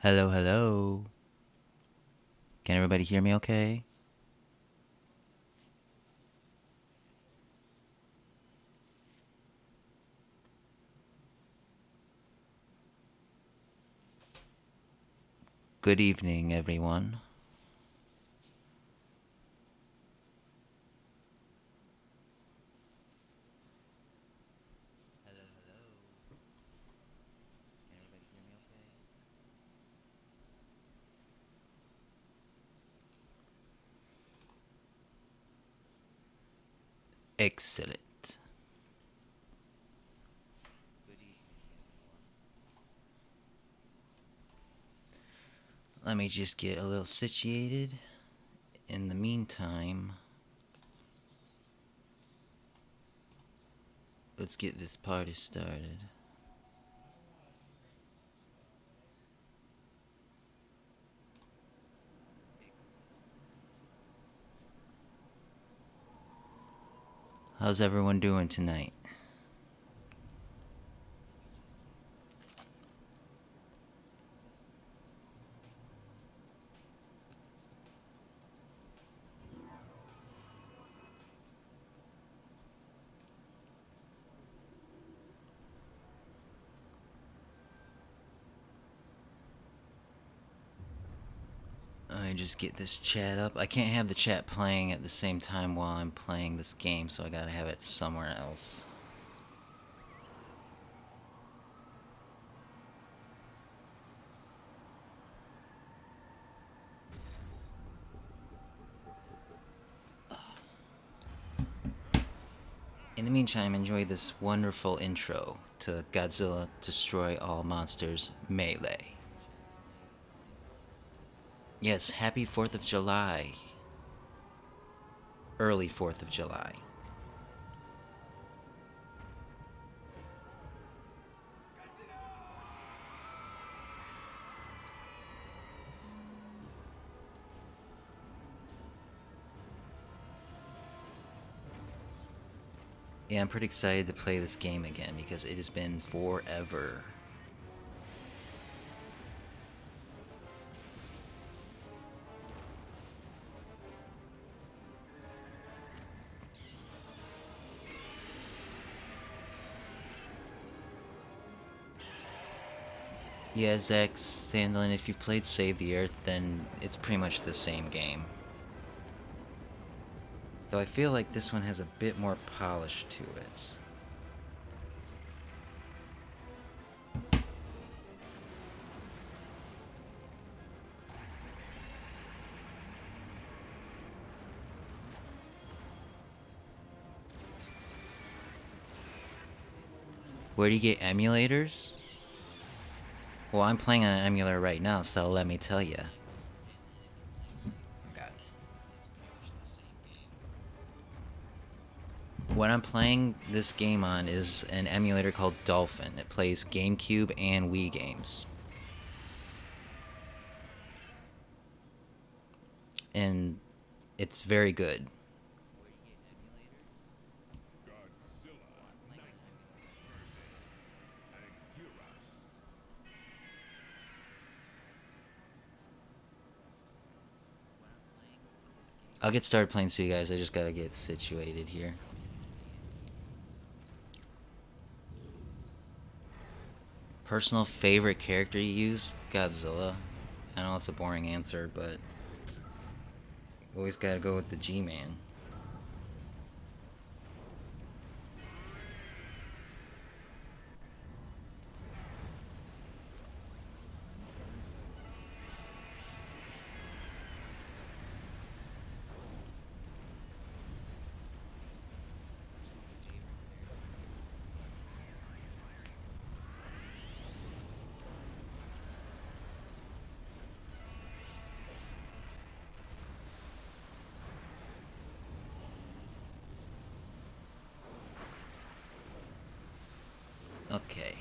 Hello, hello. Can everybody hear me okay? Good evening, everyone. Excellent. Let me just get a little situated. In the meantime, let's get this party started. How's everyone doing tonight? Let me just get this chat up. I can't have the chat playing at the same time while I'm playing this game, so I gotta have it somewhere else. In the meantime, enjoy this wonderful intro to Godzilla Destroy All Monsters Melee. Yes, happy 4th of July. Early 4th of July. Yeah, I'm pretty excited to play this game again because it has been forever. Yeah, Zach, Sandlin, if you've played Save the Earth, then it's pretty much the same game. Though I feel like this one has a bit more polish to it. Where do you get emulators? Well, I'm playing on an emulator right now, so let me tell you. What I'm playing this game on is an emulator called Dolphin. It plays GameCube and Wii games. And it's very good. I'll get started playing so you guys. I just gotta get situated here. Personal favorite character you use? Godzilla. I know it's a boring answer, but always gotta go with the G-Man. Okay.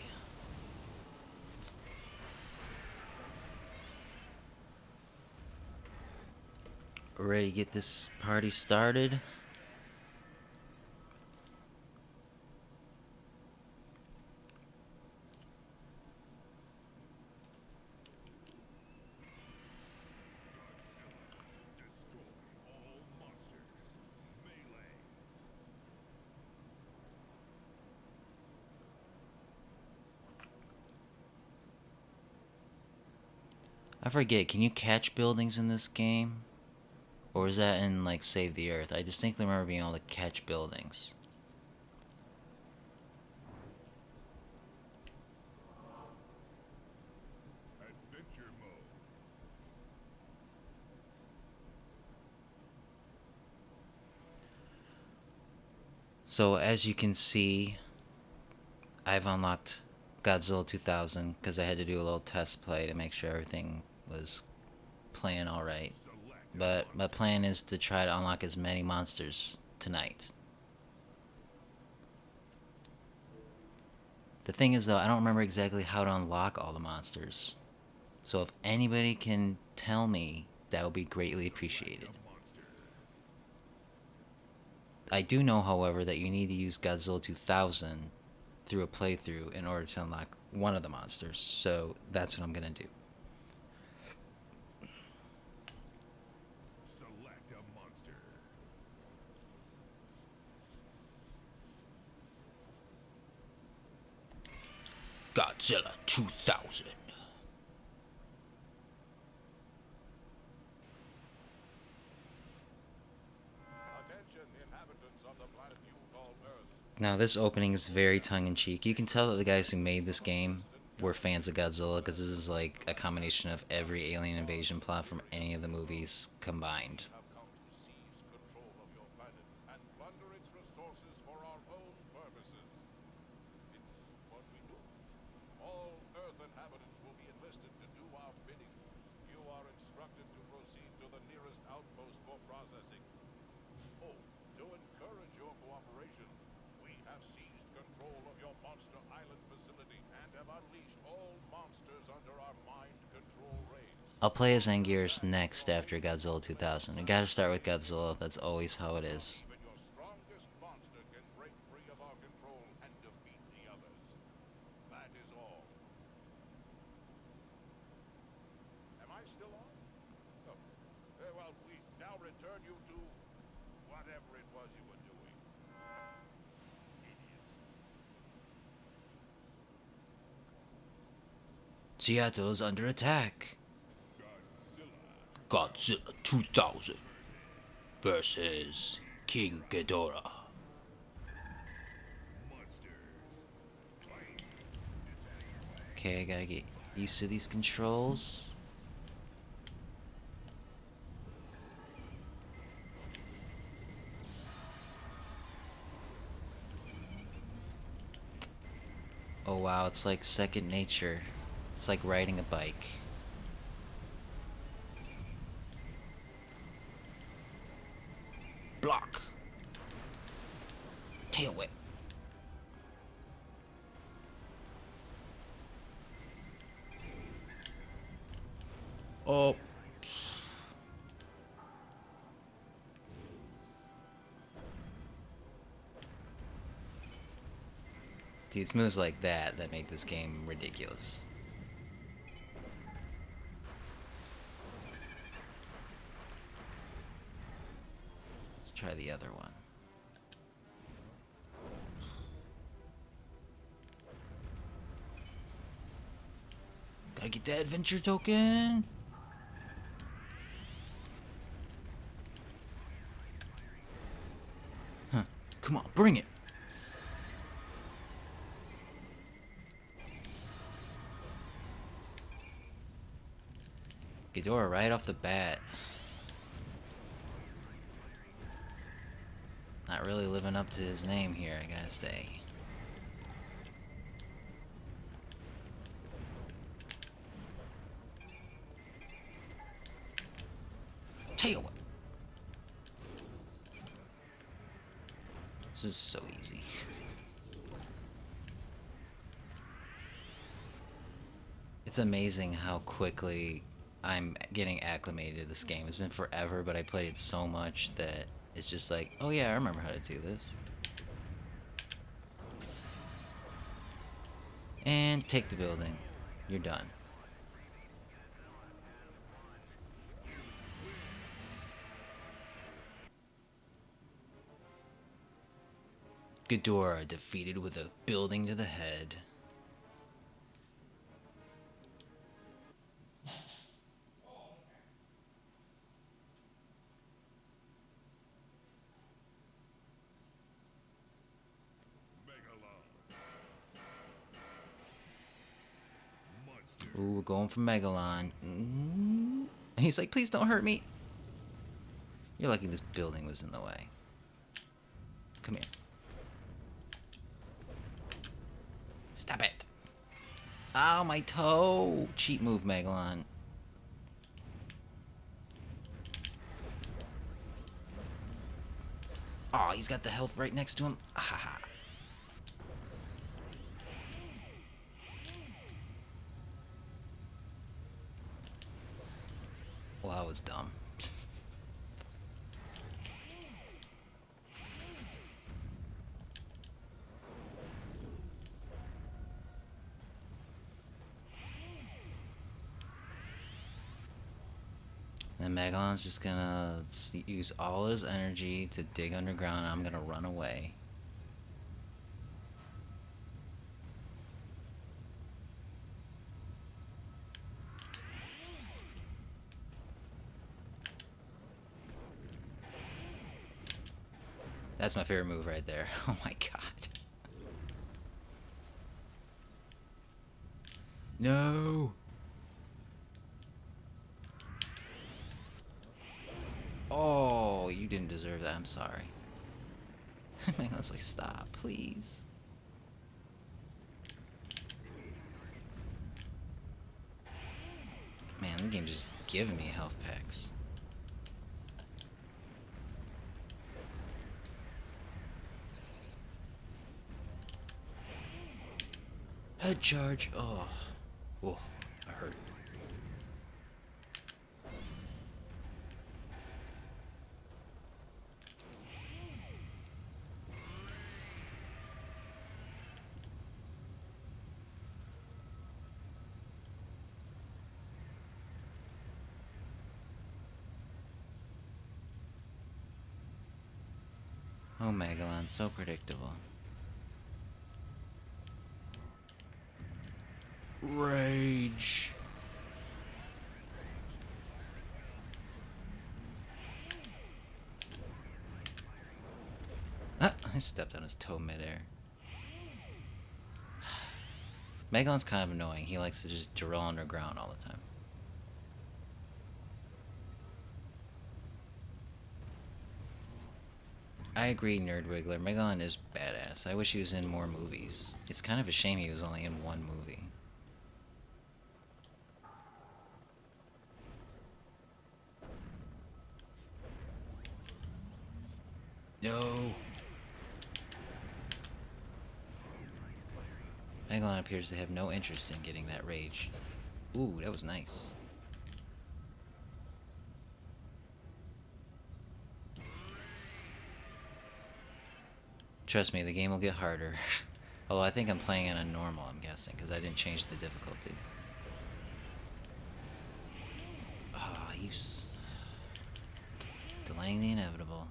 Ready to get this party started? I forget, can you catch buildings in this game? Or is that in, like, Save the Earth? I distinctly remember being able to catch buildings. Adventure mode. So, as you can see, I've unlocked Godzilla 2000 because I had to do a little test play to make sure everything was playing alright. Select a But my monster. plan is to try to unlock as many monsters tonight. The thing is, though, I don't remember exactly how to unlock all the monsters. So if anybody can tell me, that would be greatly Select appreciated. a monster. I do know, however, that you need to use Godzilla 2000 through a playthrough in order to unlock one of the monsters. So that's what I'm going to do. Select a monster. Godzilla 2000. Attention, inhabitants of the planet you call Earth. Now, this opening is very tongue-in-cheek. You can tell that the guys who made this game were fans of Godzilla because this is like a combination of every alien invasion plot from any of the movies combined. Have come to seize control of your planet and plunder its resources for our own purposes. It's what we do. All Earth inhabitants will be enlisted to do our bidding. You are instructed to proceed to the nearest outpost for processing. Oh, to encourage your cooperation, we have seized control of your Monster Island facility and have unleashed all monsters under our mind control reign. I'll play as Anguirus next after Godzilla 2000. We gotta start with Godzilla, that's always how it is. Even your strongest monster can break free of our control and defeat the others. That is all. Am I still on? Oh. Well, we now return you to whatever it was you were doing. Idiots. Seattle is under attack. Godzilla. Godzilla 2000 versus King Ghidorah. Monsters. Fight. Okay, I gotta get used to these controls. Oh wow, it's like second nature. It's like riding a bike. Block. Tail whip. Oh. Dude, it's moves like that that make this game ridiculous. Let's try the other one. Gotta get that adventure token. Huh. Come on, bring it. Ghidorah right off the bat. Not really living up to his name here, I gotta say. Tail whip. This is so easy. It's amazing how quickly I'm getting acclimated to this game. It's been forever, but I played it so much that it's just like, oh yeah, I remember how to do this. And take the building. You're done. Ghidorah defeated with a building to the head. Ooh, we're going for Megalon. He's like, please don't hurt me. You're lucky this building was in the way. Come here. Stop it. Ow, my toe. Cheap move, Megalon. Oh, he's got the health right next to him. Ah. Well, that was dumb. And Megalon's just gonna use all his energy to dig underground. I'm gonna run away. That's my favorite move right there. Oh my god. No. Oh, you didn't deserve that. I'm sorry. Megalon's like, stop, please. Man, the game's just giving me health packs. Head charge. Oh. Whoa, I hurt. Oh, Megalon, so predictable. Rage. Ah, I stepped on his toe midair. Megalon's kind of annoying. He likes to just drill underground all the time. I agree, Nerd Wiggler. Megalon is badass. I wish he was in more movies. It's kind of a shame he was only in one movie. No. Megalon appears to have no interest in getting that rage. Ooh, that was nice. Trust me, the game will get harder. Although I think I'm playing it on normal, I'm guessing, because I didn't change the difficulty. Ah, oh, delaying the inevitable.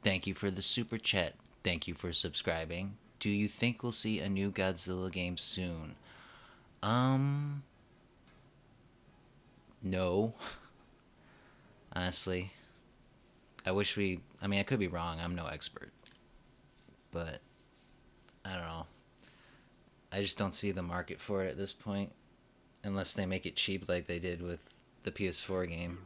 Thank you for the super chat. Thank you for subscribing. Do you think we'll see a new Godzilla game soon? No. Honestly. I mean, I could be wrong. I'm no expert. But, I don't know. I just don't see the market for it at this point. Unless they make it cheap like they did with the PS4 game.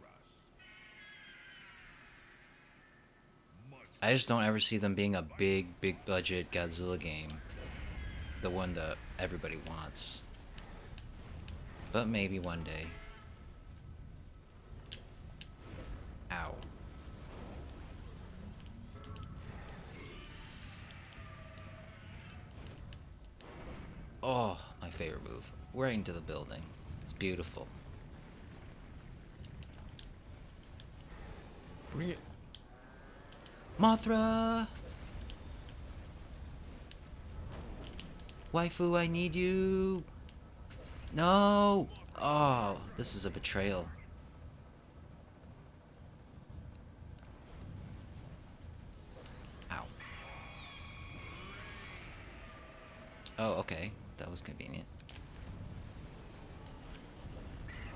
I just don't ever see them being a big budget Godzilla game. The one that everybody wants. But maybe one day. Ow. Oh, my favorite move. Right into the building. It's beautiful. Bring it. Mothra! Waifu, I need you! No! Oh, this is a betrayal. Ow. Oh, okay. That was convenient.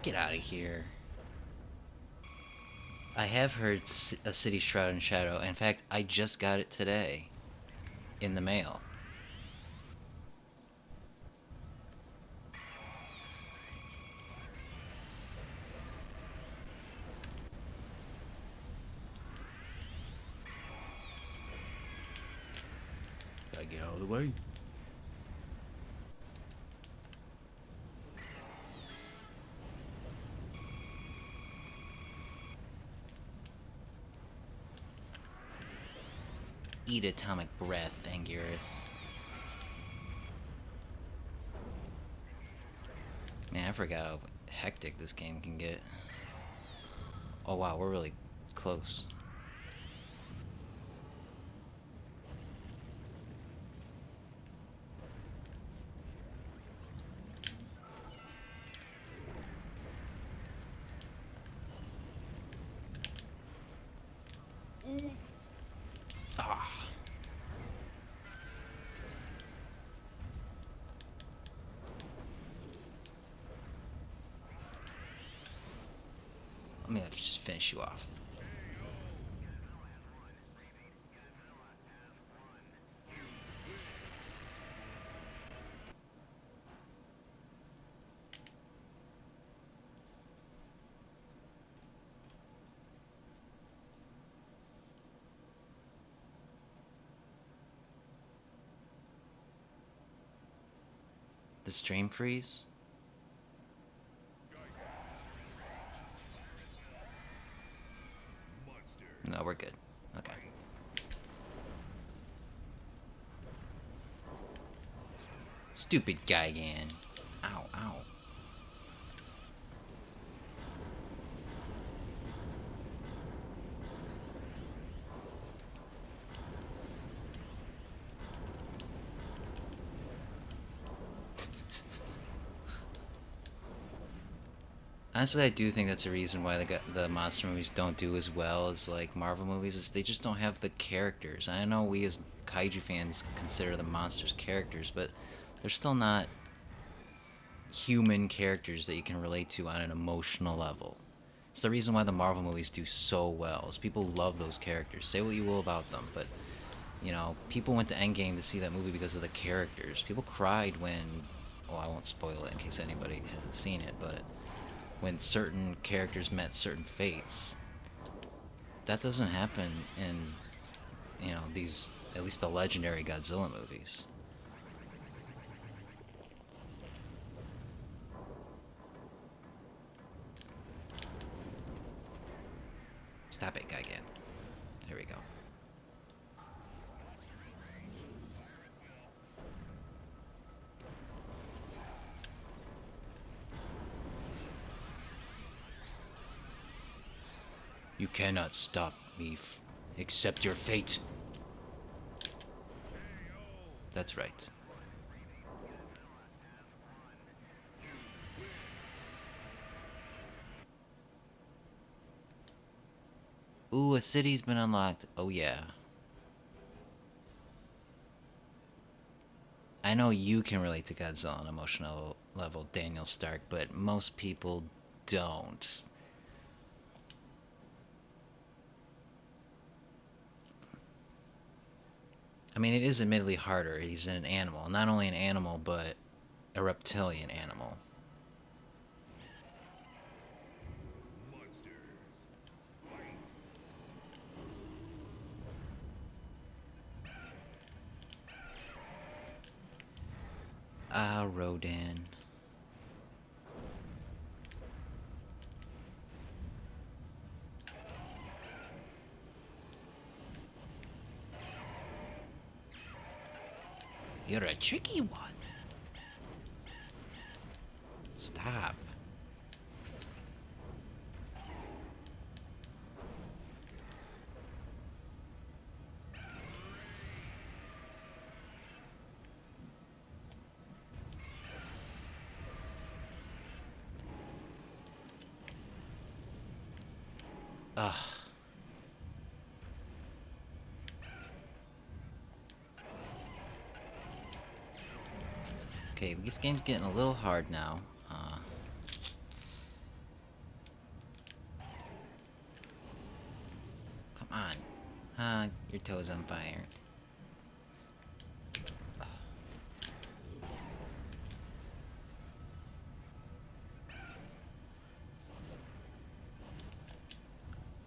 Get out of here. I have heard a City Shroud in Shadow. In fact, I just got it today in the mail. Gotta get out of the way. Eat atomic breath, Anguirus. Man, I forgot how hectic this game can get. Oh wow, we're really close. Ah. I'm gonna have to just finish you off. The stream freeze? No, we're good. Okay. Stupid Gigan. Ow, ow. Honestly, I do think that's a reason why the monster movies don't do as well as like Marvel movies. Is they just don't have the characters. I know we as kaiju fans consider the monsters characters, but they're still not human characters that you can relate to on an emotional level. It's the reason why the Marvel movies do so well. Is people love those characters. Say what you will about them, but you know, people went to Endgame to see that movie because of the characters. People cried when, well, I won't spoil it in case anybody hasn't seen it, but when certain characters met certain fates. That doesn't happen in, you know, these, at least the legendary Godzilla movies. Stop it, Gigan. There we go. You cannot stop me. Accept your fate. That's right. Ooh, a city's been unlocked. Oh yeah. I know you can relate to Godzilla on an emotional level, Daniel Stark, but most people don't. I mean, it is admittedly harder. He's an animal. Not only an animal, but a reptilian animal. Ah, Rodan. You're a tricky one. Stop. Ugh. Okay, this game's getting a little hard now. on. Huh, your toe's on fire.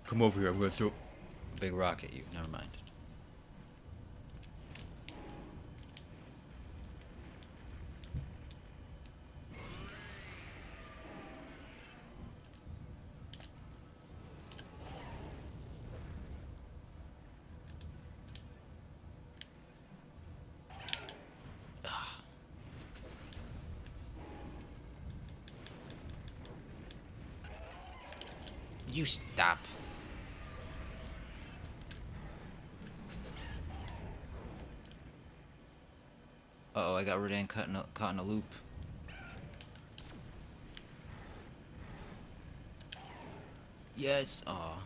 Come over here, I'm gonna throw a big rock at you. Never mind. You stop. Uh-oh, I got Rodan caught in a loop. Yeah, it's... Aw.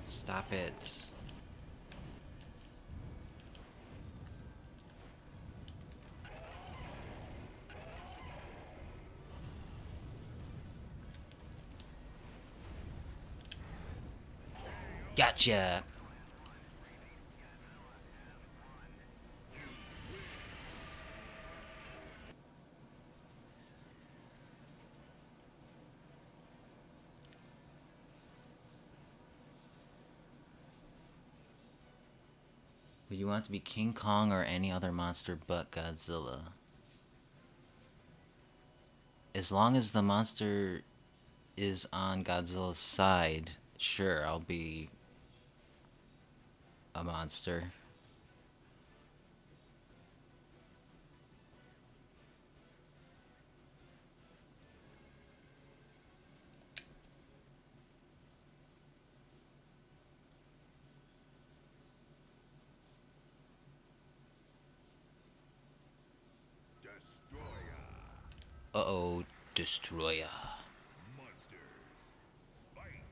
Stop it. Gotcha. Would you want to be King Kong or any other monster but Godzilla? As long as the monster is on Godzilla's side, sure, I'll be a monster. Destroyer. Uh-oh, Destroyer. Monsters. Fight.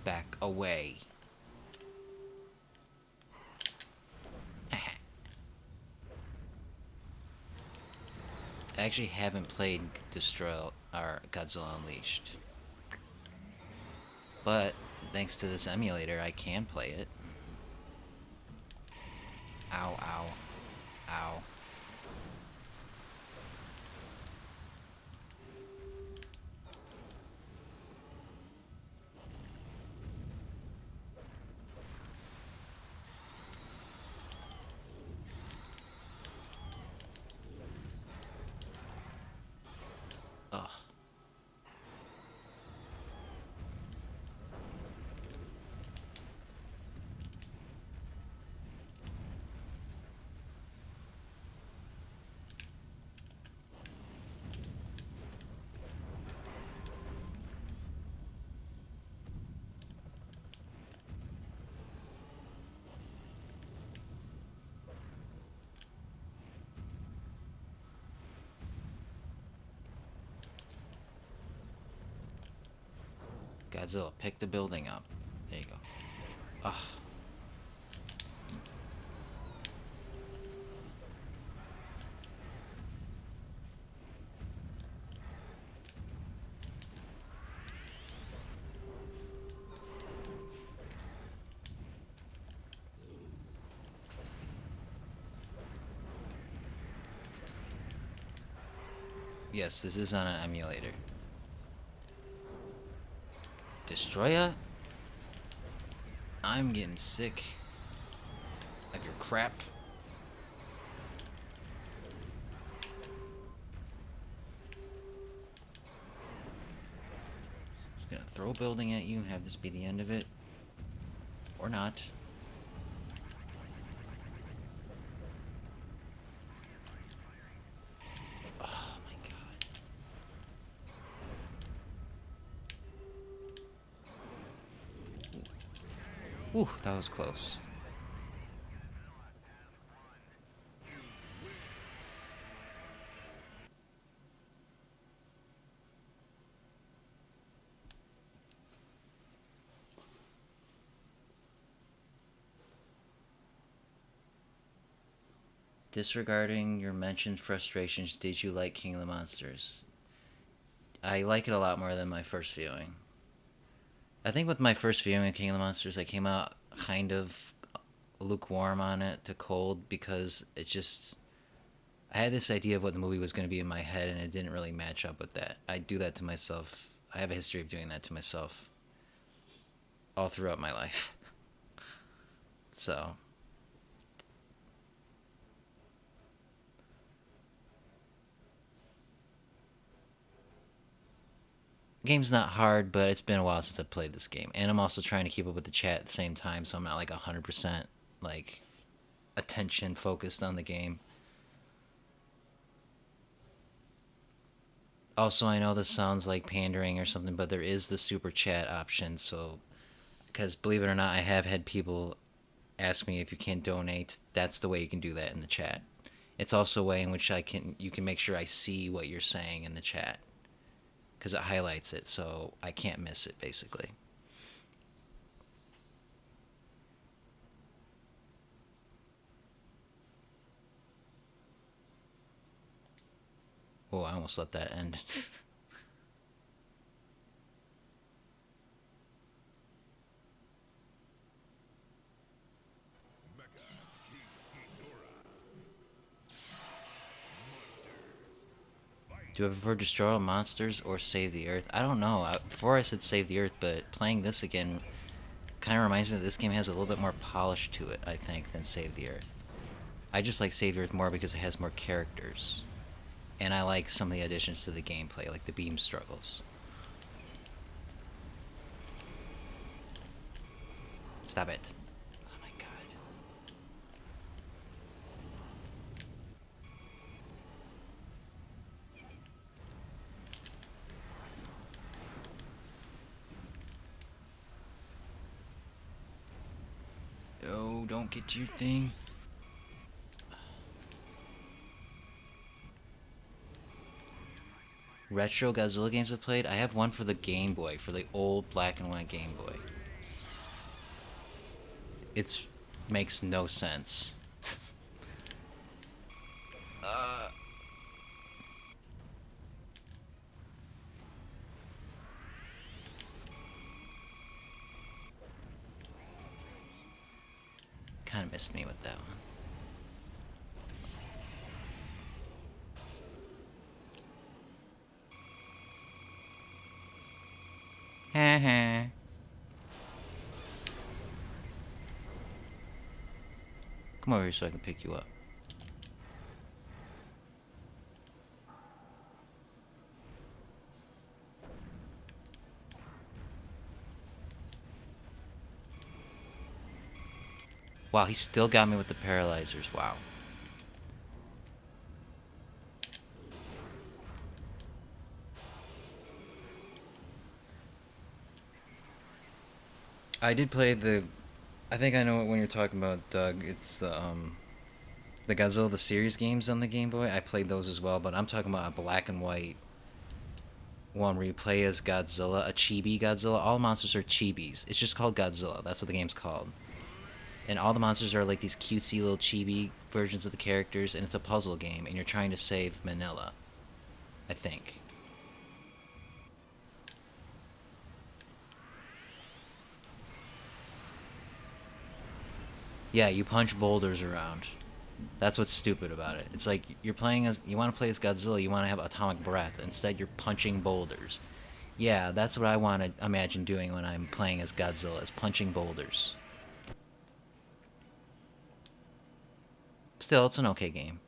Back away. I actually haven't played Destroy or Godzilla Unleashed. But thanks to this emulator, I can play it. Ow, ow, ow. Ugh. Godzilla, pick the building up. There you go. Ugh. Yes, this is on an emulator. Destroyer? I'm getting sick of your crap. Just gonna throw a building at you and have this be the end of it. Or not. Oh my god. Ooh, that was close. Disregarding your mentioned frustrations, did you like King of the Monsters? I like it a lot more than my first viewing. I think with my first viewing of King of the Monsters, I came out kind of lukewarm on it to cold because it just. I had this idea of what the movie was going to be in my head, and it didn't really match up with that. I do that to myself. I have a history of doing that to myself all throughout my life. So, the game's not hard, but it's been a while since I played this game, and I'm also trying to keep up with the chat at the same time, so I'm not like 100% like attention focused on the game. Also, I know this sounds like pandering or something, but there is the super chat option. So, because believe it or not, I have had people ask me if you can't donate. That's the way you can do that in the chat. It's also a way in which you can make sure I see what you're saying in the chat because it highlights it, so I can't miss it basically. Oh, I almost let that end. Do I prefer destroy all monsters or save the earth? I don't know. Before I said save the earth, but playing this again kind of reminds me that this game has a little bit more polish to it, I think, than save the earth. I just like save the earth more because it has more characters. And I like some of the additions to the gameplay, like the beam struggles. Stop it. Oh my god. Oh, don't get your thing. Retro Godzilla games I've played? I have one for the Game Boy, for the old black and white Game Boy. It's makes no sense. uh, kind of missed me with that one. Haha. Come over here so I can pick you up. Wow, he still got me with the paralyzers. Wow. I did play the. I think I know what one you're talking about, Doug. It's the Godzilla the series games on the Game Boy. I played those as well, but I'm talking about a black and white one where you play as Godzilla, a chibi Godzilla. All monsters are chibis. It's just called Godzilla. That's what the game's called. And all the monsters are like these cutesy little chibi versions of the characters, and it's a puzzle game, and you're trying to save Manila, I think. Yeah, you punch boulders around. That's what's stupid about it. It's like you're playing as you want to play as Godzilla, you want to have atomic breath. Instead, you're punching boulders. Yeah, that's what I want to imagine doing when I'm playing as Godzilla, is punching boulders. Still, it's an okay game.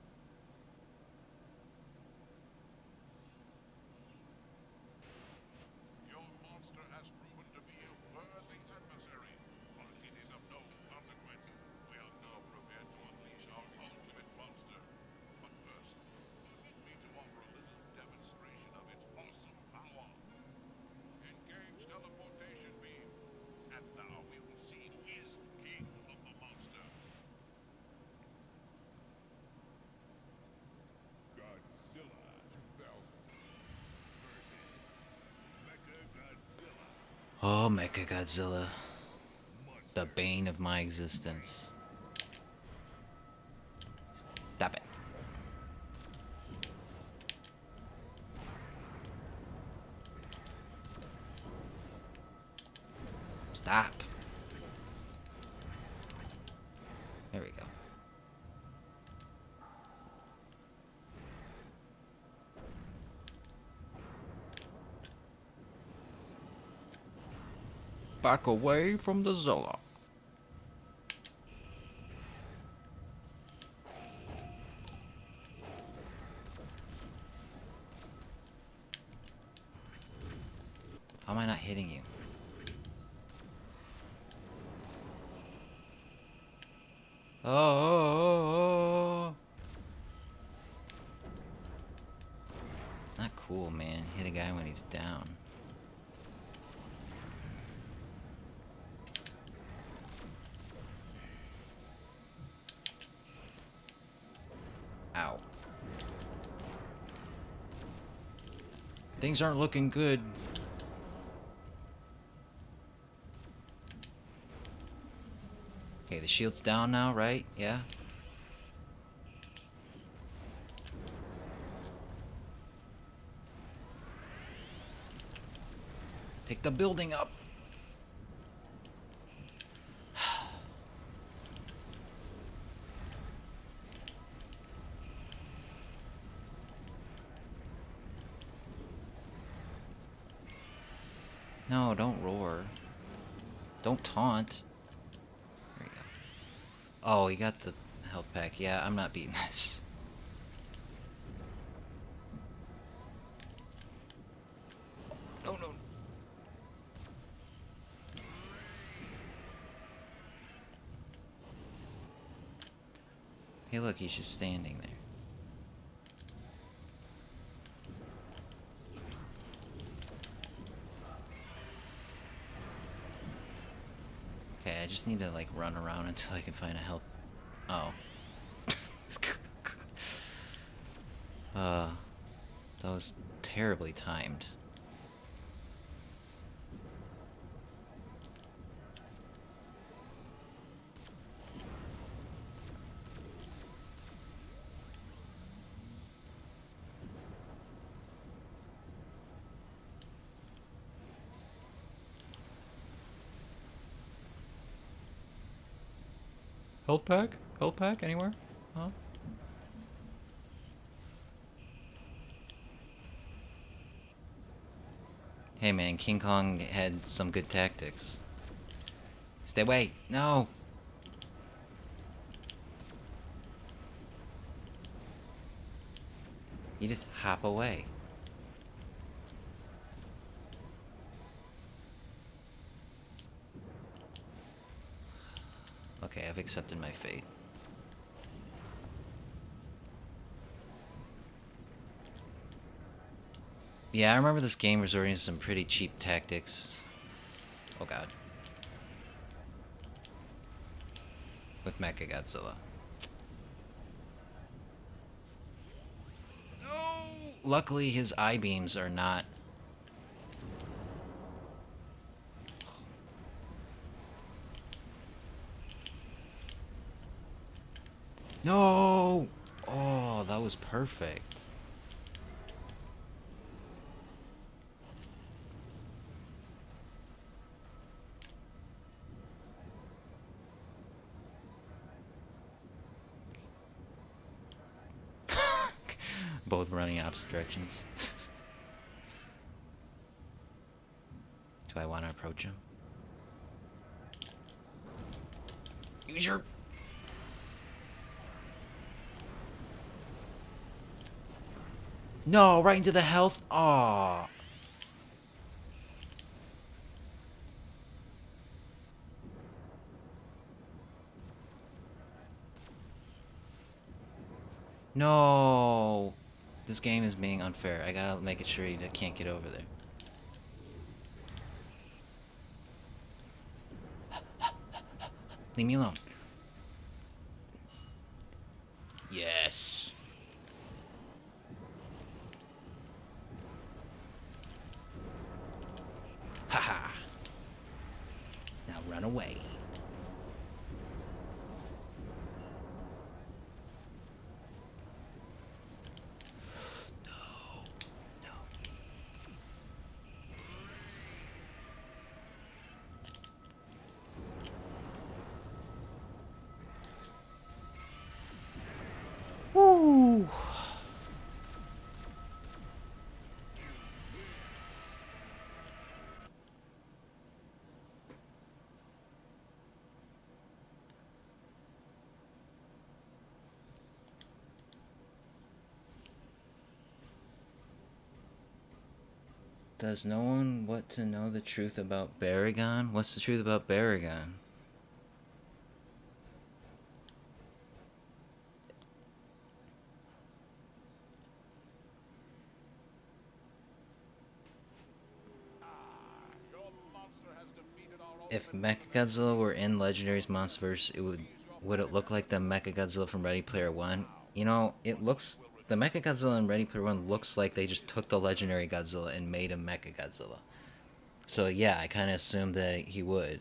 Your monster has proven to be a worthy adversary, but it is of no consequence. We are now prepared to unleash our ultimate monster. But first, permit me to offer a little demonstration of its awesome power. Engage teleportation beam, and now we will see who is king of the monster. Godzilla 2000 Mecha-Godzilla. Oh, Mecha-Godzilla. The bane of my existence. Stop it. Stop. There we go. Back away from the Zilla. How am I not hitting you? Oh. Not cool, man. Hit a guy when he's down. Ow. Things aren't looking good. Okay, the shield's down now, right? Yeah? Pick the building up. No, don't roar. Don't taunt. There you go. Oh, you got the health pack. Yeah, I'm not beating this. No, no. Hey, look, he's just standing there. Okay, I just need to, like, run around until I can find a health... Oh. That was terribly timed. Health pack? Health pack? Anywhere? Huh? Hey man, King Kong had some good tactics. Stay away! No! You just hop away. Okay, I've accepted my fate. Yeah, I remember this game resorting to some pretty cheap tactics. Oh god. With Mecha-Godzilla. No! Luckily, his I-beams are not... No! Oh, that was perfect. Both running opposite directions. Do I want to approach him? Use your... No, right into the health. Aw. No. This game is being unfair. I gotta make it sure he can't get over there. Leave me alone. Yes. Haha. Now run away. Does no one want to know the truth about Baragon? What's the truth about Baragon? Your monster has defeated our If ultimate Mechagodzilla were in Legendary's Monsterverse, would it look like the Mechagodzilla from Ready Player One? You know, the Mechagodzilla in Ready Player One looks like they just took the Legendary Godzilla and made a Mechagodzilla. So yeah, I kind of assumed that he would.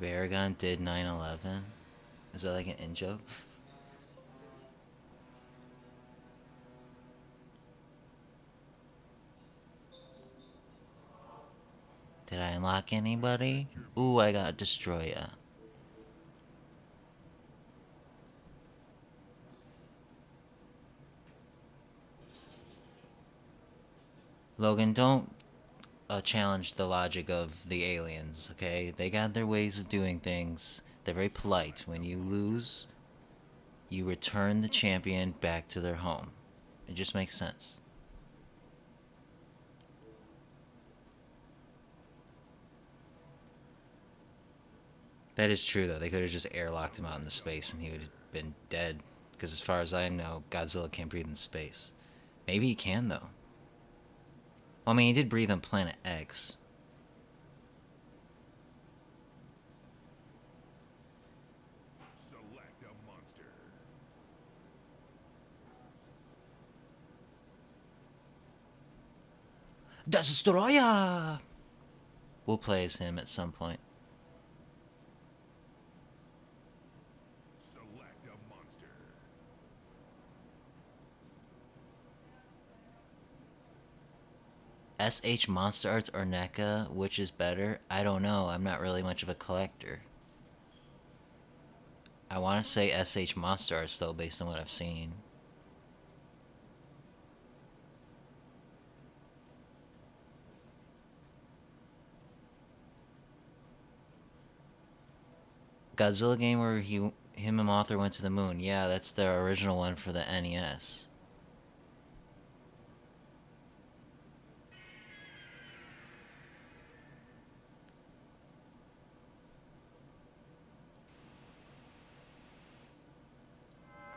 Baragon did 9/11. Is that like an in joke? Did I unlock anybody? Ooh, I got a Destroyer. Logan, don't challenge the logic of the aliens, okay? They got their ways of doing things. They're very polite. When you lose, you return the champion back to their home. It just makes sense. That is true, though. They could have just airlocked him out into space and he would have been dead. Because as far as I know, Godzilla can't breathe in space. Maybe he can, though. Well, I mean, he did breathe on Planet X. Select a monster. Destroyer! We'll play as him at some point. Select a monster. SH Monster Arts or NECA, which is better? I don't know. I'm not really much of a collector. I want to say SH Monster Arts, though, based on what I've seen. Godzilla game where him and Mothra went to the moon. Yeah, that's the original one for the NES.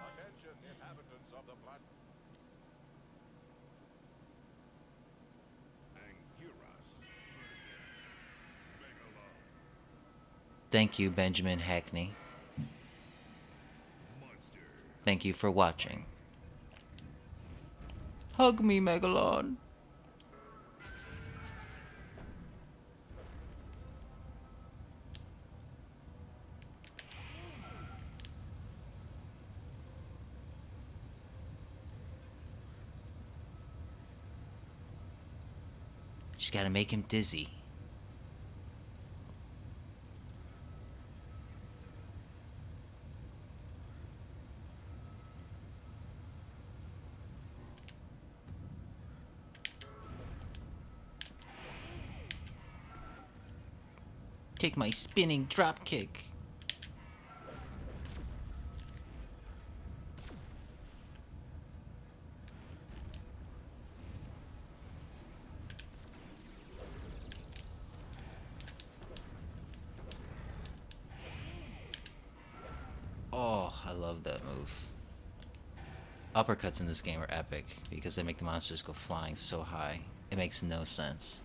Attention, inhabitants of the planet. Anguirus versus Megalon. Thank you, Benjamin Hackney. Monster. Thank you for watching. Hug me, Megalon. Just gotta make him dizzy. Take my spinning drop kick. Oh, I love that move. Uppercuts in this game are epic because they make the monsters go flying so high. It makes no sense.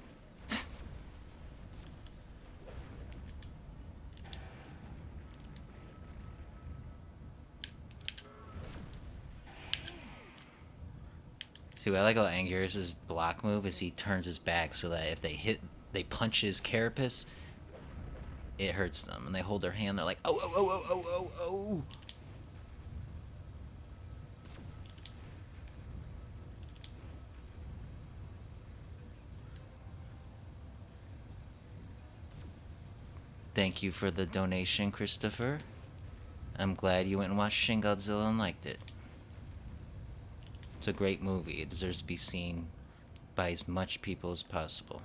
See, what I like about Anguirus' block move is he turns his back so that if they punch his carapace, it hurts them. And they hold their hand, they're like, oh, oh, oh, oh, oh, oh, oh. Thank you for the donation, Christopher. I'm glad you went and watched Shin Godzilla and liked it. It's a great movie. It deserves to be seen by as much people as possible.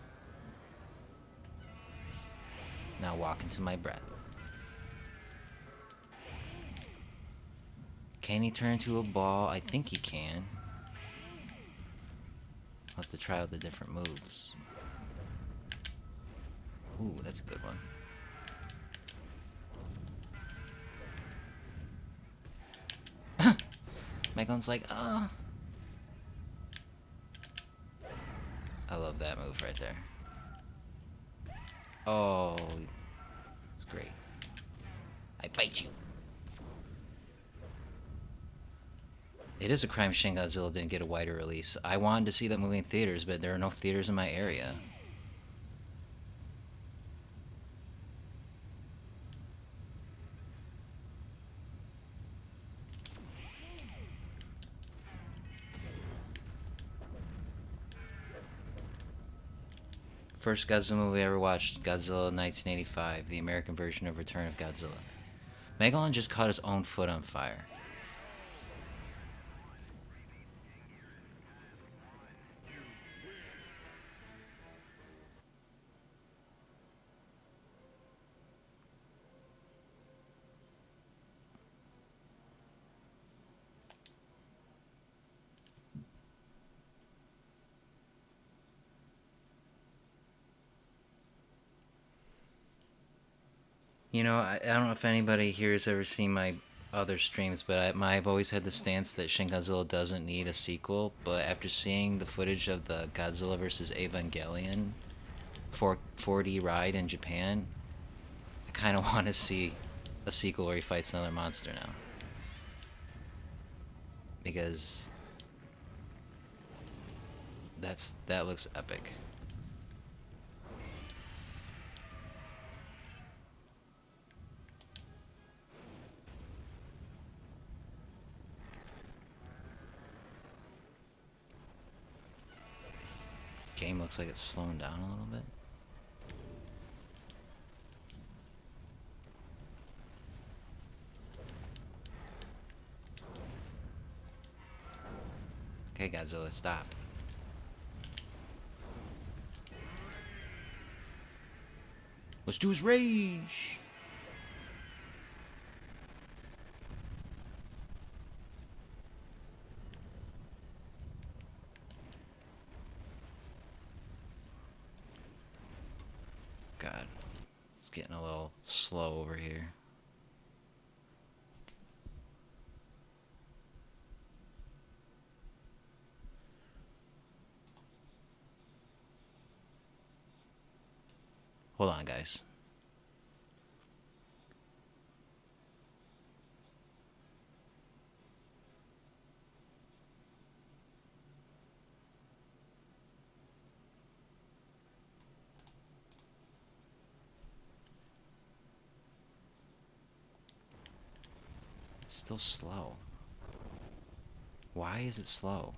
Now walk into my breath. Can he turn into a ball? I think he can. I'll have to try out the different moves. Ooh, that's a good one. Megalon's like, ah. I love that move right there. Oh, it's great. I bite you. It is a crime Shin Godzilla didn't get a wider release. I wanted to see that movie in theaters, but there are no theaters in my area. First Godzilla movie I ever watched, Godzilla 1985, the American version of Return of Godzilla. Megalon just caught his own foot on fire. You know, I don't know if anybody here has ever seen my other streams, but I've always had the stance that Shin Godzilla doesn't need a sequel. But after seeing the footage of the Godzilla vs. Evangelion 4D ride in Japan, I kind of want to see a sequel where he fights another monster now. Because that looks epic. Game looks like it's slowing down a little bit. Okay, Godzilla, stop. Let's do his rage! God, it's getting a little slow over here. Hold on, guys. It's still slow. Why is it slow?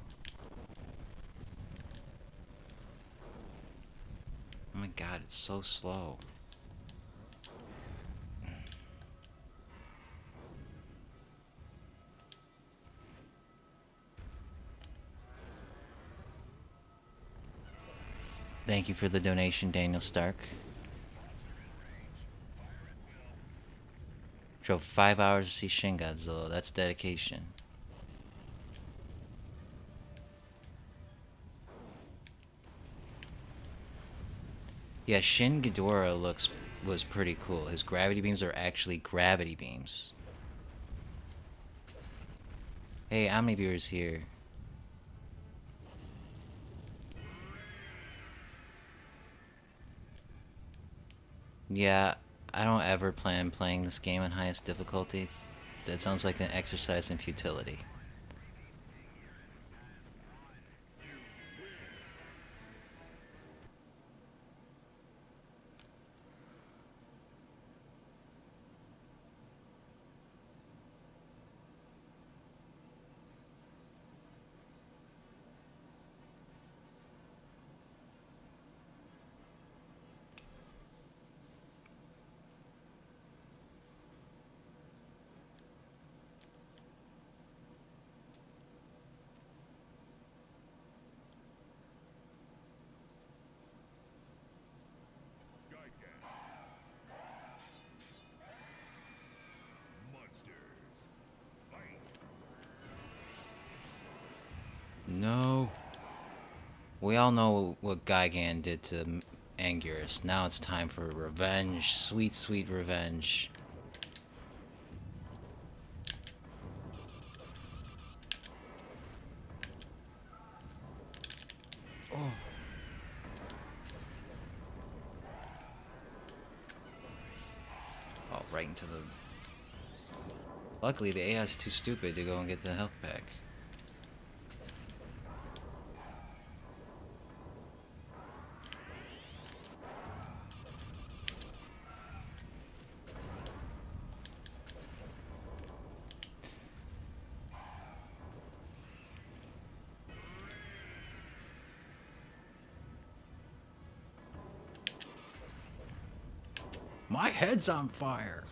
Oh my god, it's so slow. Thank you for the donation, Daniel Stark. Drove 5 hours to see Shin Godzilla. That's dedication. Yeah, Shin Ghidorah was pretty cool. His gravity beams are actually gravity beams. Hey, Omni viewers here. Yeah, I don't ever plan playing this game on highest difficulty. That sounds like an exercise in futility. We all know what Gigan did to Anguirus. Now it's time for revenge. Sweet, sweet revenge. Oh. Oh, right into the... Luckily, the AI is too stupid to go and get the health pack. My head's on fire.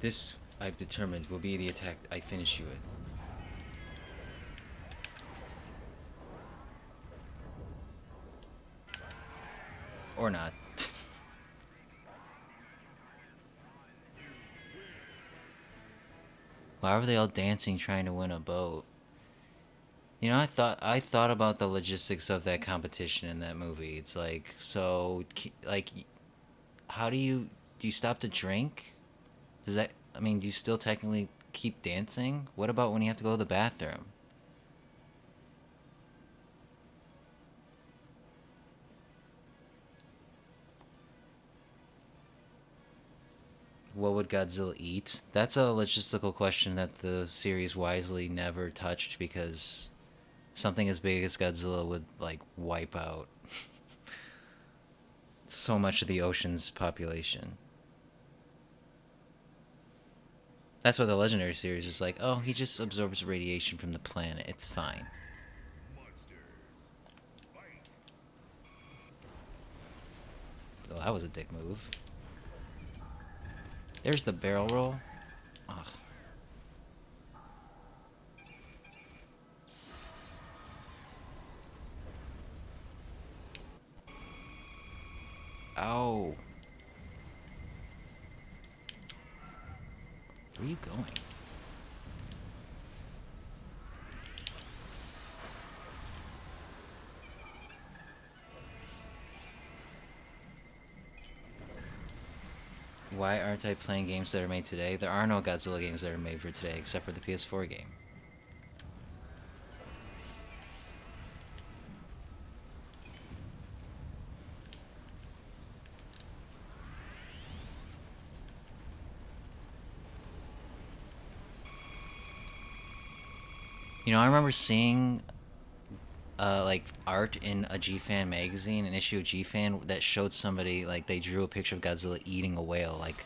This, I've determined, will be the attack I finish you with. Or not. Why were they all dancing trying to win a boat? You know, I thought about the logistics of that competition in that movie. It's like, so like, how do you stop to drink? Does that, I mean, do you still technically keep dancing? What about when you have to go to the bathroom? What would Godzilla eat? That's a logistical question that the series wisely never touched because something as big as Godzilla would like wipe out so much of the ocean's population. That's why the Legendary series is like, oh, he just absorbs radiation from the planet. It's fine. Oh, that was a dick move. There's the barrel roll. Ugh. Ow. Where are you going? Why aren't I playing games that are made today? There are no Godzilla games that are made for today except for the PS4 game. You know, I remember seeing like art in a G-Fan magazine, an issue of G-Fan that showed somebody like they drew a picture of Godzilla eating a whale, like,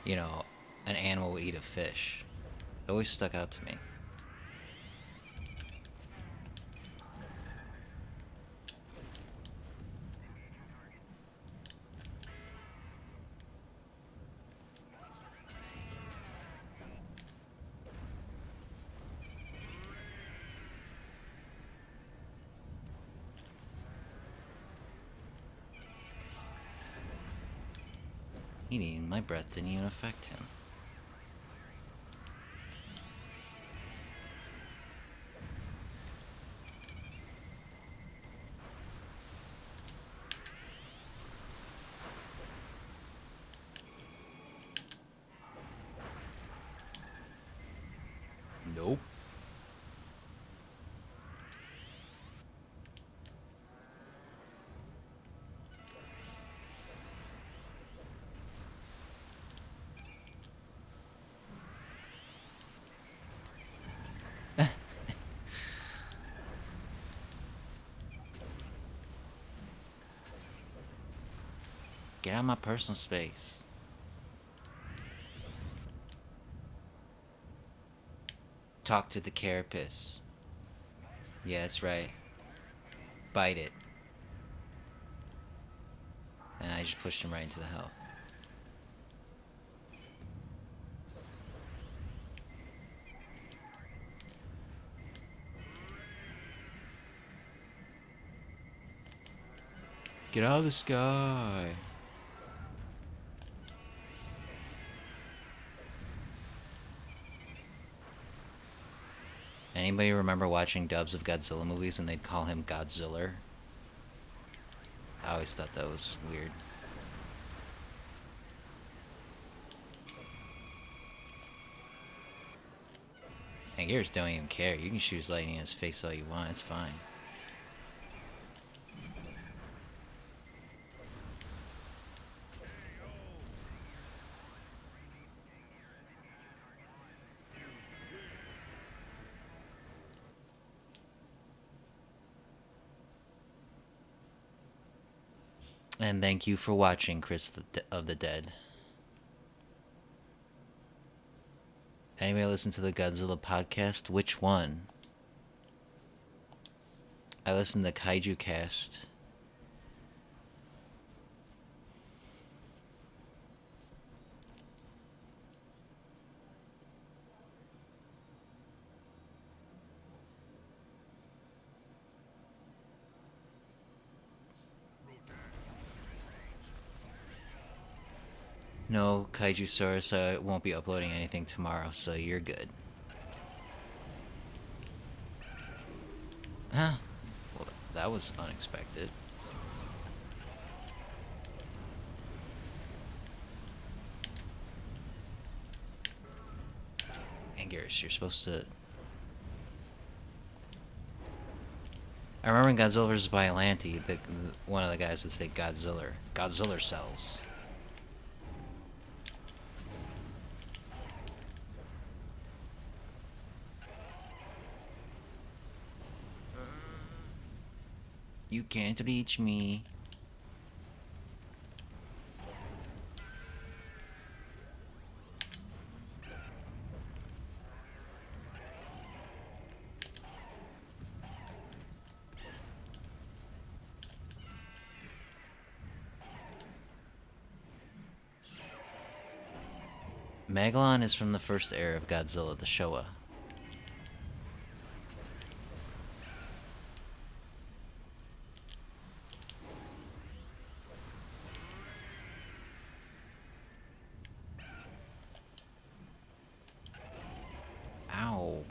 you know, an animal would eat a fish. It always stuck out to me. Eating my breath didn't even affect him. Nope. Get out of my personal space. Talk to the carapace. Yeah, that's right. Bite it. And I just pushed him right into the health. Get out of the sky. Anybody remember watching dubs of Godzilla movies and they'd call him Godzilla? I always thought that was weird. And Gears don't even care. You can shoot lightning in his face all you want. It's fine. And thank you for watching, Chris of the Dead. Anybody listen to the Godzilla podcast? Which one? I listened to Kaiju Cast. No, Kaiju Source, I won't be uploading anything tomorrow, so you're good. Huh? Well, that was unexpected. Angus, you're supposed to... I remember in Godzilla vs. Biollante, one of the guys would say Godzilla. Godzilla cells. You can't reach me. Megalon is from the first era of Godzilla, the Showa. Ow.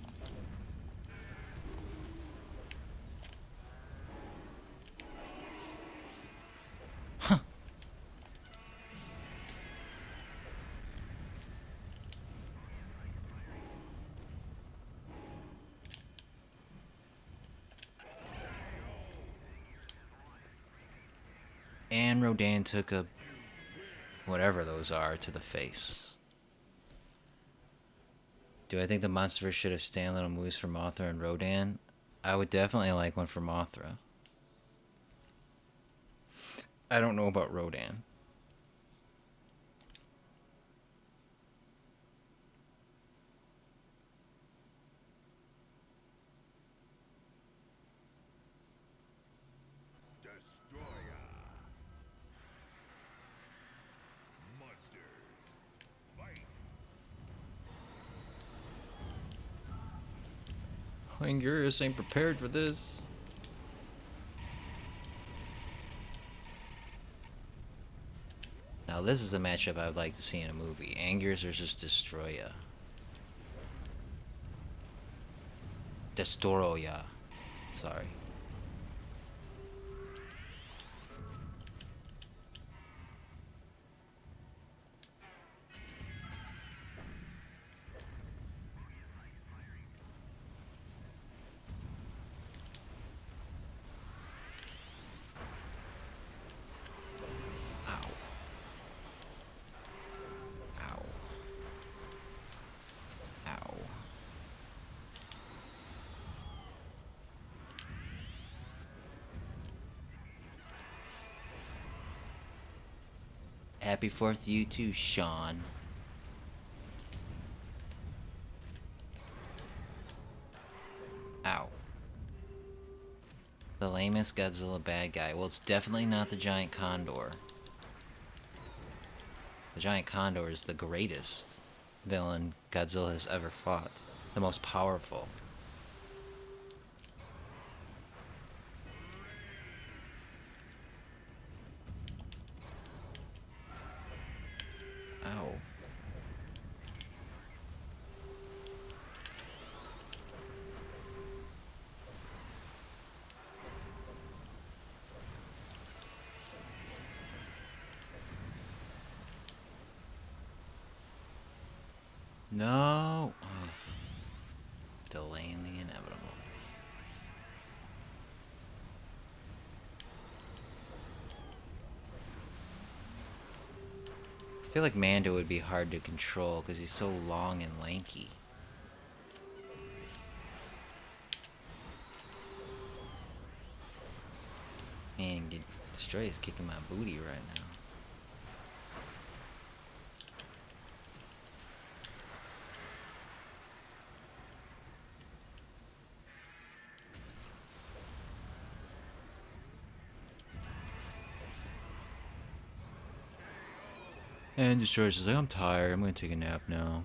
Huh. And Rodan took a... whatever those are, to the face. Do I think the Monsterverse should have standalone movies for Mothra and Rodan? I would definitely like one for Mothra. I don't know about Rodan. Anguirus ain't prepared for this. Now this is a matchup I would like to see in a movie. Anguirus versus Destroya. Destoroya. Sorry. Happy 4th to you too, Sean. Ow. The lamest Godzilla bad guy. Well, it's definitely not the giant condor. The giant condor is the greatest villain Godzilla has ever fought. The most powerful. Ow. No! Ugh. Delaying the inevitable. I feel like Mando would be hard to control because he's so long and lanky. Man, get Destroy is kicking my booty right now. And Destroyer's just like, I'm tired, I'm gonna take a nap now.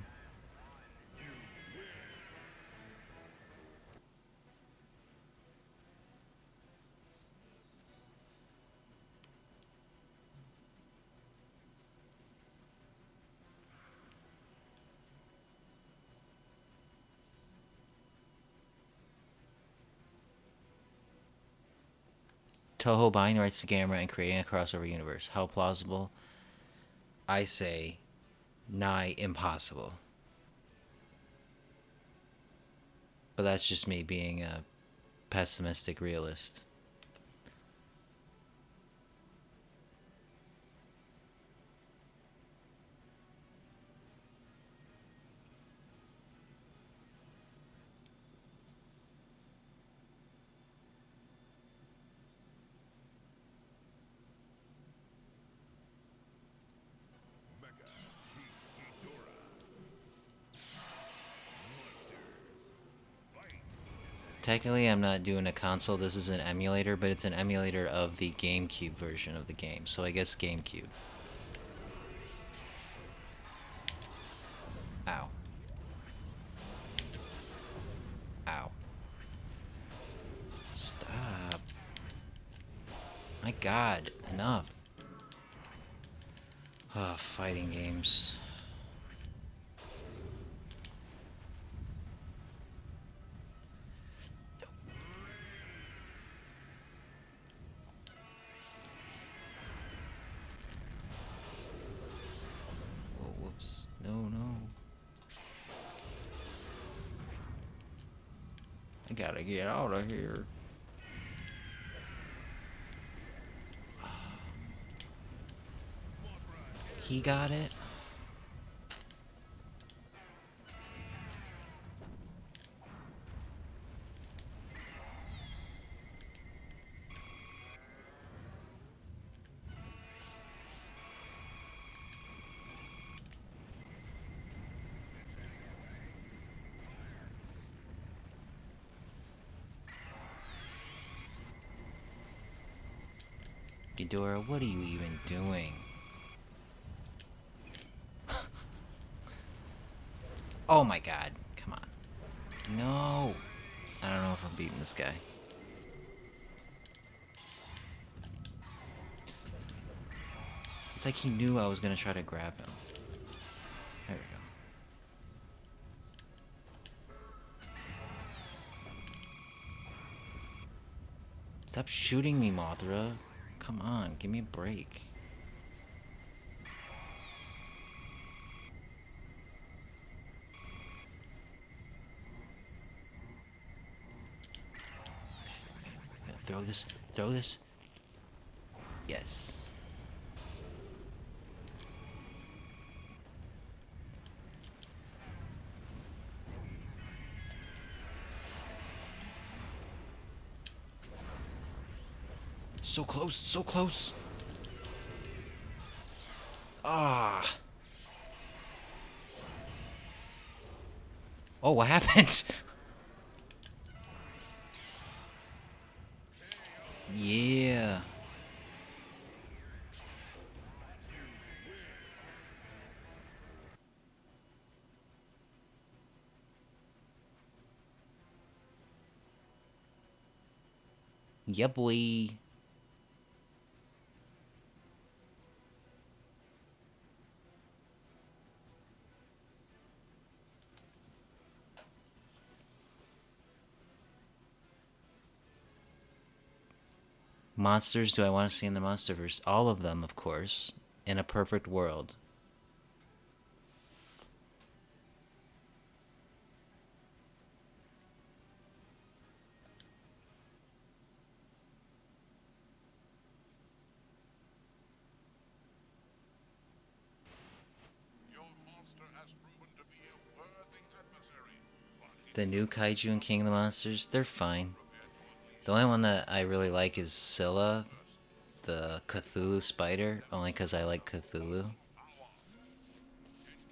Toho buying the rights to Gamera and creating a crossover universe. How plausible? I say, nigh impossible. But that's just me being a pessimistic realist. Technically, I'm not doing a console. This is an emulator, but it's an emulator of the GameCube version of the game. So I guess GameCube. Ow. Ow. Stop. My god, enough. Oh, fighting games. Whoa, whoops. No, no. I gotta get out of here. He got it? Ghidorah, what are you even doing? Oh my god, come on. No! I don't know if I'm beating this guy. It's like he knew I was gonna try to grab him. There we go. Stop shooting me, Mothra. Come on, give me a break. Throw this. Throw this. Yes. So close, so close. Ah. Oh, what happened? Yeah. Yeah, boy. Monsters do I want to see in the Monsterverse? All of them, of course. In a perfect world. Your monster has proven to be a worthy adversary, but it The is new about kaiju and King of the Monsters, they're fine. prepared to unleash The only one that I really like is Scylla, first. the Cthulhu spider, only because I like Cthulhu. Power.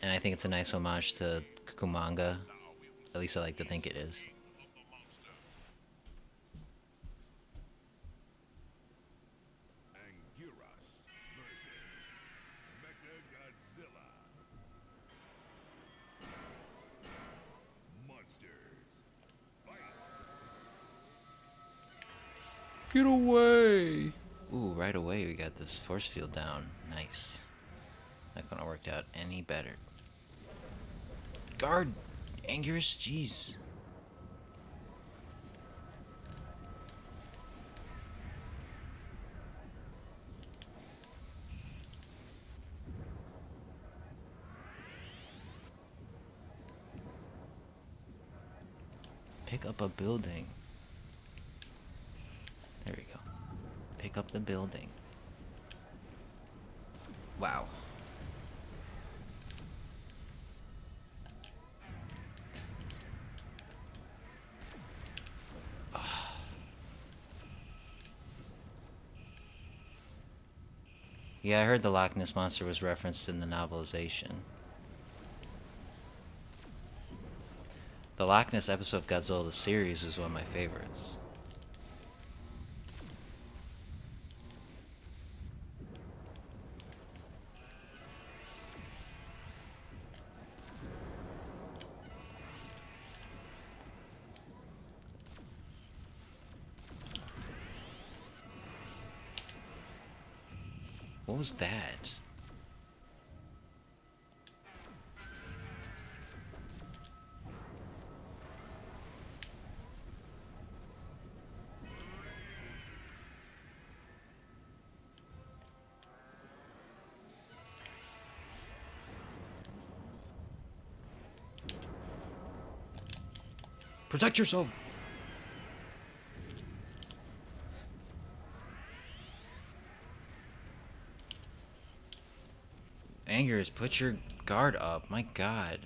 And I think it's a nice homage to Kukumanga. Now we will At least I like to face think it the is. king of the monster. Anguirus versus Mecha-Godzilla. Monsters. Fight! Get away! Ooh, right away we got this force field down. Nice. Not gonna work out any better. Guard! Anguirus, jeez. Pick up a building. There we go. Pick up the building. Wow. Yeah, I heard the Loch Ness Monster was referenced in the novelization. The Loch Ness episode of Godzilla the series was one of my favorites. What was that? Protect yourself! Angus, put your guard up. My god.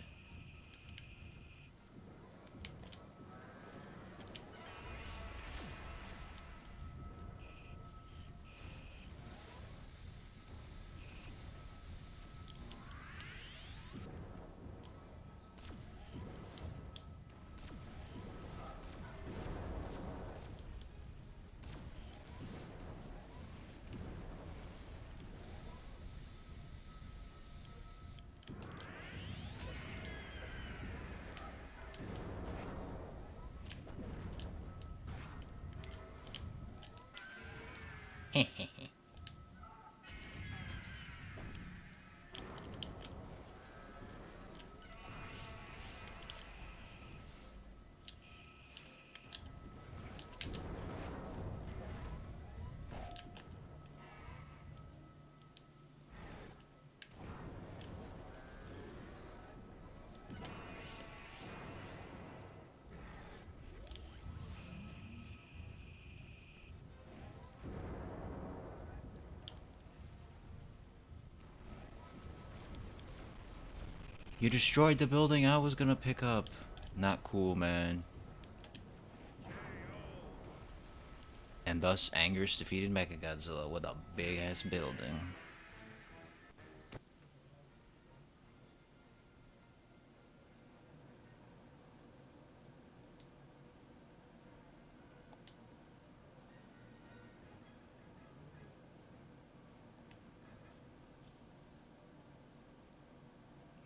You destroyed the building I was gonna pick up. Not cool, man. And thus, Angus defeated Mechagodzilla with a big ass building.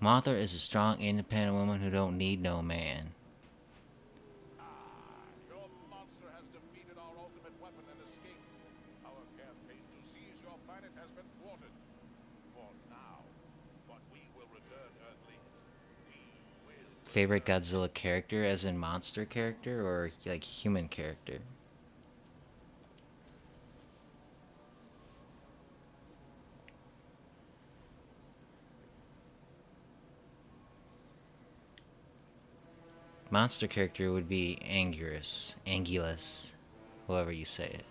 Mothra is a strong, independent woman who don't need no man. Your monster has defeated our ultimate weapon and escaped. Our campaign to seize your planet has been thwarted. For now. But we will return, Earthlings. We will. Favorite Godzilla character, as in monster character, or like human character? Monster character would be Angulus, however you say it.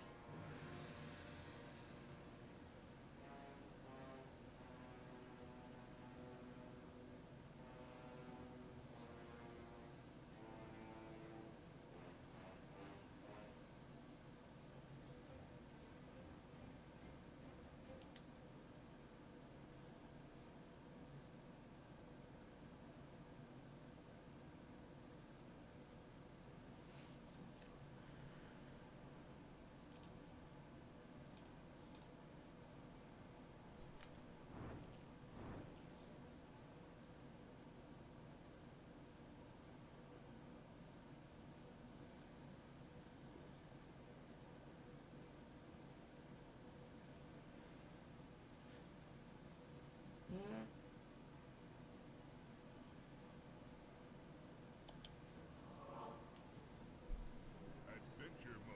Adventure mode.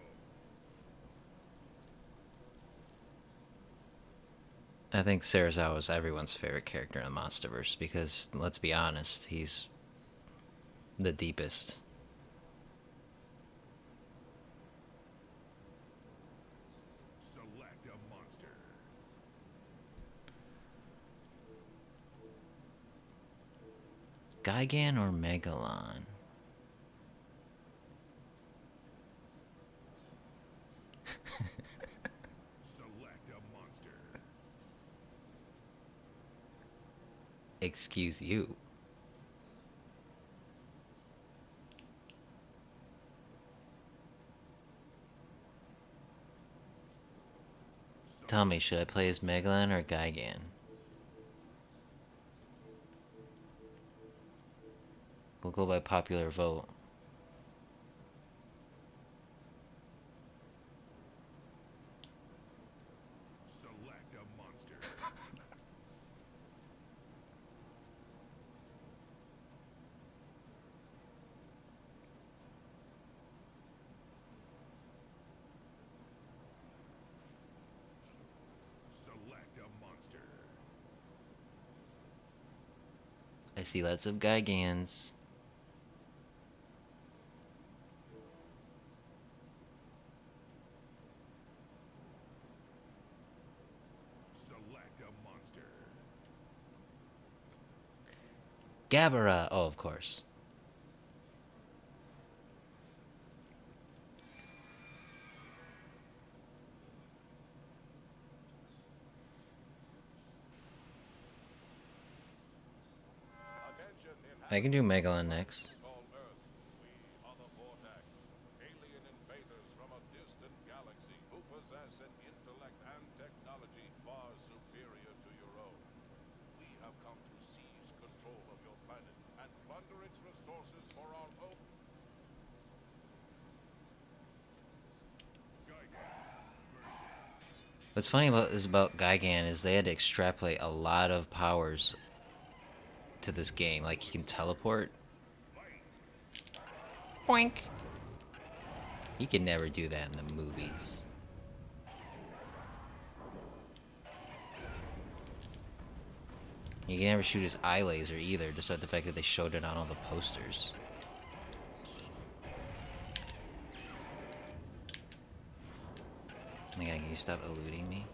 I think Serizawa is everyone's favorite character in the Monsterverse because, let's be honest, he's the deepest. Select a monster. Gigan or Megalon? Select a monster. Excuse you. Tell me, should I play as Megalon or Gigan? We'll go by popular vote. Select a monster. Select a monster. I see lots of Gigans. Select a monster. Gabara! Oh, of course. Attention, I can do Megalon next. call Earth. We are the Vortex. Alien invaders from a distant galaxy who possess an intellect and technology far superior to your own. We have come to seize control of your planet and plunder its resources for our own. What's funny about Gigan is they had to extrapolate a lot of powers to this game. Like, he can teleport. Boink! He could never do that in the movies. He can never shoot his eye laser either, despite the fact that they showed it on all the posters. Oh my god, can you stop eluding me?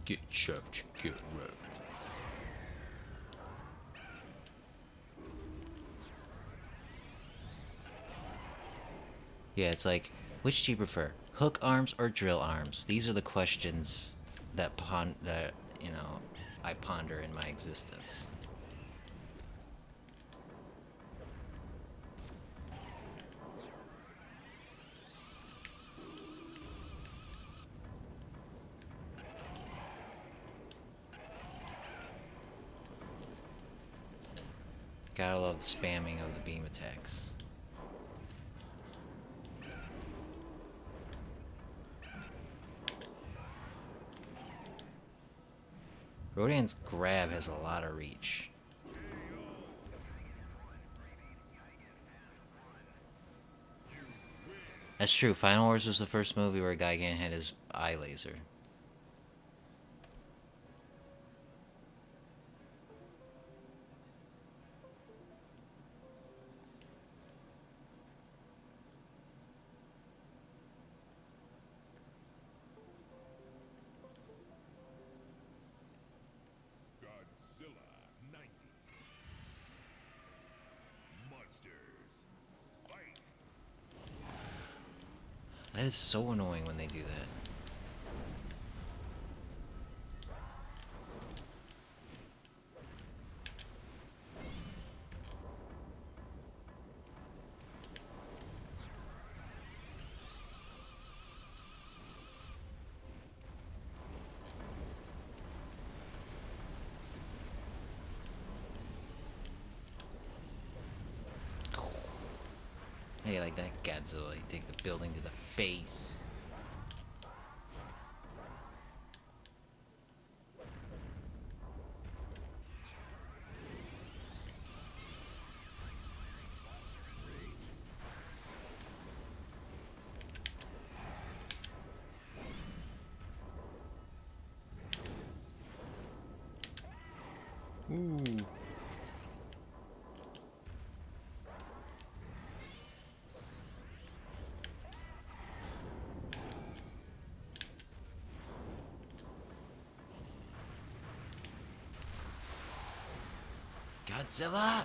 Get checked, get wrecked. Yeah, it's like, which do you prefer? Hook arms or drill arms? These are the questions that I ponder in my existence. Gotta love the spamming of the beam attacks. Rodan's grab has a lot of reach. That's true. Final Wars was the first movie where Gigan had his eye laser. Godzilla 90. Monsters. Fight. That is so annoying when they do that. Hey, like that Godzilla, you take the building to the face. Ooh. Godzilla!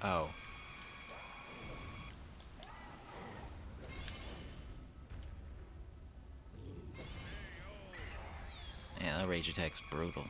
Oh. Yeah, that rage attack's brutal.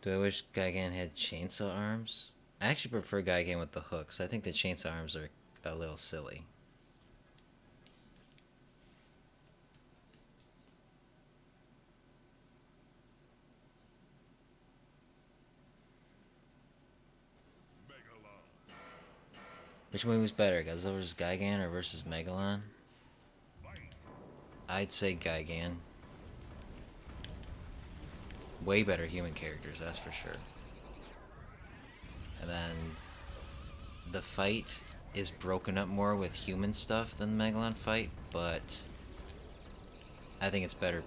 Do I wish Gigan had chainsaw arms? I actually prefer Gigan with the hooks. I think the chainsaw arms are a little silly. Which movie was better, Godzilla vs. Gigan or versus Megalon? I'd say Gigan. Way better human characters, that's for sure. And then the fight is broken up more with human stuff than the Megalon fight, but I think it's better.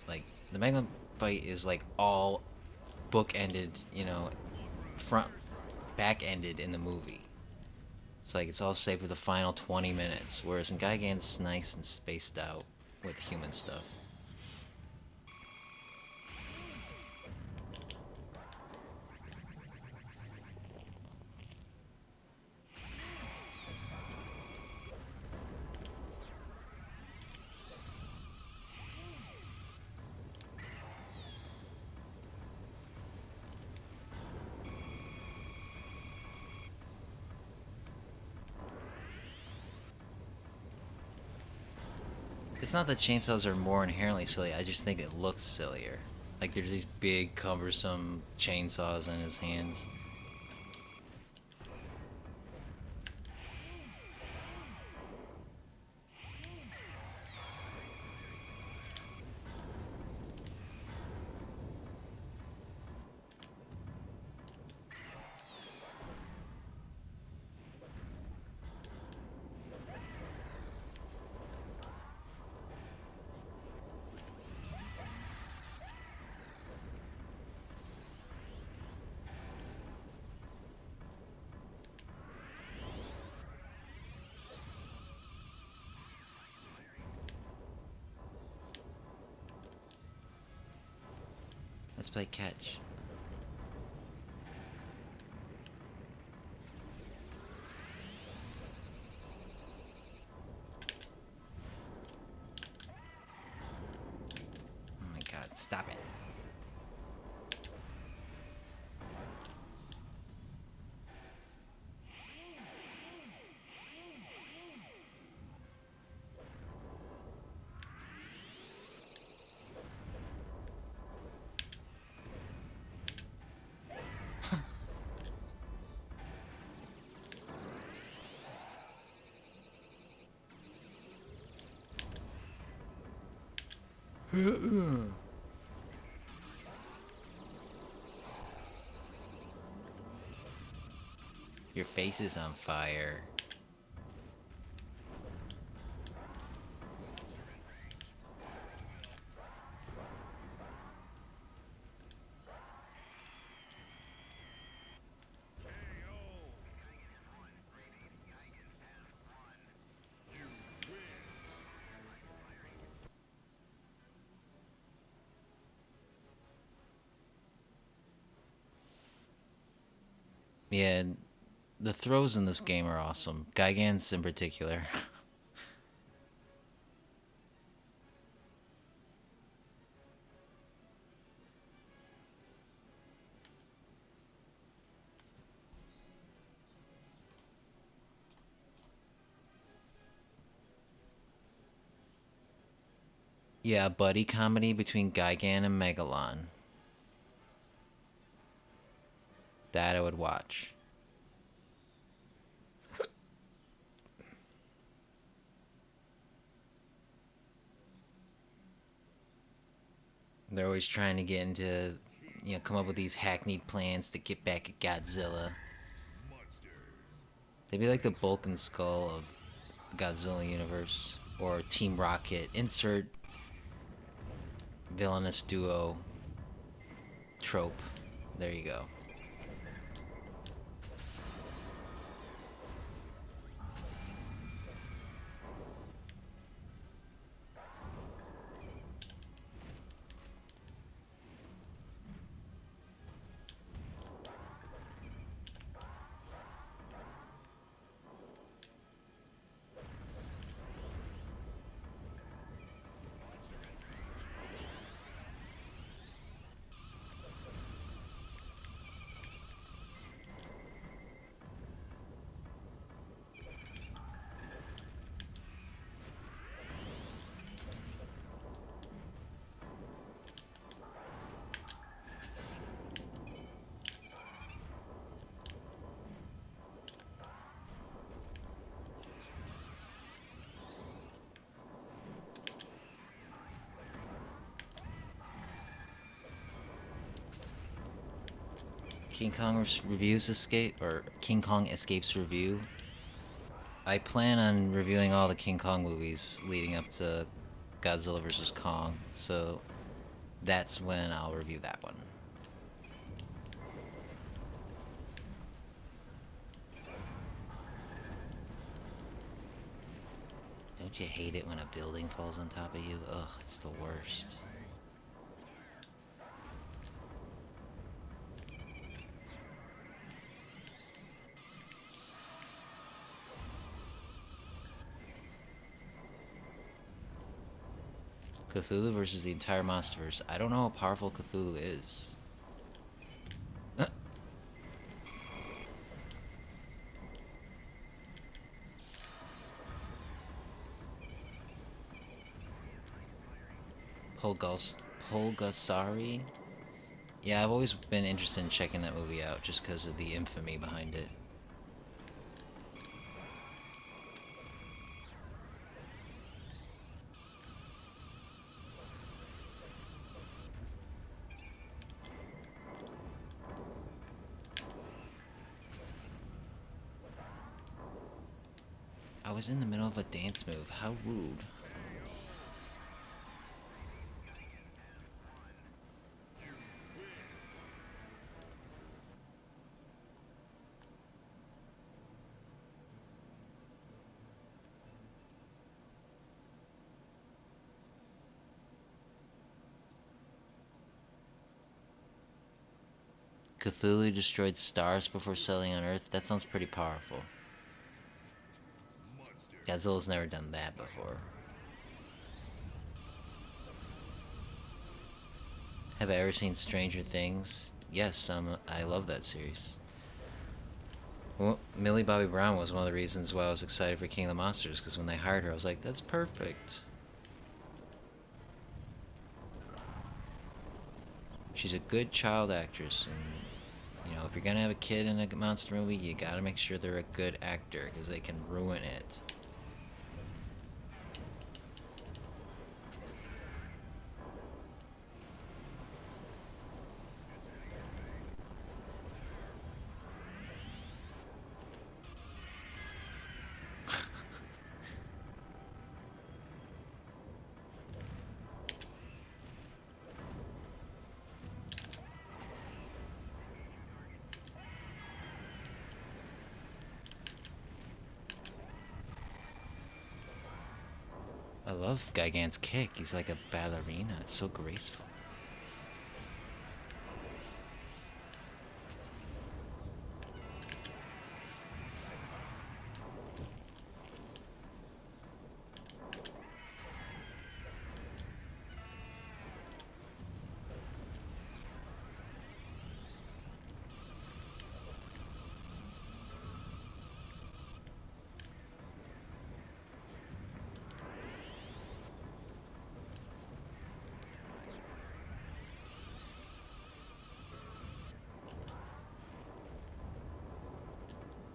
Like, the Megalon fight is like all book-ended, you know, front, back-ended in the movie. It's like it's all saved for the final 20 minutes, whereas in Gigan it's nice and spaced out with human stuff. It's not that chainsaws are more inherently silly, I just think it looks sillier. Like there's these big, cumbersome chainsaws in his hands. Let's play catch. Oh my god, stop it. Your face is on fire. Yeah, the throws in this game are awesome. Gigant's in particular. Yeah, buddy comedy between Gigan and Megalon. That I would watch. They're always trying to get into, come up with these hackneyed plans to get back at Godzilla. They'd be like the bulk and skull of the Godzilla universe. Or Team Rocket. Insert villainous duo trope. There you go. King Kong reviews escape or King Kong escapes review. I plan on reviewing all the King Kong movies leading up to Godzilla vs Kong, so that's when I'll review that one. Don't you hate it when a building falls on top of you? Ugh, it's the worst. Cthulhu versus the entire monsterverse. I don't know how powerful Cthulhu is. Pulgasari? Yeah, I've always been interested in checking that movie out just because of the infamy behind it. I was in the middle of a dance move. How rude. Cthulhu destroyed stars before settling on Earth. That sounds pretty powerful. Godzilla's never done that before. Have I ever seen Stranger Things? Yes, I love that series. Well, Millie Bobby Brown was one of the reasons why I was excited for King of the Monsters, because when they hired her, I was like, that's perfect. She's a good child actress, and if you're gonna have a kid in a monster movie, you gotta make sure they're a good actor, because they can ruin it. I love Gigant's kick. He's like a ballerina. It's so graceful.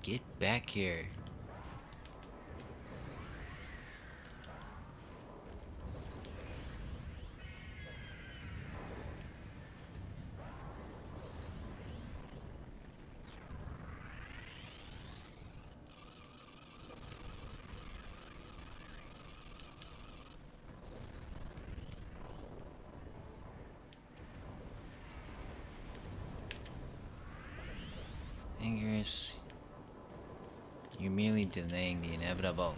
Get back here. Angus, you're merely delaying the inevitable.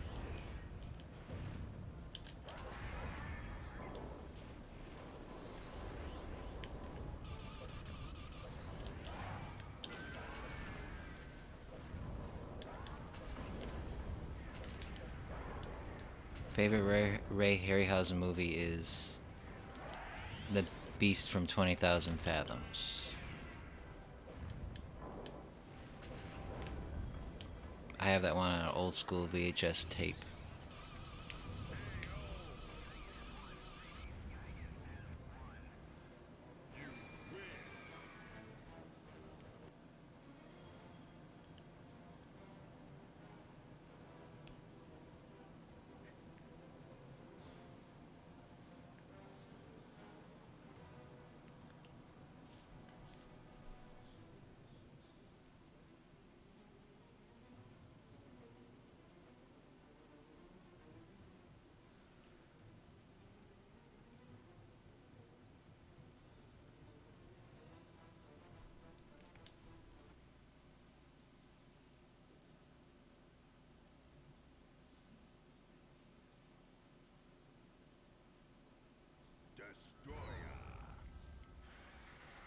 Favorite Ray Harryhausen movie is The Beast from 20,000 Fathoms. I have that one on an old school VHS tape.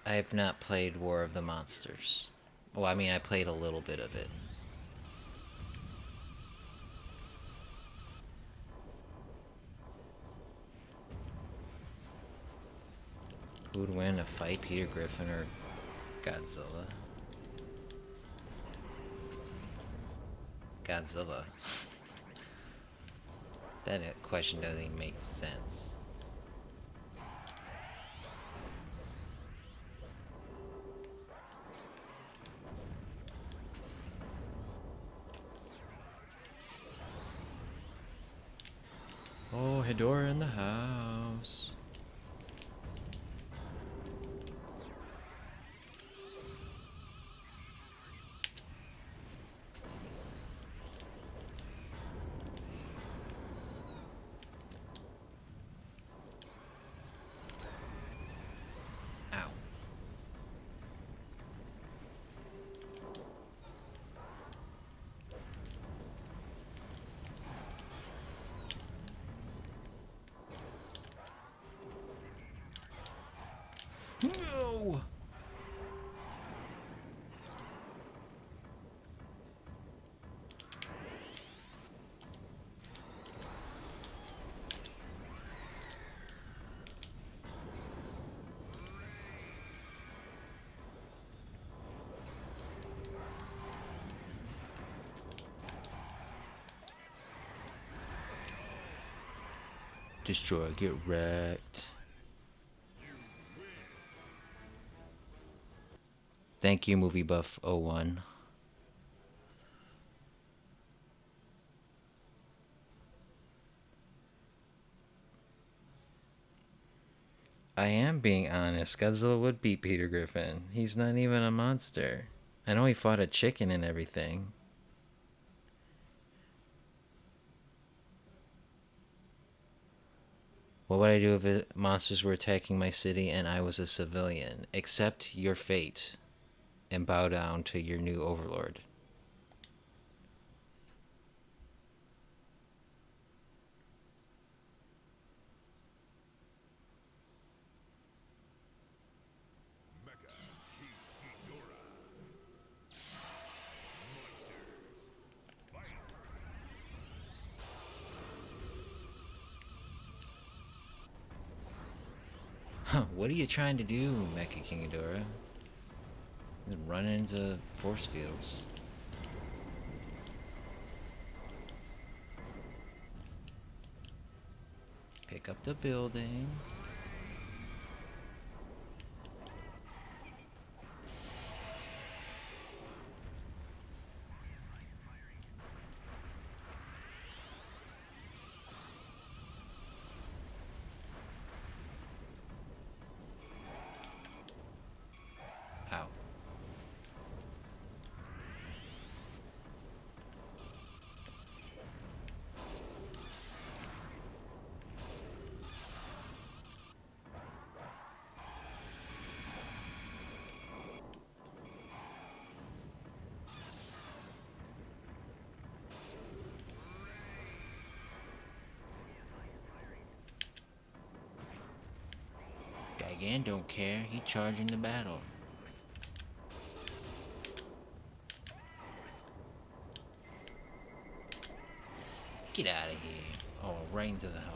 I have not played War of the Monsters. Well, I mean, I played a little bit of it. Who would win a fight, Peter Griffin or Godzilla? Godzilla. That question doesn't even make sense. Oh, Hedora in the house. Ow. Destroy, get wrecked. Thank you, Movie Buff 01. I am being honest. Godzilla would beat Peter Griffin. He's not even a monster. I know he fought a chicken and everything. What would I do if monsters were attacking my city and I was a civilian? Accept your fate and bow down to your new overlord. Mecha-King Ghidorah. Monsters. Fight. Huh, what are you trying to do, Mecha-King Ghidorah? Just running into force fields. Pick up the building. Ow. Gigan don't care. He charging the battle. Get out of here. Oh, right into the health.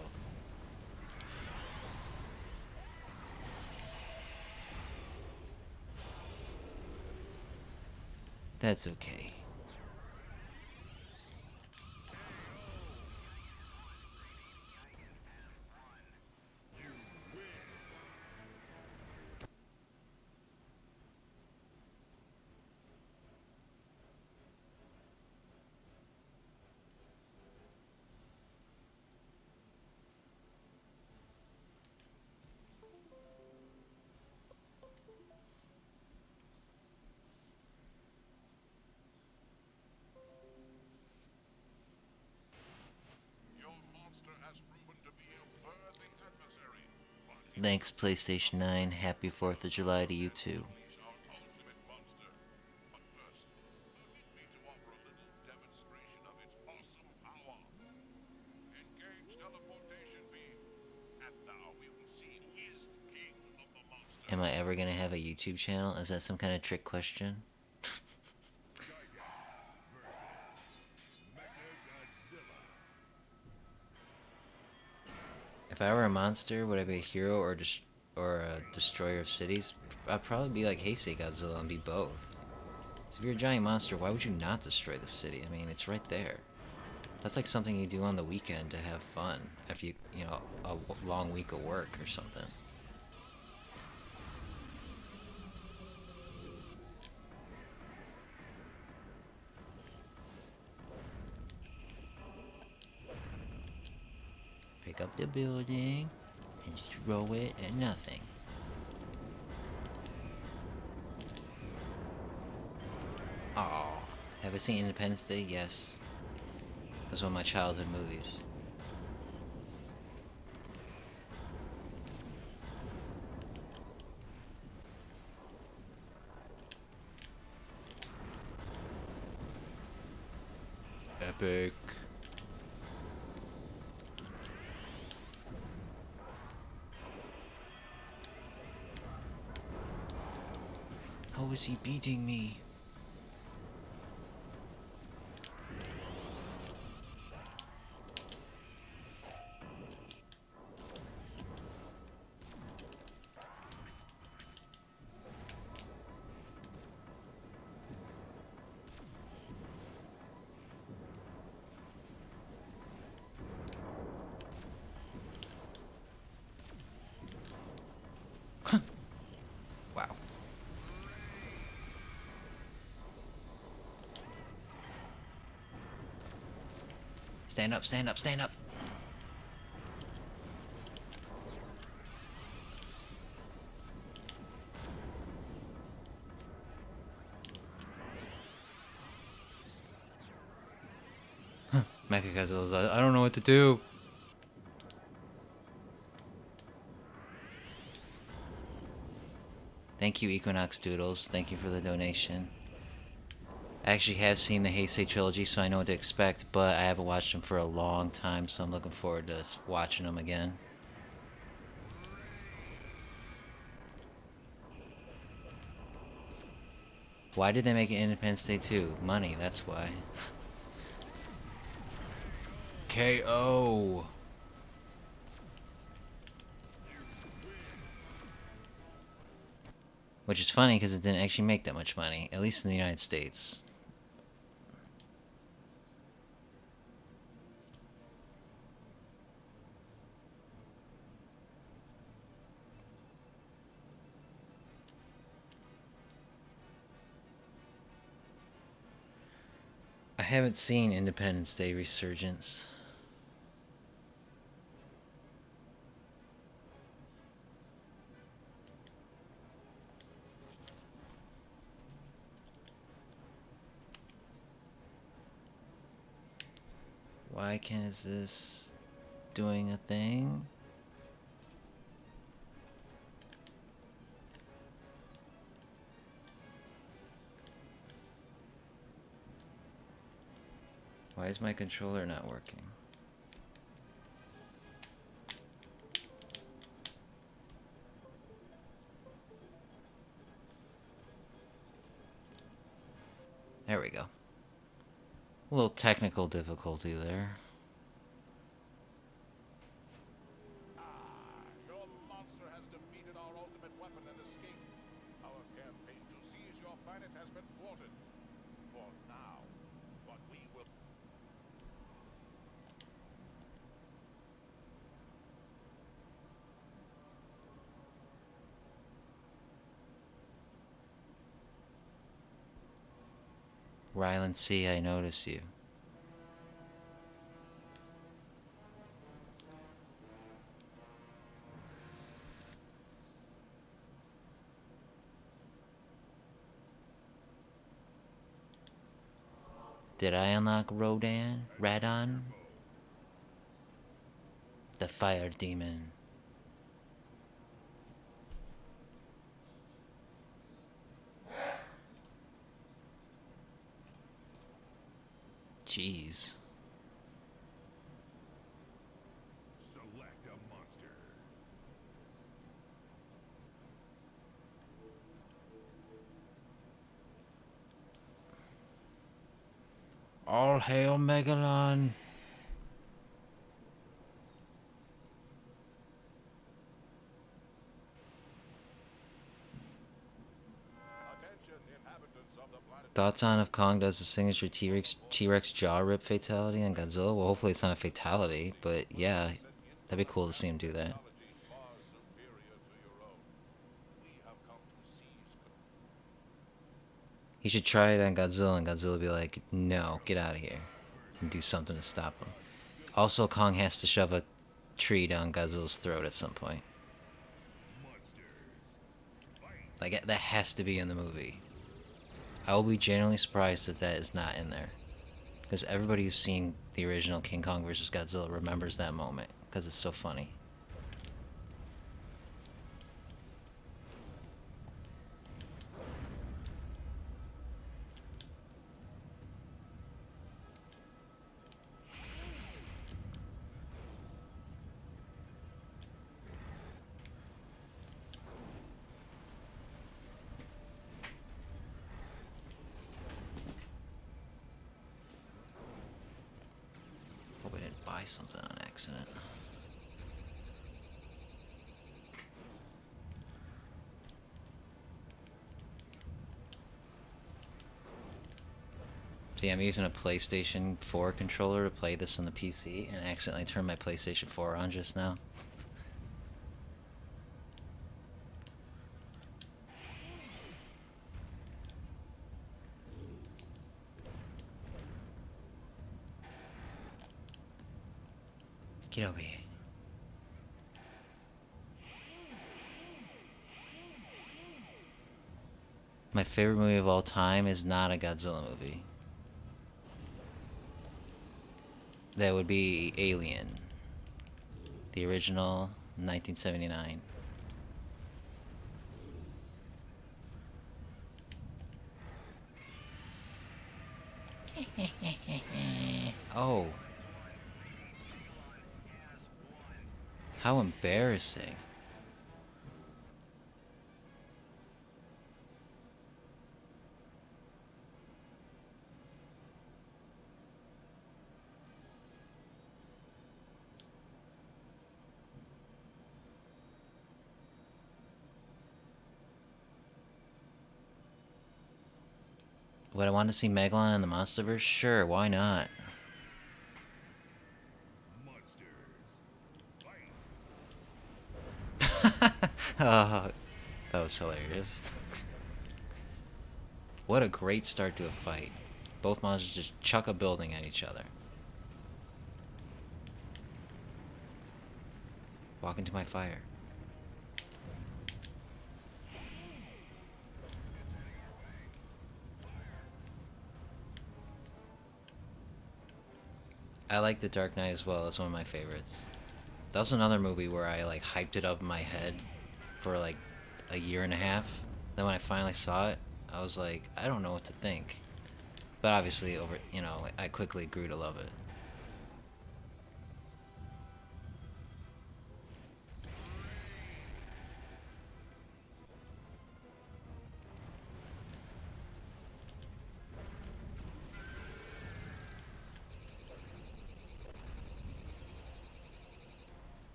That's okay. Your monster has proven to be a worthy adversary. But he Thanks, PlayStation 9. Happy 4th of July to you too. unleash our ultimate monster. But first, permit me to offer a little demonstration of its awesome power. Engage teleportation beam, and now we will see who is king of the monster. Am I ever gonna have a YouTube channel? Is that some kind of trick question? Mecha-Godzilla. If I were a monster, would I be a hero or a destroyer of cities? I'd probably be like Heisei Godzilla and be both. So if you're a giant monster, why would you not destroy the city? I mean, it's right there. That's like something you do on the weekend to have fun after a long week of work or something. Pick up the building and throw it at nothing. Oh, have I seen Independence Day? Yes. It was one of my childhood movies. Epic. How is he beating me? Stand up, stand up, stand up. Mecha-Godzilla's like, I don't know what to do. Thank you, Equinox Doodles. Thank you for the donation. I actually have seen the Heisei trilogy, so I know what to expect, but I haven't watched them for a long time, so I'm looking forward to watching them again. Why did they make it Independence Day 2? Money, that's why. KO! Which is funny because it didn't actually make that much money, at least in the United States. I haven't seen Independence Day Resurgence. Why can't is this doing a thing? Why is my controller not working? There we go. A little technical difficulty there. Your monster has defeated our ultimate weapon and escaped. Our campaign to seize your planet has been thwarted. For now. But we will... Ryland C., I notice you. Did I unlock Rodan? Radon? The fire demon. Jeez. Select a monster. All hail Megalon. Attention, inhabitants of the planet. Thoughts on if Kong does the signature T-Rex jaw rip fatality on Godzilla? Well, hopefully it's not a fatality, but yeah, that'd be cool to see him do that. Technology far superior to your own. We have come to seize... He should try it on Godzilla, and Godzilla be like, no, get out of here, and do something to stop him. Also, Kong has to shove a tree down Godzilla's throat at some point. Like, that has to be in the movie. I will be genuinely surprised if that is not in there. Because everybody who's seen the original King Kong vs. Godzilla remembers that moment. Because it's so funny. Hope I didn't buy something on accident. See, I'm using a PlayStation 4 controller to play this on the PC, and I accidentally turned my PlayStation 4 on just now. Get over here. My favorite movie of all time is not a Godzilla movie. That would be Alien, the original, 1979. Oh, how embarrassing. Would I want to see Megalon in the Monsterverse? Sure, why not? Oh, that was hilarious. What a great start to a fight. Both monsters just chuck a building at each other. Walk into my fire. I like The Dark Knight as well. It's one of my favorites. That was another movie where I like hyped it up in my head for like a year and a half. Then when I finally saw it, I was like, I don't know what to think. But obviously, I quickly grew to love it.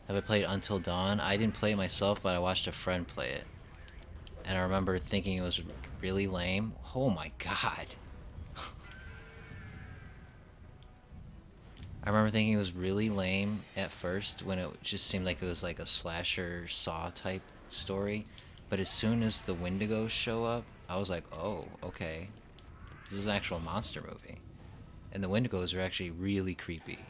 Have I played Until Dawn? I didn't play it myself, but I watched a friend play it. And I remember thinking it was really lame. Oh my god. I remember thinking it was really lame at first when it just seemed like it was like a slasher Saw type story. But as soon as the Wendigos show up, I was like, oh, okay. This is an actual monster movie. And the Wendigos are actually really creepy.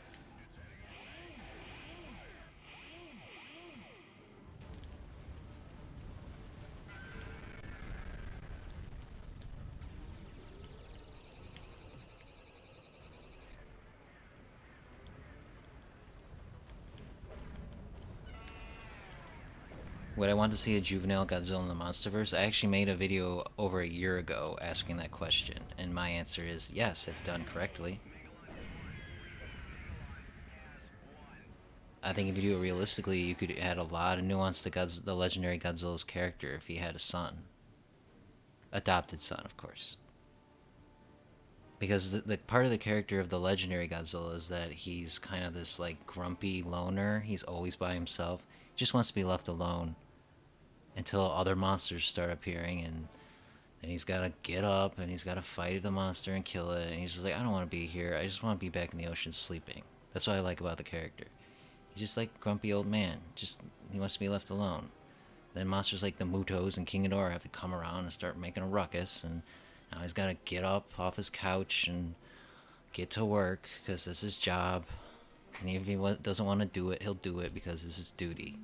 Would I want to see a juvenile Godzilla in the Monsterverse? I actually made a video over a year ago asking that question, and my answer is yes, if done correctly. I think if you do it realistically, you could add a lot of nuance to the legendary Godzilla's character if he had a son. Adopted son, of course. Because the part of the character of the legendary Godzilla is that he's kind of this like grumpy loner. He's always by himself. He just wants to be left alone until other monsters start appearing, and then he's got to get up and he's got to fight the monster and kill it, and he's just like, I don't want to be here, I just want to be back in the ocean sleeping. That's what I like about the character. He's just like a grumpy old man, just he wants to be left alone. Then monsters like the Mutos and King Ghidorah have to come around and start making a ruckus, and now he's got to get up off his couch and get to work because that's his job, and even if he doesn't want to do it, he'll do it because it's his duty.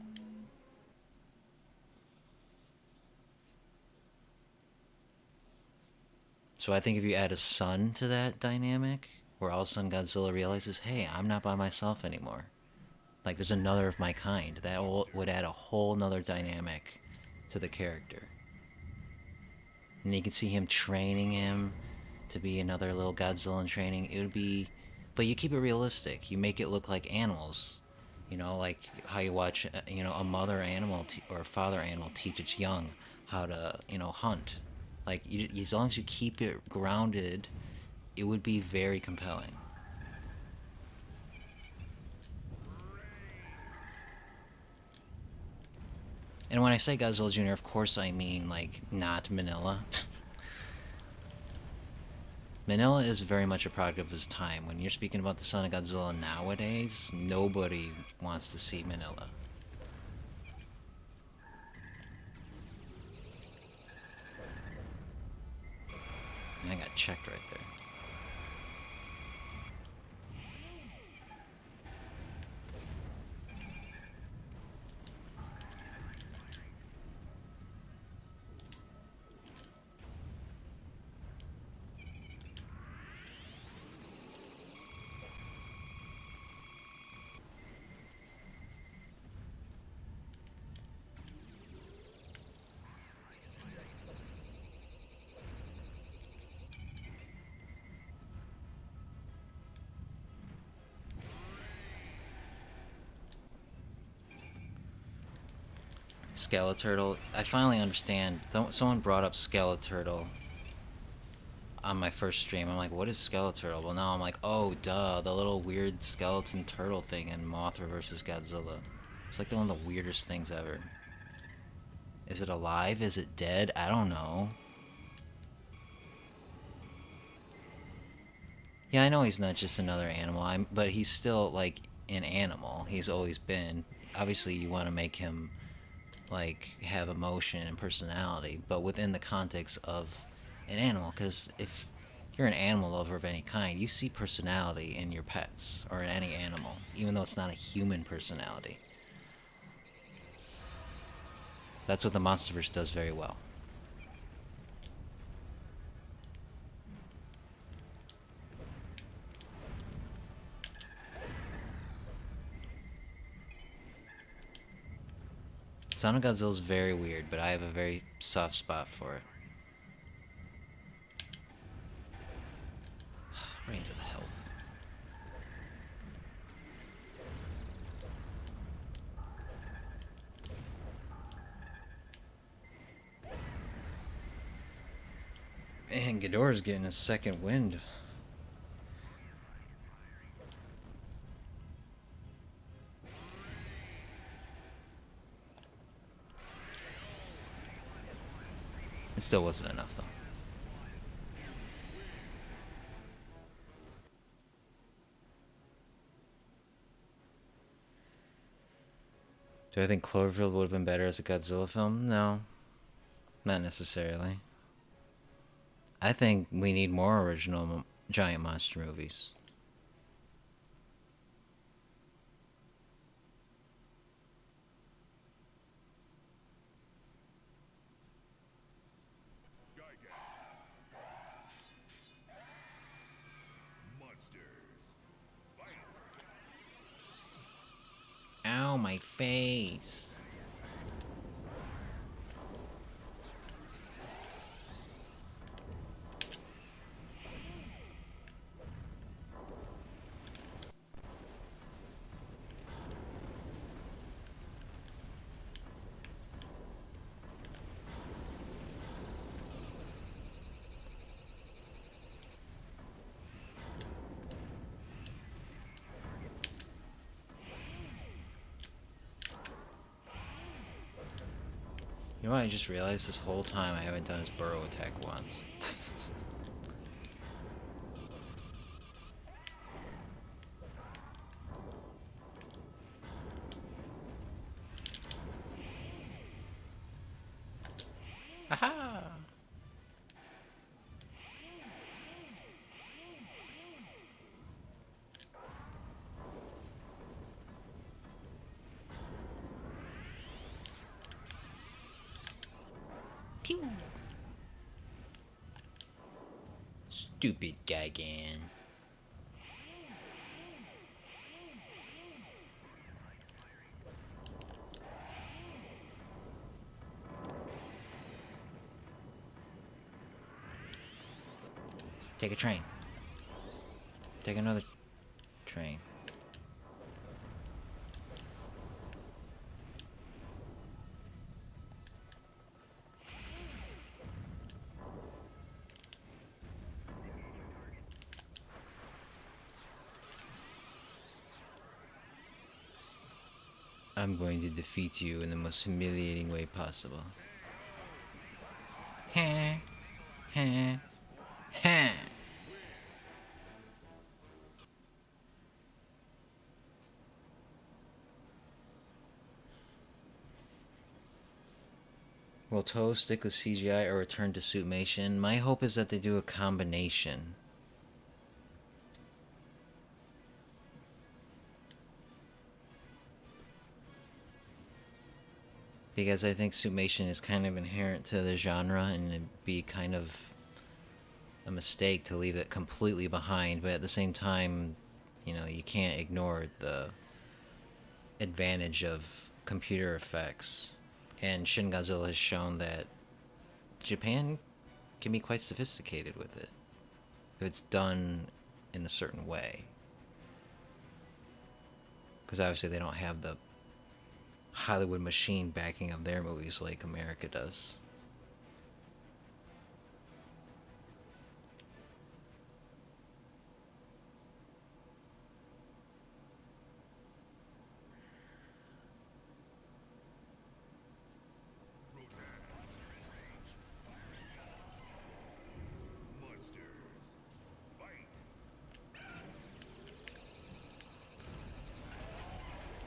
So I think if you add a son to that dynamic, where all of a sudden Godzilla realizes, hey, I'm not by myself anymore. Like, there's another of my kind. That would add a whole nother dynamic to the character. And you can see him training him to be another little Godzilla in training. It would be... But you keep it realistic. You make it look like animals. Like how you watch, a mother animal or a father animal teach its young how to, hunt. Like, as long as you keep it grounded, it would be very compelling. And when I say Godzilla Jr., of course I mean, like, not Manila. Manila is very much a product of his time. When you're speaking about the son of Godzilla nowadays, nobody wants to see Manila. I got checked right there. Skeleturtle. I finally understand. Someone brought up Skeleturtle on my first stream. I'm like, what is Skeleturtle? Well, now I'm like, oh, duh, the little weird skeleton turtle thing in Mothra vs. Godzilla. It's like one of the weirdest things ever. Is it alive? Is it dead? I don't know. Yeah, I know he's not just another animal, but he's still, like, an animal. He's always been. Obviously, you want to make him, like, have emotion and personality, but within the context of an animal, because if you're an animal lover of any kind, you see personality in your pets, or in any animal, even though it's not a human personality. That's what the Monsterverse does very well. Son of Godzilla is very weird, but I have a very soft spot for it. Right into the health. Man, Ghidorah's getting a second wind. It still wasn't enough, though. Do I think Cloverfield would have been better as a Godzilla film? No. Not necessarily. I think we need more original giant monster movies. Ow, my face. You know what I just realized this whole time I haven't done his burrow attack once. Aha! Pew! Stupid Gigan. Take a train. Take another train. I'm going to defeat you in the most humiliating way possible. Heh. Heh. Heh. Will Toho stick with CGI or return to suitmation? My hope is that they do a combination. Because I think suitmation is kind of inherent to the genre, and it'd be kind of a mistake to leave it completely behind, but at the same time, you know, you can't ignore the advantage of computer effects. And Shin Godzilla has shown that Japan can be quite sophisticated with it if it's done in a certain way. Because obviously they don't have the Hollywood machine backing up their movies like America does.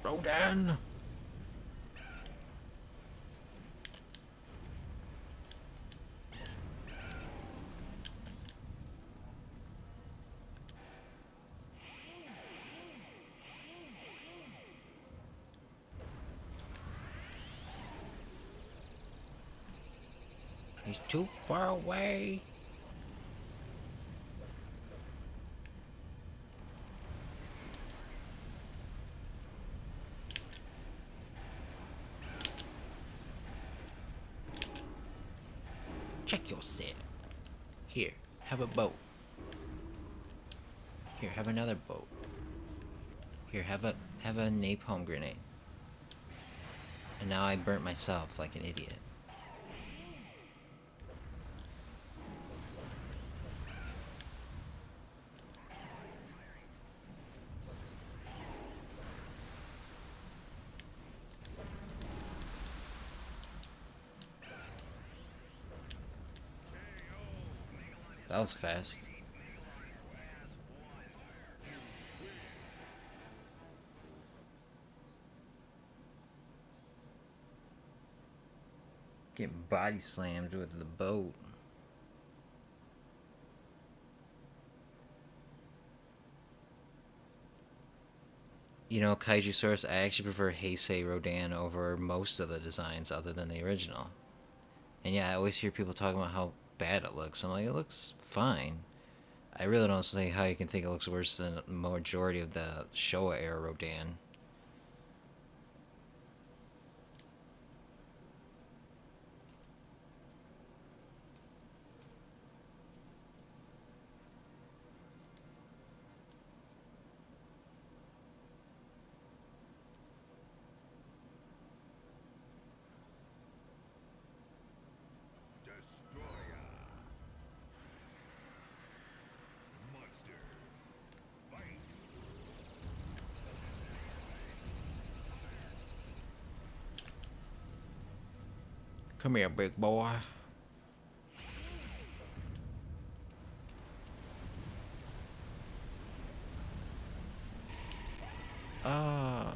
Rodan! He's too far away. Check yourself. Here, have a boat. Here, have another boat. Here, have a napalm grenade. And now I burnt myself like an idiot. That was fast. Getting body slammed with the boat. You know, Kaiju Source, I actually prefer Heisei Rodan over most of the designs other than the original. And yeah, I always hear people talking about how bad it looks. I'm like, it looks fine. I really don't see how you can think it looks worse than the majority of the Showa era Rodan. Come here, big boy. Ah.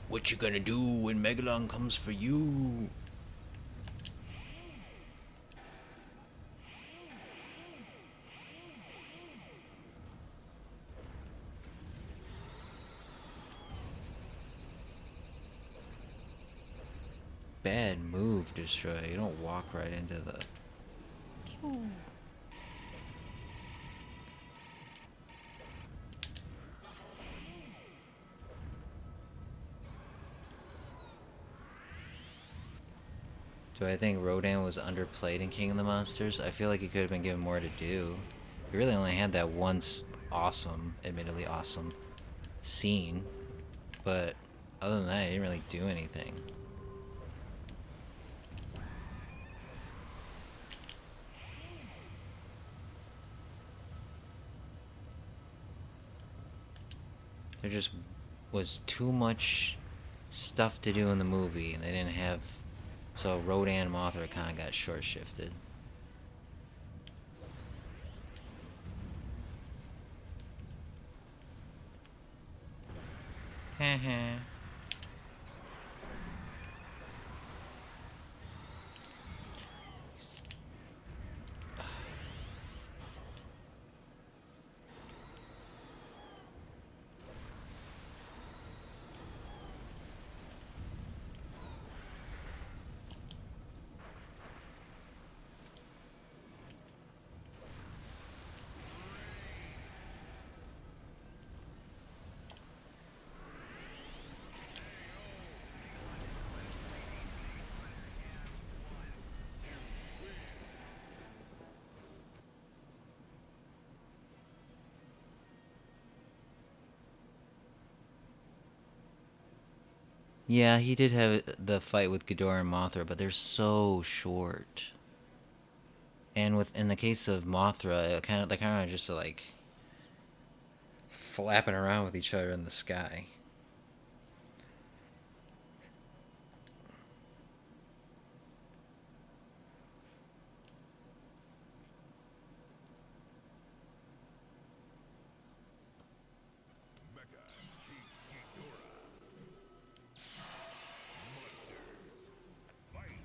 What you gonna do when Megalon comes for you? Bad move, Destroy. You don't walk right into the... Do I think Rodan was underplayed in King of the Monsters? I feel like he could have been given more to do. He really only had that once awesome, admittedly awesome, scene. But other than that, he didn't really do anything. There just was too much stuff to do in the movie, and they didn't have... So Rodan and Mothra kind of got short-shifted. Heh. Yeah, he did have the fight with Ghidorah and Mothra, but they're so short. And with in the case of Mothra, they kind of just like flapping around with each other in the sky. Mecha-King Ghidorah. Monsters. Fight.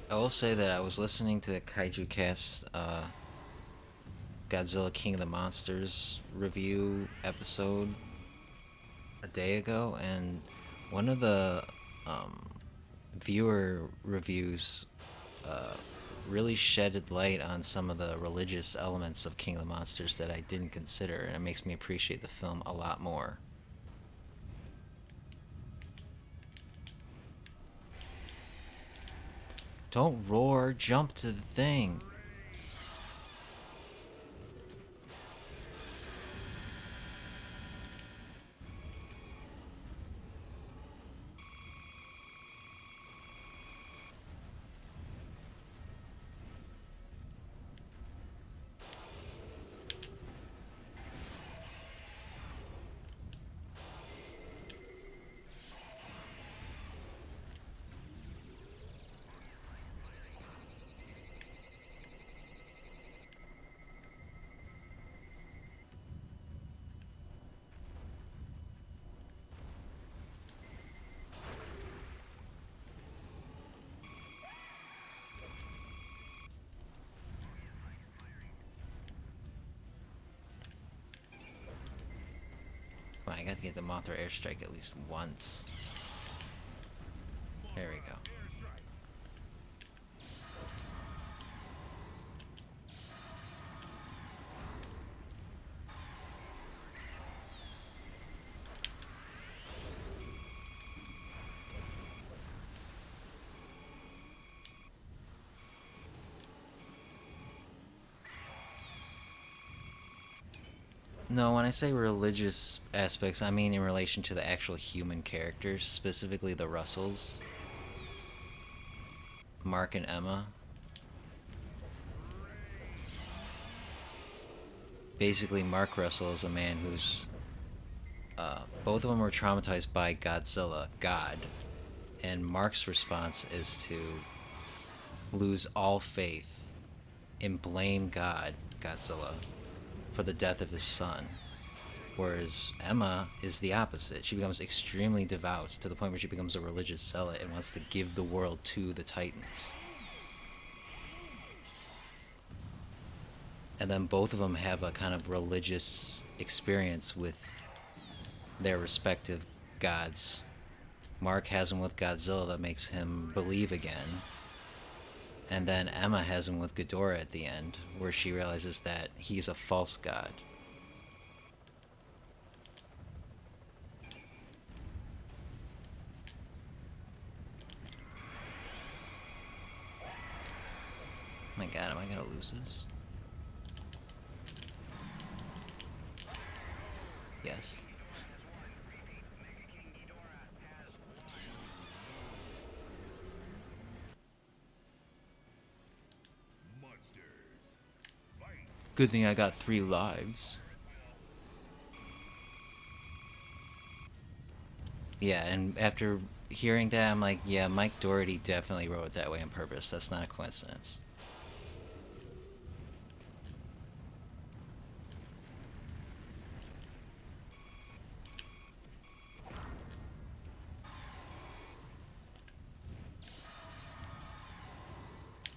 I will say that I was listening to the Kaiju Cast Godzilla King of the Monsters review episode a day ago, and one of the um, viewer reviews uh, really shedded light on some of the religious elements of King of the Monsters that I didn't consider, and it makes me appreciate the film a lot more. Don't roar, jump to the thing. Come on, I got to get the Mothra airstrike at least once. There we go. No, when I say religious aspects, I mean in relation to the actual human characters, specifically the Russells, Mark and Emma. Basically, Mark Russell is a man who's both of them were traumatized by Godzilla, God, and Mark's response is to lose all faith and blame God, Godzilla, for the death of his son. Whereas Emma is the opposite. She becomes extremely devout to the point where she becomes a religious zealot and wants to give the world to the Titans. And then both of them have a kind of religious experience with their respective gods. Mark has him with Godzilla that makes him believe again. And then Emma has him with Ghidorah at the end, where she realizes that he's a false god. Oh my god, am I gonna lose this? Yes. Monsters. Fight. Good thing I got 3 lives. Yeah, and after hearing that, I'm like, yeah, Mike Doherty definitely wrote it that way on purpose. That's not a coincidence.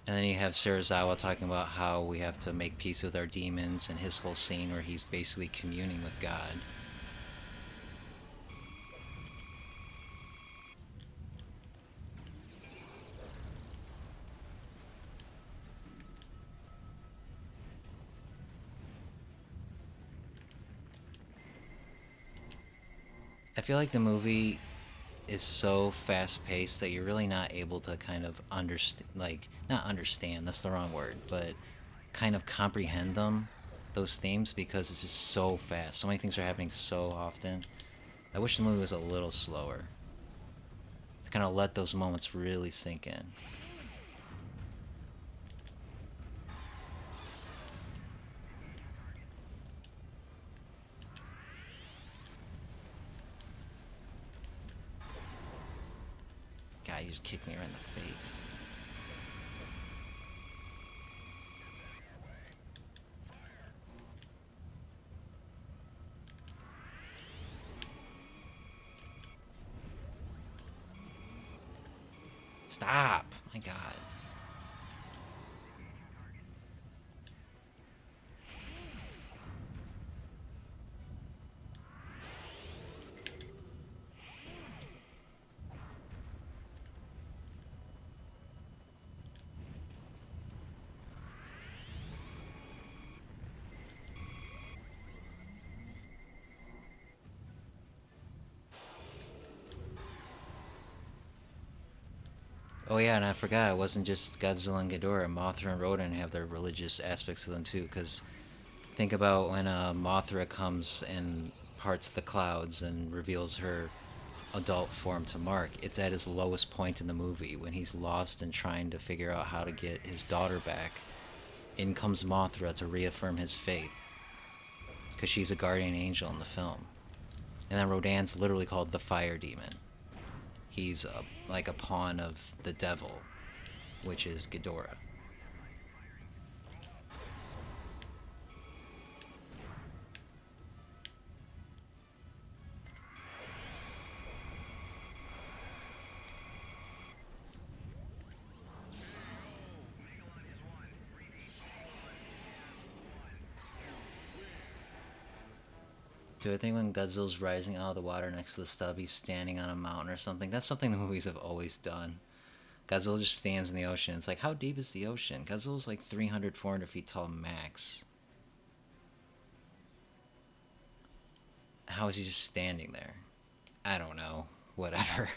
And then you have Serizawa talking about how we have to make peace with our demons, and his whole scene where he's basically communing with God. I feel like the movie is so fast paced that you're really not able to kind of understand, like, not understand, that's the wrong word, but kind of comprehend those themes, because it's just so fast. So many things are happening so often. I wish the movie was a little slower to kind of let those moments really sink in. God, you just kicked me right in the face. Stop! My God. Oh yeah, and I forgot, it wasn't just Godzilla and Ghidorah. Mothra and Rodan have their religious aspects to them too, because think about when Mothra comes and parts the clouds and reveals her adult form to Mark. It's at his lowest point in the movie when he's lost and trying to figure out how to get his daughter back. In comes Mothra to reaffirm his faith, because she's a guardian angel in the film. And then Rodan's literally called the Fire Demon. He's like a pawn of the devil, which is Ghidorah. Do I think when Godzilla's rising out of the water next to the stub, he's standing on a mountain or something? That's something the movies have always done. Godzilla just stands in the ocean. It's like, how deep is the ocean? Godzilla's like 300, 400 feet tall max. How is he just standing there? I don't know. Whatever.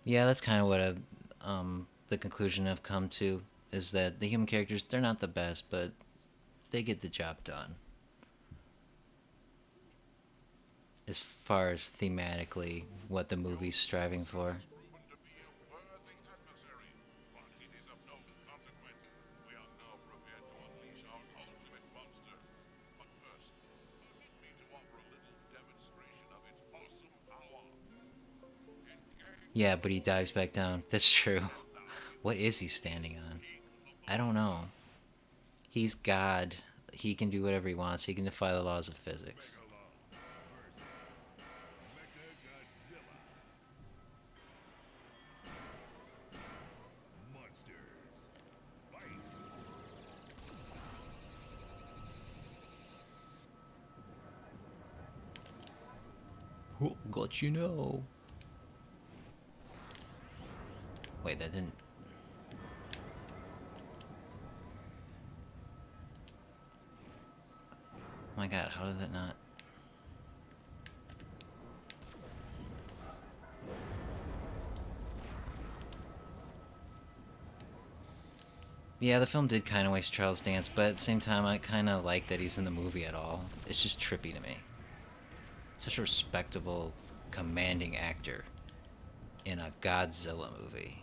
Yeah, that's kind of what the conclusion I've come to is that the human characters, they're not the best, but they get the job done. As far as thematically what the movie's striving for. Proven to be a worthy adversary, but it is of no consequence. We are now prepared to unleash our ultimate monster. But first, permit me to offer a little demonstration of its awesome power. Yeah, but he dives back down. That's true. What is he standing on? I don't know. He's God. He can do whatever he wants. He can defy the laws of physics. Mecha-Godzilla. Monsters. Fight. Got you know. Wait, that didn't. Oh my God, how did that not? Yeah, the film did kind of waste Charles Dance, but at the same time, I kind of like that he's in the movie at all. It's just trippy to me. Such a respectable, commanding actor in a Godzilla movie.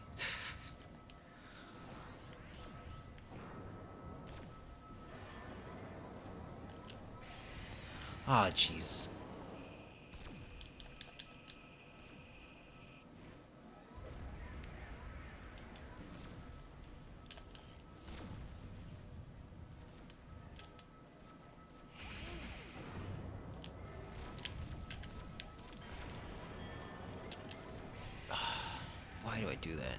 Ah, oh, jeez. Why do I do that?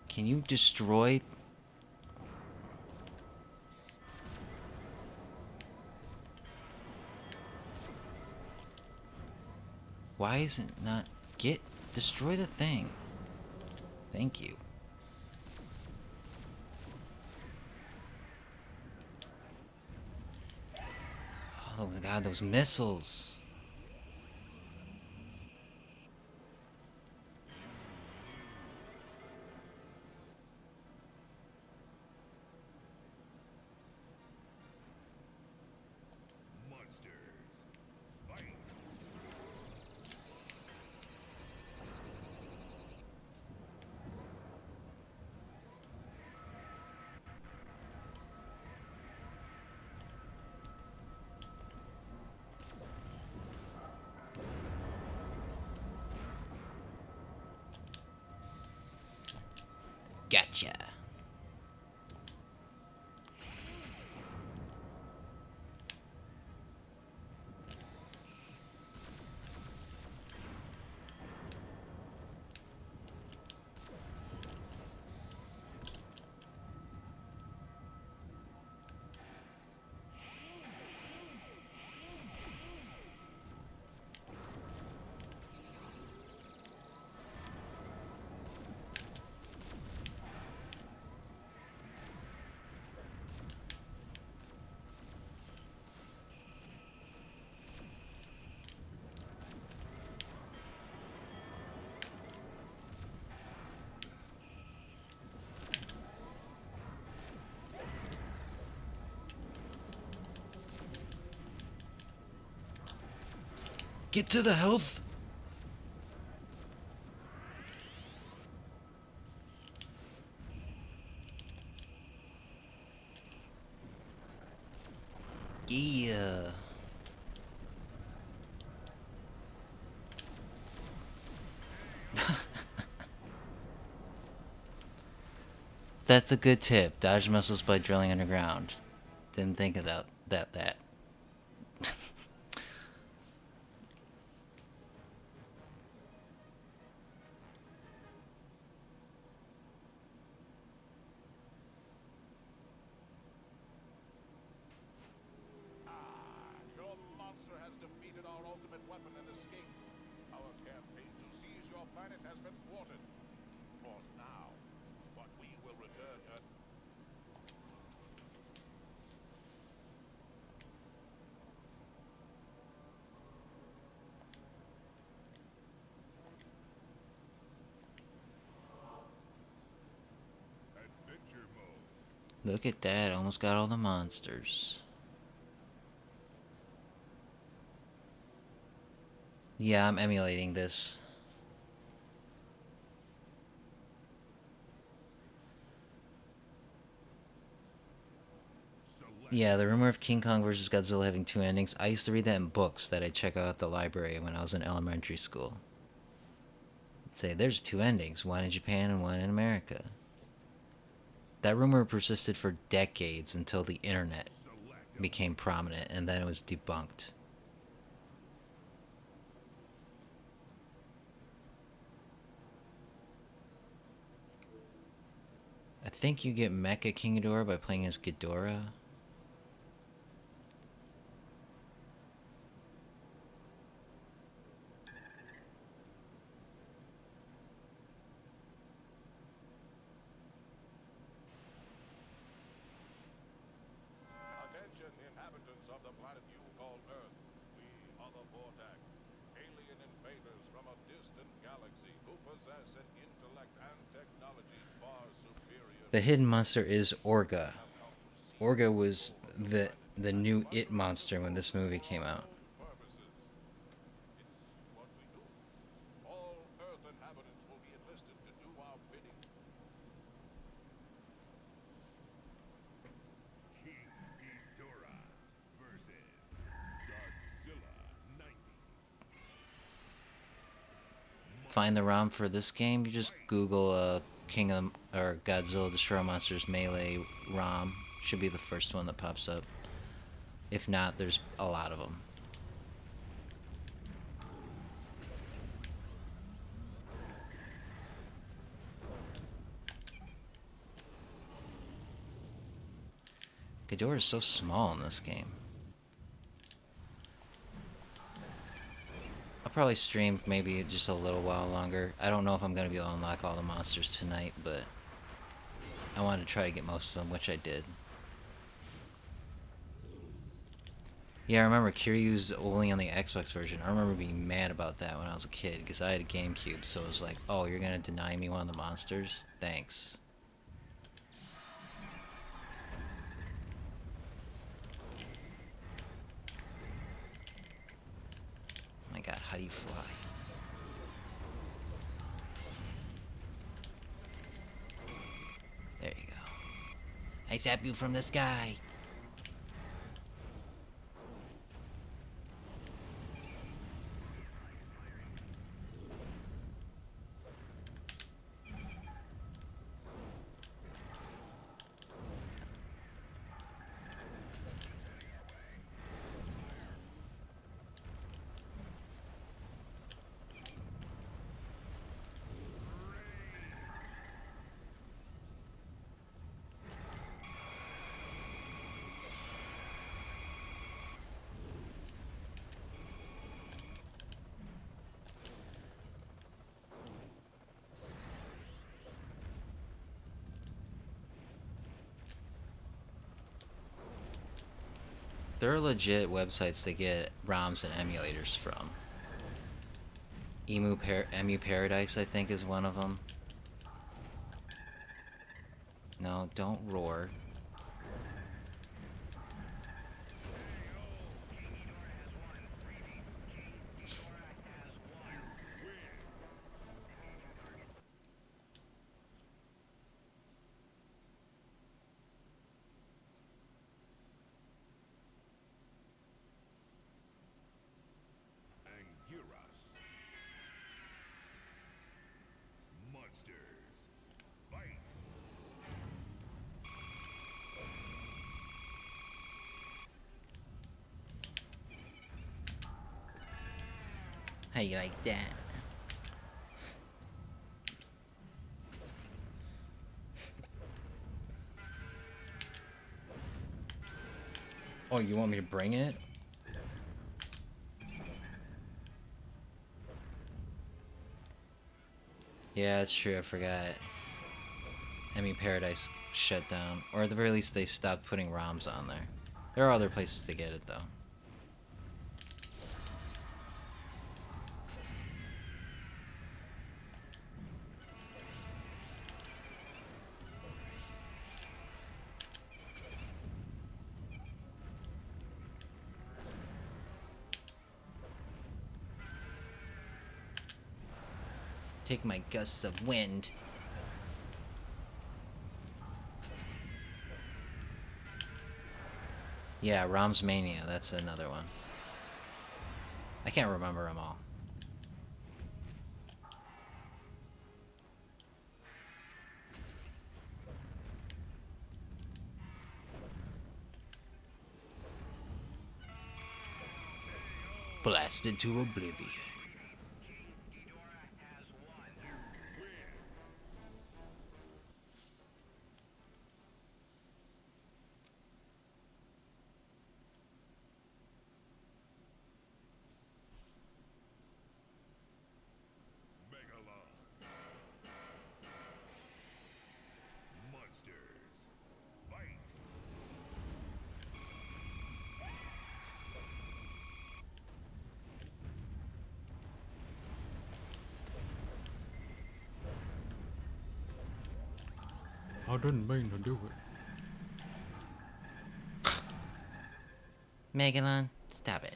Can you destroy? Why is it not... Destroy the thing. Thank you. Oh my god, those missiles. Gotcha. Get to the health. Yeah. That's a good tip. Dodge missiles by drilling underground. Didn't think of that. Your monster has defeated our ultimate weapon and escaped. Our campaign to seize your planet has been thwarted. For now. But we will return. Adventure mode. Look at that. Almost got all the monsters. Yeah, I'm emulating this. Yeah, the rumor of King Kong versus Godzilla having two endings. I used to read that in books that I check out at the library when I was in elementary school. It'd say there's two endings, one in Japan and one in America. That rumor persisted for decades until the internet became prominent, and then it was debunked. I think you get Mecha-King Ghidorah by playing as Ghidorah. Attention, inhabitants of the planet you call Earth. We are the Vortex, alien invaders from a distant galaxy who possess an intellect and technology far superior. The hidden monster is Orga. Orga was the new It monster when this movie came out. Purposes. It's what we do. All Earth inhabitants will be enlisted to do our bidding. King Ghidorah versus Godzilla 90s. Find the ROM for this game. You just Google King of or Godzilla Destroy Monsters Melee ROM. Should be the first one that pops up. If not, there's a lot of them. Ghidorah is so small in this game. probably stream maybe just a little while longer. I don't know if I'm going to be able to unlock all the monsters tonight, but I wanted to try to get most of them, which I did. Yeah, I remember Kiryu's only on the Xbox version. I remember being mad about that when I was a kid, because I had a GameCube, so it was like, oh, you're going to deny me one of the monsters? Thanks. Oh my god, how do you fly? There you go. I zap you from the sky! There are legit websites to get ROMs and emulators from. Emu Paradise, I think, is one of them. No, don't roar. Anguirus. Monsters. Fight. How you like that? Oh, you want me to bring it? Yeah, that's true, I forgot. Emu Paradise shut down. Or at the very least, they stopped putting ROMs on there. There are other places to get it, though. Take my gusts of wind. Yeah, ROM's Mania, that's another one. I can't remember them all. Blasted to oblivion. Megalon. Monsters. Fight. I didn't mean to do it. Megalon, stop it.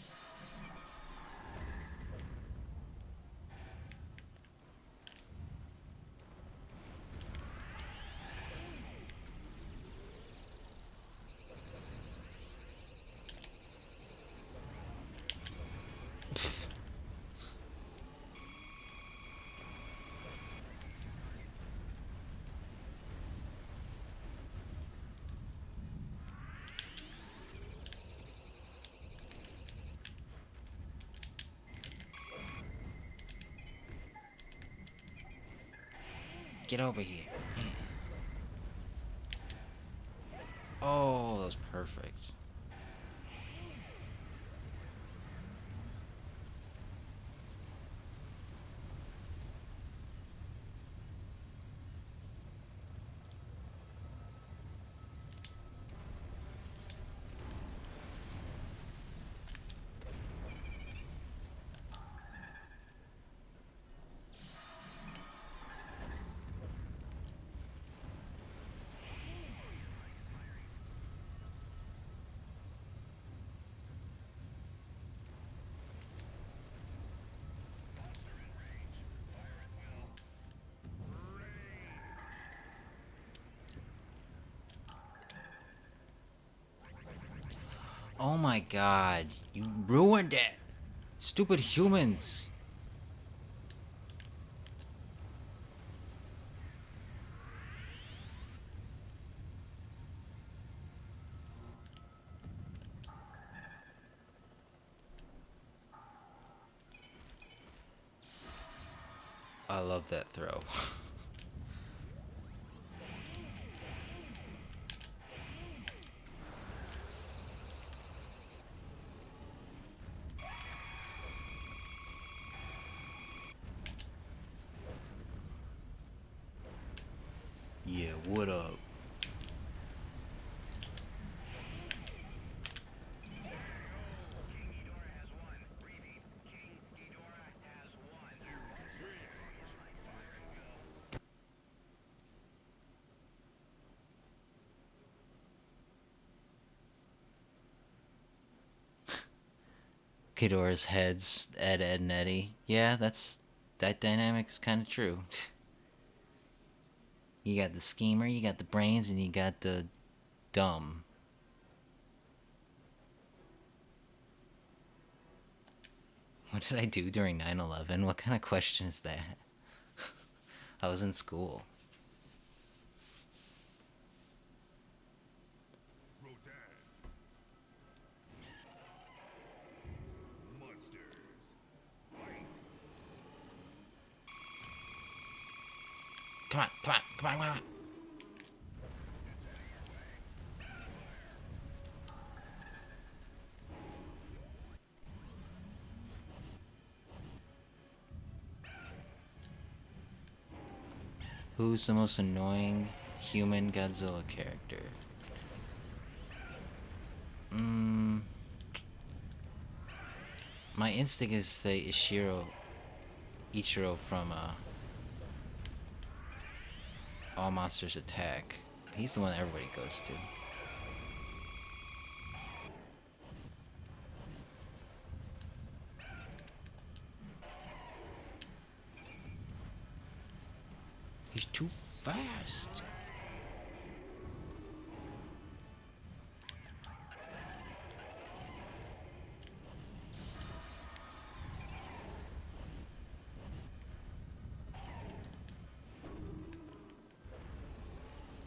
Get over here. Yeah. Oh, that was perfect. Oh my god, you ruined it! Stupid humans! I love that throw. Yeah, what up? Ghidorah's heads, Ed, Ed, and Eddie. Yeah, that dynamic's kind of true. You got the schemer, you got the brains, and you got the dumb. What did I do during 9/11? What kind of question is that? I was in school. Come on, come on, come on, come on. Who's the most annoying human Godzilla character? Mm, my instinct is to say Ichiro from All Monsters Attack. He's the one that everybody goes to. He's too fast.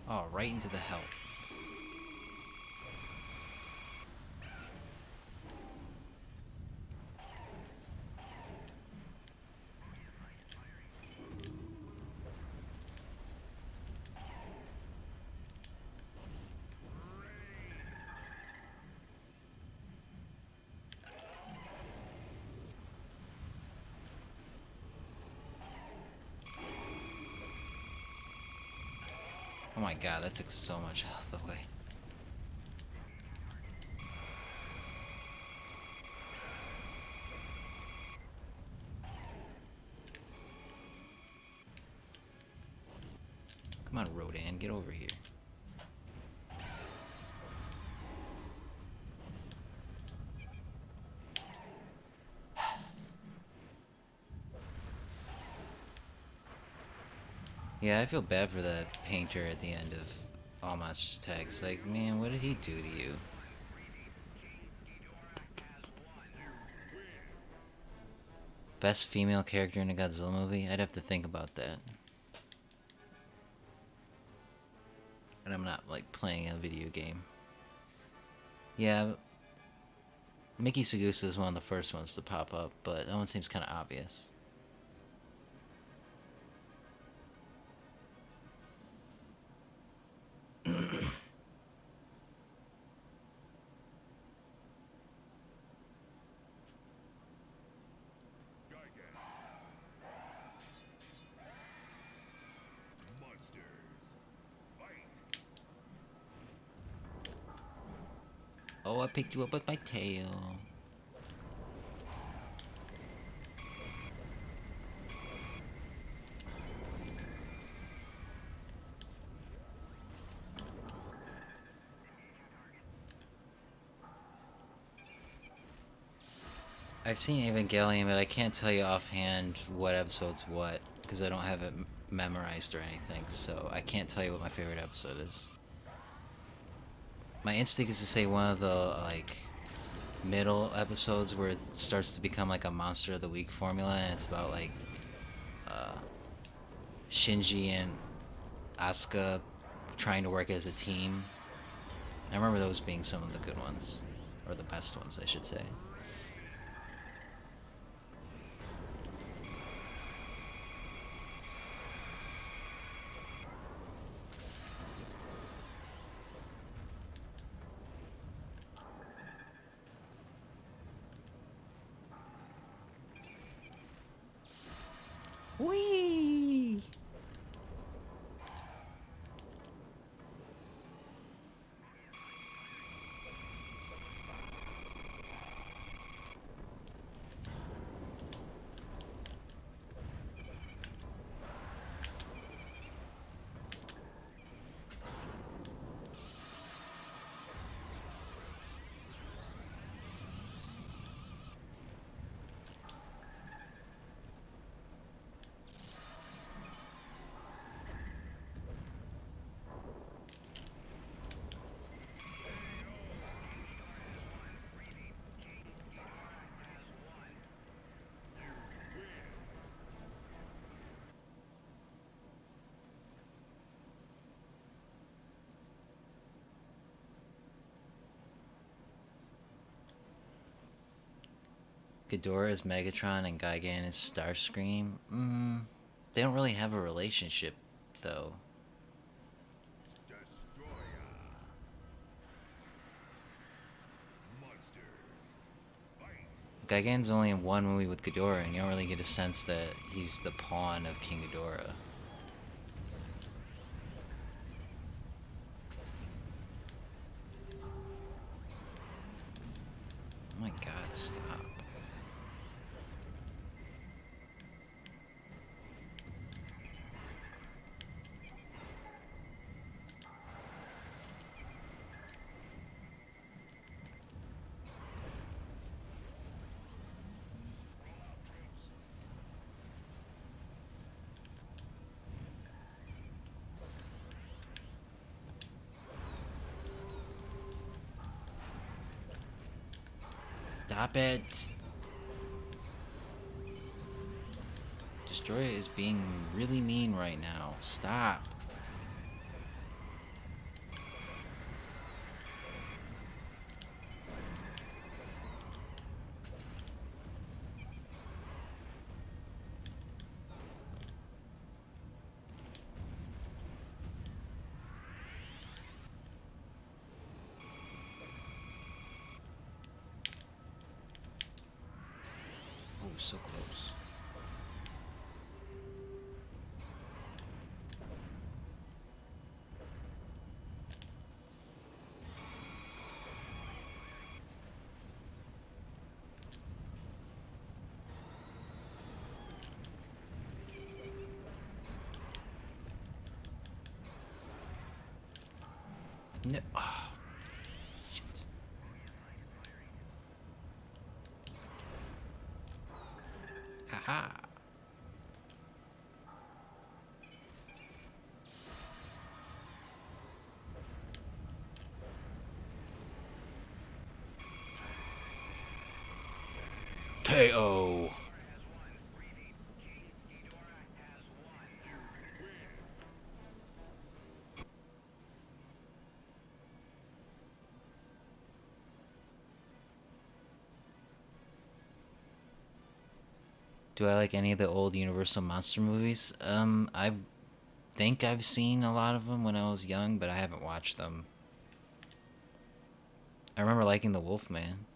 Oh, right into the health. Oh my god, that took so much health away. Come on, Rodan, get over here. Yeah, I feel bad for the painter at the end of All Monsters Attacks. Like, man, what did he do to you? Best female character in a Godzilla movie? I'd have to think about that. And I'm not, like, playing a video game. Yeah, Miki Sagusa is one of the first ones to pop up, but that one seems kind of obvious. Oh, I picked you up with my tail. I've seen Evangelion, but I can't tell you offhand what episode's what, because I don't have it memorized or anything, so I can't tell you what my favorite episode is. My instinct is to say one of the, like, middle episodes where it starts to become like a Monster of the Week formula, and it's about like uh, Shinji and Asuka trying to work as a team. I remember those being some of the good ones, or the best ones, I should say. Whee! Ghidorah is Megatron and Gigan is Starscream. They don't really have a relationship, though. Destroyer. Monsters. Fight. Gigan's only in one movie with Ghidorah, and you don't really get a sense that he's the pawn of King Ghidorah. Oh my god, stop. Stop it! Destroyer is being really mean right now. Stop. Oh, so close. No. Oh, shit. Haha. KO. Do I like any of the old Universal Monster movies? I think I've seen a lot of them when I was young, but I haven't watched them. I remember liking the Wolfman.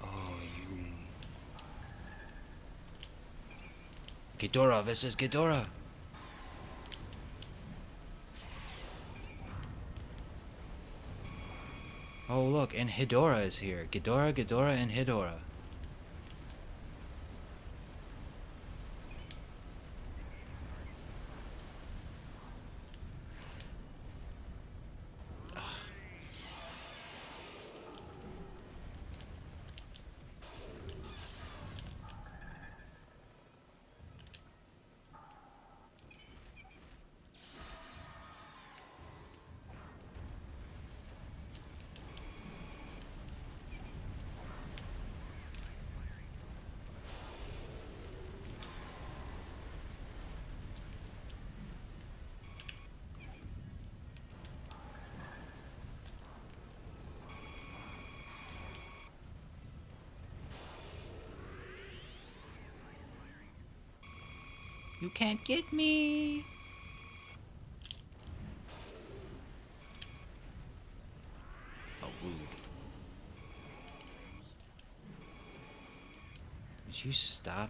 Oh, you. Ghidorah versus Ghidorah. Oh, look, and Hedorah is here. Ghidorah, Ghidorah, and Hedorah. You can't get me! Oh, rude. Would you stop?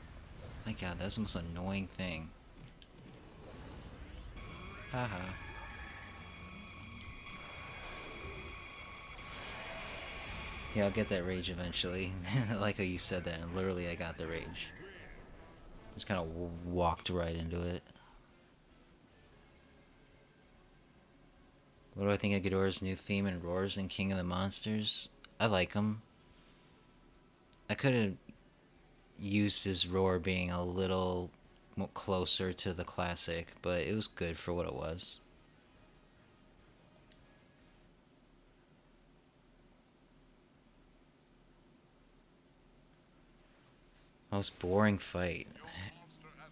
My god, that's the most annoying thing. Haha. Yeah, I'll get that rage eventually. I like how you said that, and literally I got the rage. Just kind of walked right into it. What do I think of Ghidorah's new theme and roars in King of the Monsters? I like them. I could have used his roar being a little closer to the classic, but it was good for what it was. Most boring fight.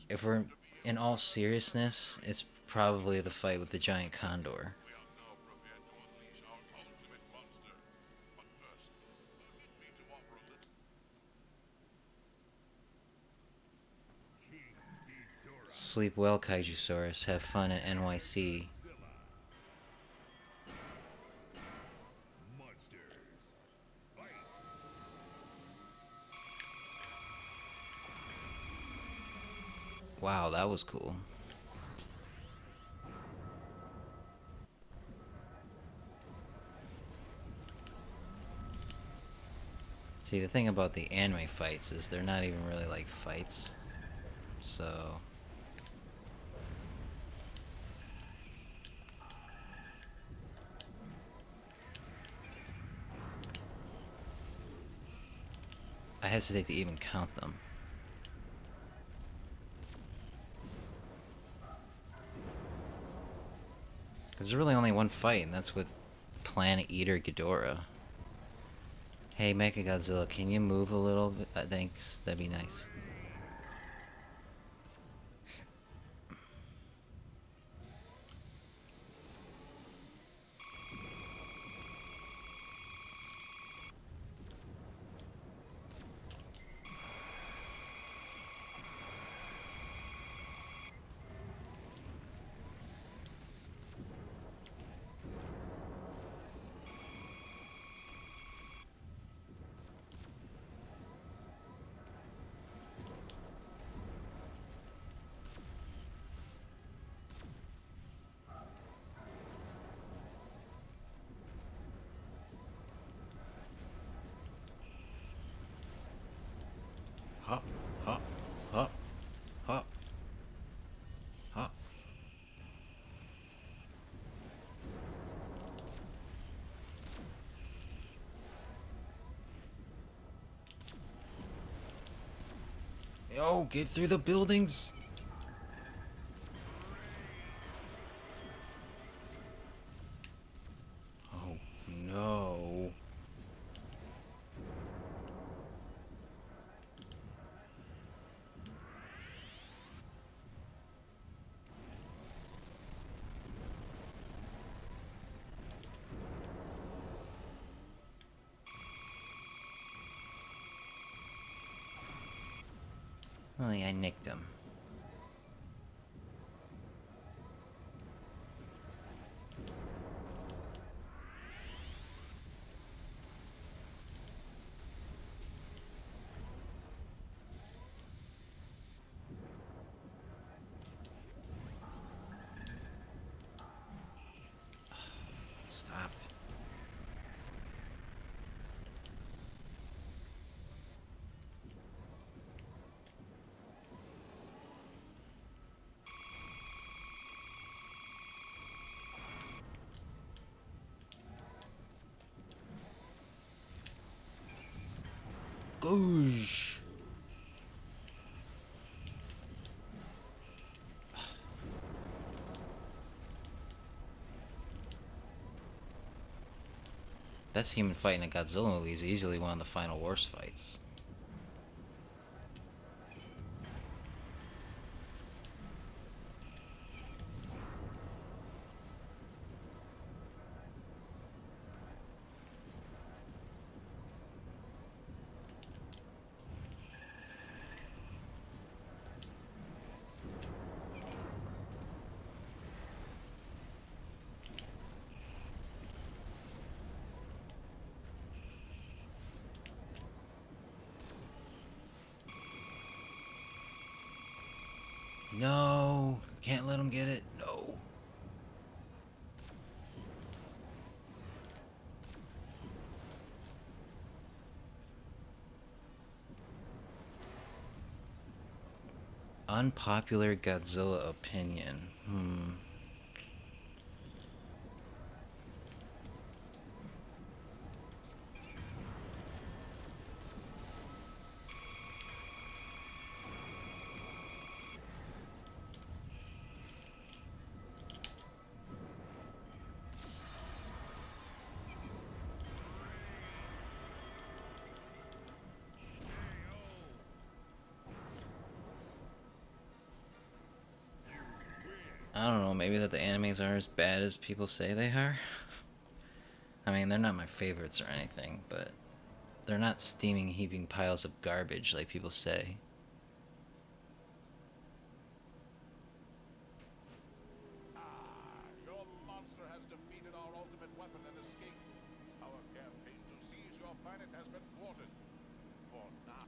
If we're in all seriousness, it's probably the fight with the giant condor. We are now prepared to unleash our ultimate monster. But first, permit me to offer a little. Sleep well, Kaijusaurus. Have fun at NYC. Wow, that was cool. See, the thing about the anime fights is they're not even really like fights. So... I hesitate to even count them. Because there's really only one fight, and that's with Planet Eater Ghidorah. Hey, Mecha-Godzilla, can you move a little bit? Thanks, that'd be nice. Hop, hop, hop, hop, hop. Yo, get through the buildings! Oh, no. Well, I nicked him. Stop. Goosh. Best human fight in a Godzilla movie is easily one of the final worst fights. No, can't let him get it. No. Unpopular Godzilla opinion. I don't know, maybe that the animes aren't as bad as people say they are. I mean, they're not my favorites or anything, but they're not steaming, heaping piles of garbage like people say. Your monster has defeated our ultimate weapon and escaped. Our campaign to seize your planet has been thwarted. For now.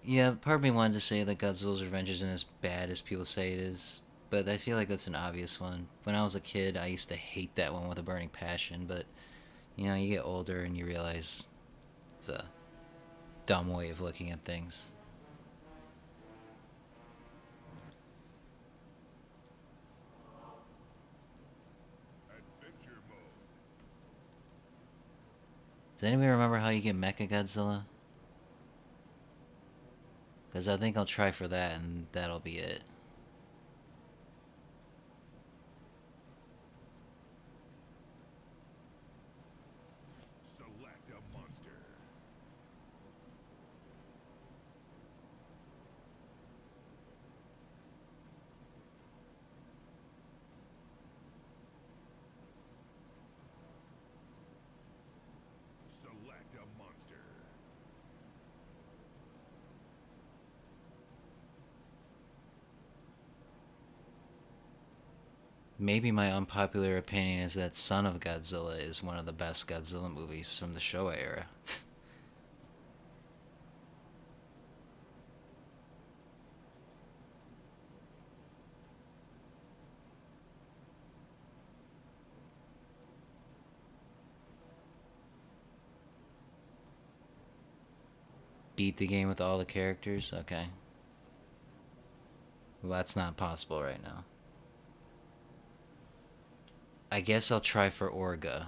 Yeah, part of me wanted to say that Godzilla's Revenge isn't as bad as people say it is, but I feel like that's an obvious one. When I was a kid, I used to hate that one with a burning passion, but you get older and you realize it's a dumb way of looking at things. Adventure mode. Does anybody remember how you get Mecha Godzilla? Because I think I'll try for that and that'll be it. Select a monster. Select a monster. Maybe my unpopular opinion is that Son of Godzilla is one of the best Godzilla movies from the Showa era. Beat the game with all the characters? Okay. Well, that's not possible right now. I guess I'll try for Orga.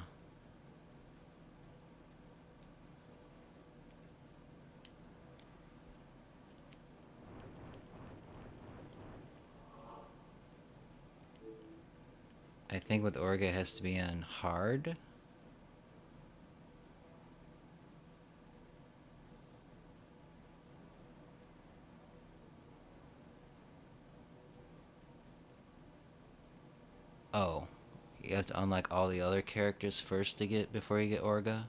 I think with Orga it has to be on hard. Oh. You have to unlock all the other characters first to get before you get Orga?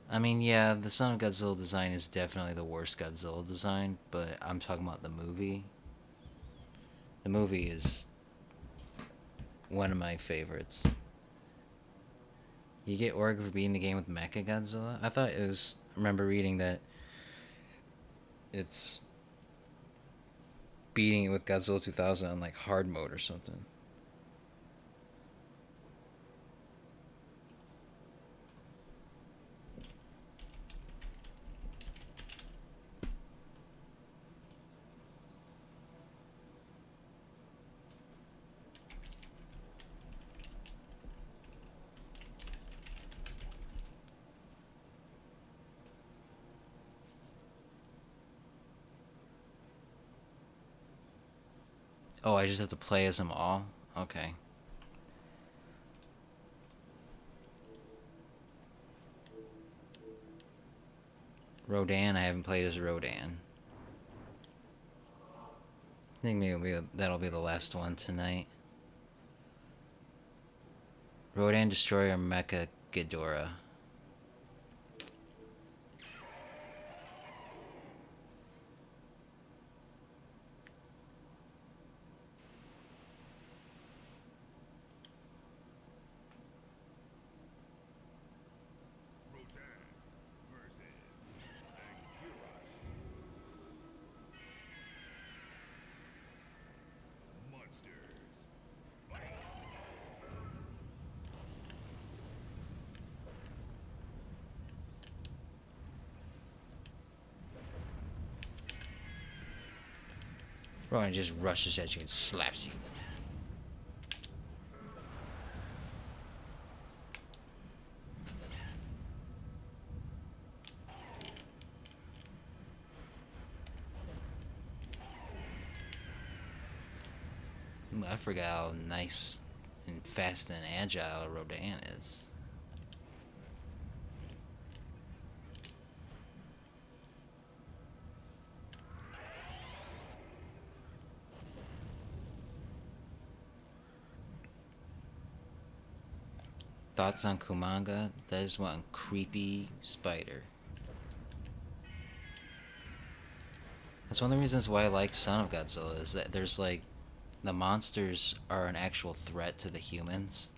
I mean, yeah, the Son of Godzilla design is definitely the worst Godzilla design, but I'm talking about the movie. The movie is one of my favorites. You get Org for beating the game with Mecha Godzilla? I thought it was. I remember reading that it's beating it with Godzilla 2000 on like hard mode or something. Oh, I just have to play as them all? Okay. Rodan, I haven't played as Rodan. I think maybe that'll be the last one tonight. Rodan Destroyer Mecha Ghidorah. Rodan just rushes at you and slaps you. I forgot how nice and fast and agile Rodan is. Thoughts on Kumanga? That is one creepy spider. That's one of the reasons why I like Son of Godzilla, is that there's like, the monsters are an actual threat to the humans.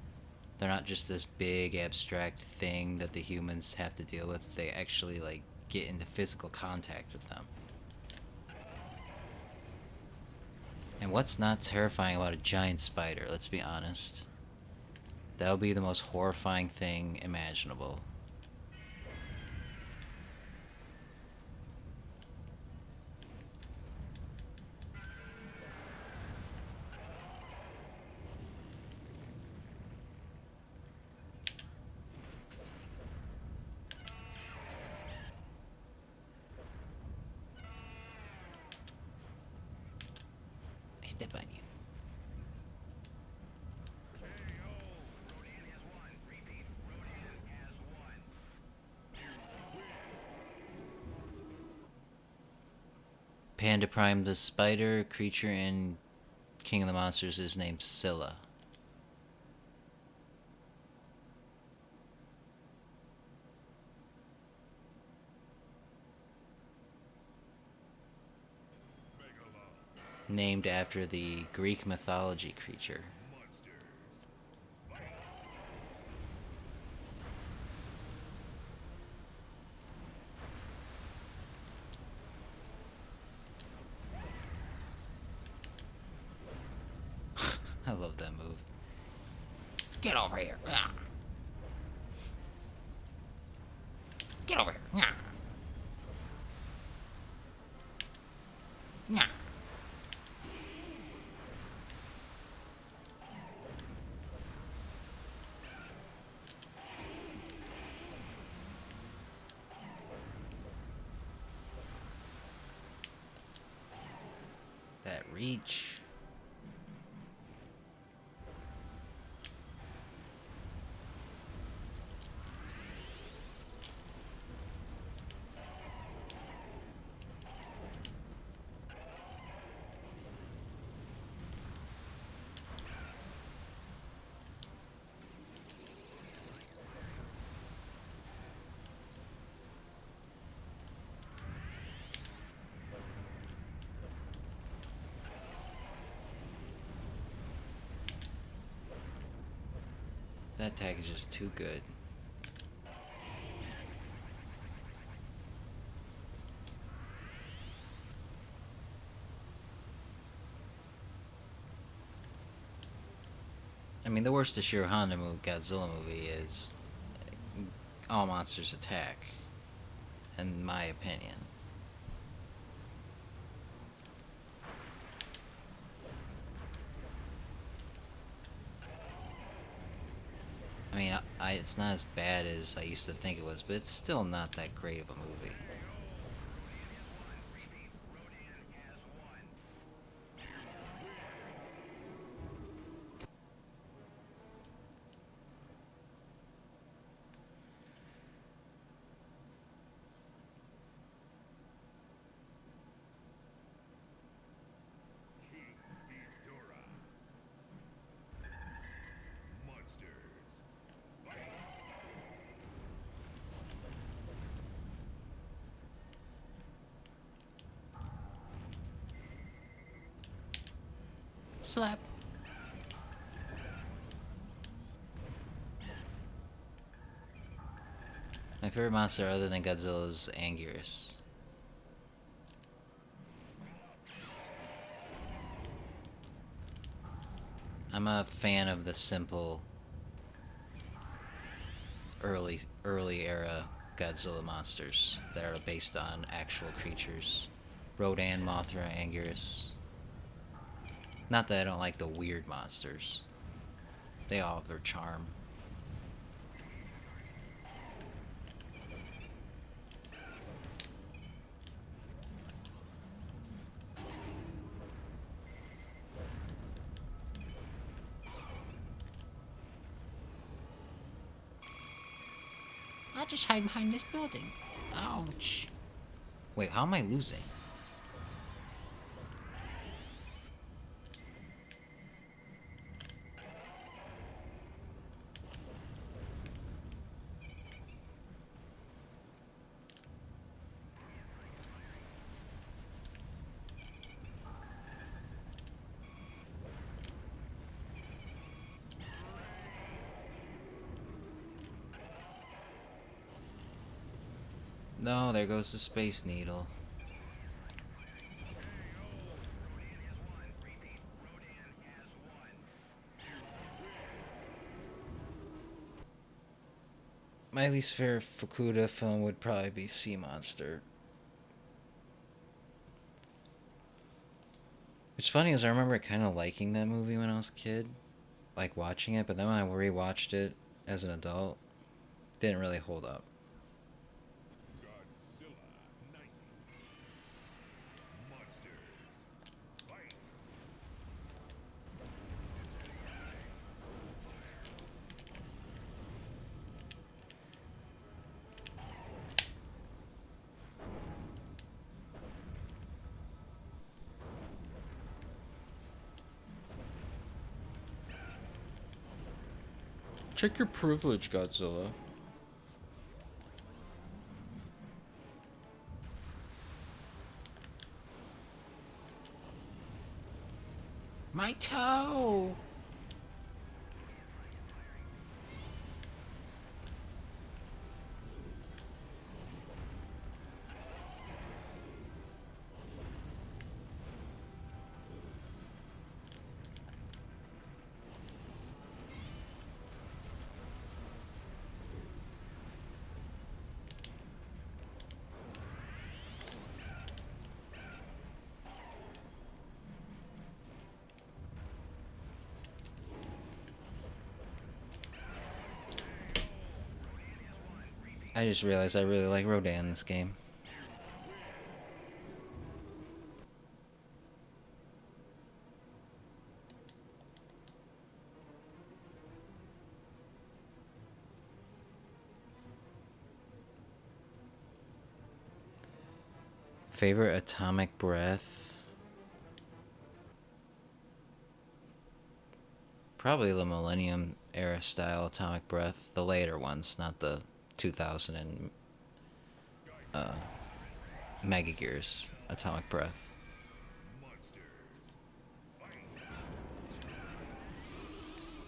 They're not just this big abstract thing that the humans have to deal with. They actually like get into physical contact with them. And what's not terrifying about a giant spider? Let's be honest. That would be the most horrifying thing imaginable. I step on you. Panda Prime, the spider creature in King of the Monsters, is named Scylla. Named after the Greek mythology creature. I love that move. Get over here. Get over here. That reach. That tag is just too good. I mean, the worst Ishiro Honda Godzilla movie is All Monsters Attack, in my opinion. I mean, it's not as bad as I used to think it was, but it's still not that great of a movie. Slap. My favorite monster other than Godzilla is Anguirus. I'm a fan of the simple early era Godzilla monsters that are based on actual creatures. Rodan, Mothra, Anguirus. Not that I don't like the weird monsters. They all have their charm. I'll just hide behind this building. Ouch. Wait, how am I losing? No, there goes the Space Needle. My least favorite Fukuda film would probably be Sea Monster. What's funny is I remember kind of liking that movie when I was a kid, like watching it, but then when I rewatched it as an adult, it didn't really hold up. Godzilla 90. Monsters. Fight. Check your privilege, Godzilla. My toe! I just realized I really like Rodan in this game. Favorite atomic breath? Probably the Millennium era style atomic breath. The later ones, not the 2000 and Mega Gears atomic breath.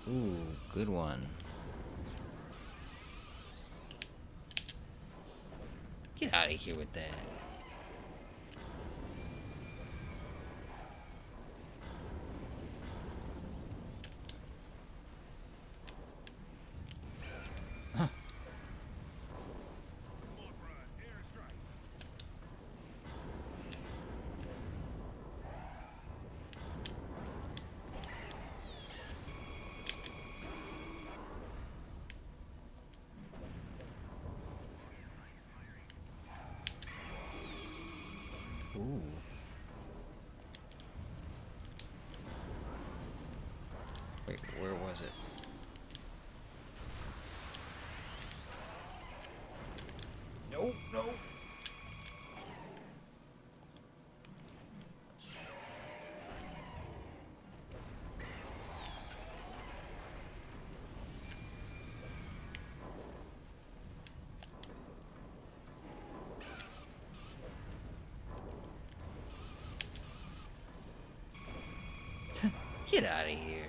Ooh, good one. Get out of here with that. Huh. Ooh. Wait, where was it? No, no. Get out of here.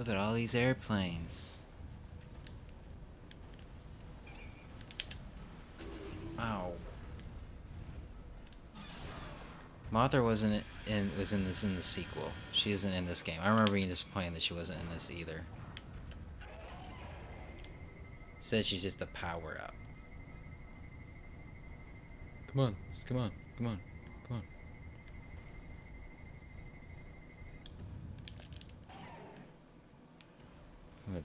Look at all these airplanes. Wow. Mothra was in the sequel. She isn't in this game. I remember being disappointed that she wasn't in this either. Said she's just a power up. Come on, come on, come on, come on. I'm gonna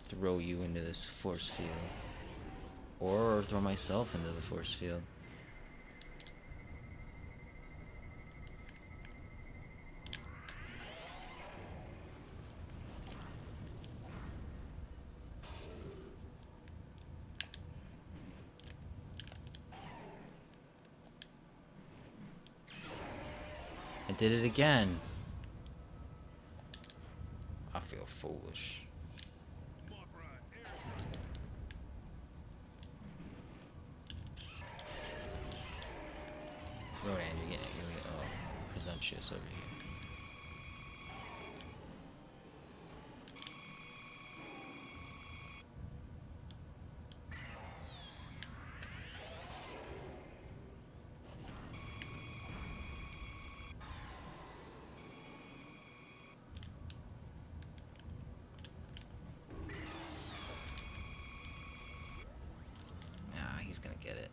throw you into this force field. Or throw myself into the force field. I did it again. I feel foolish. Rodan, you're getting presumptuous over here. Nah, he's gonna get it.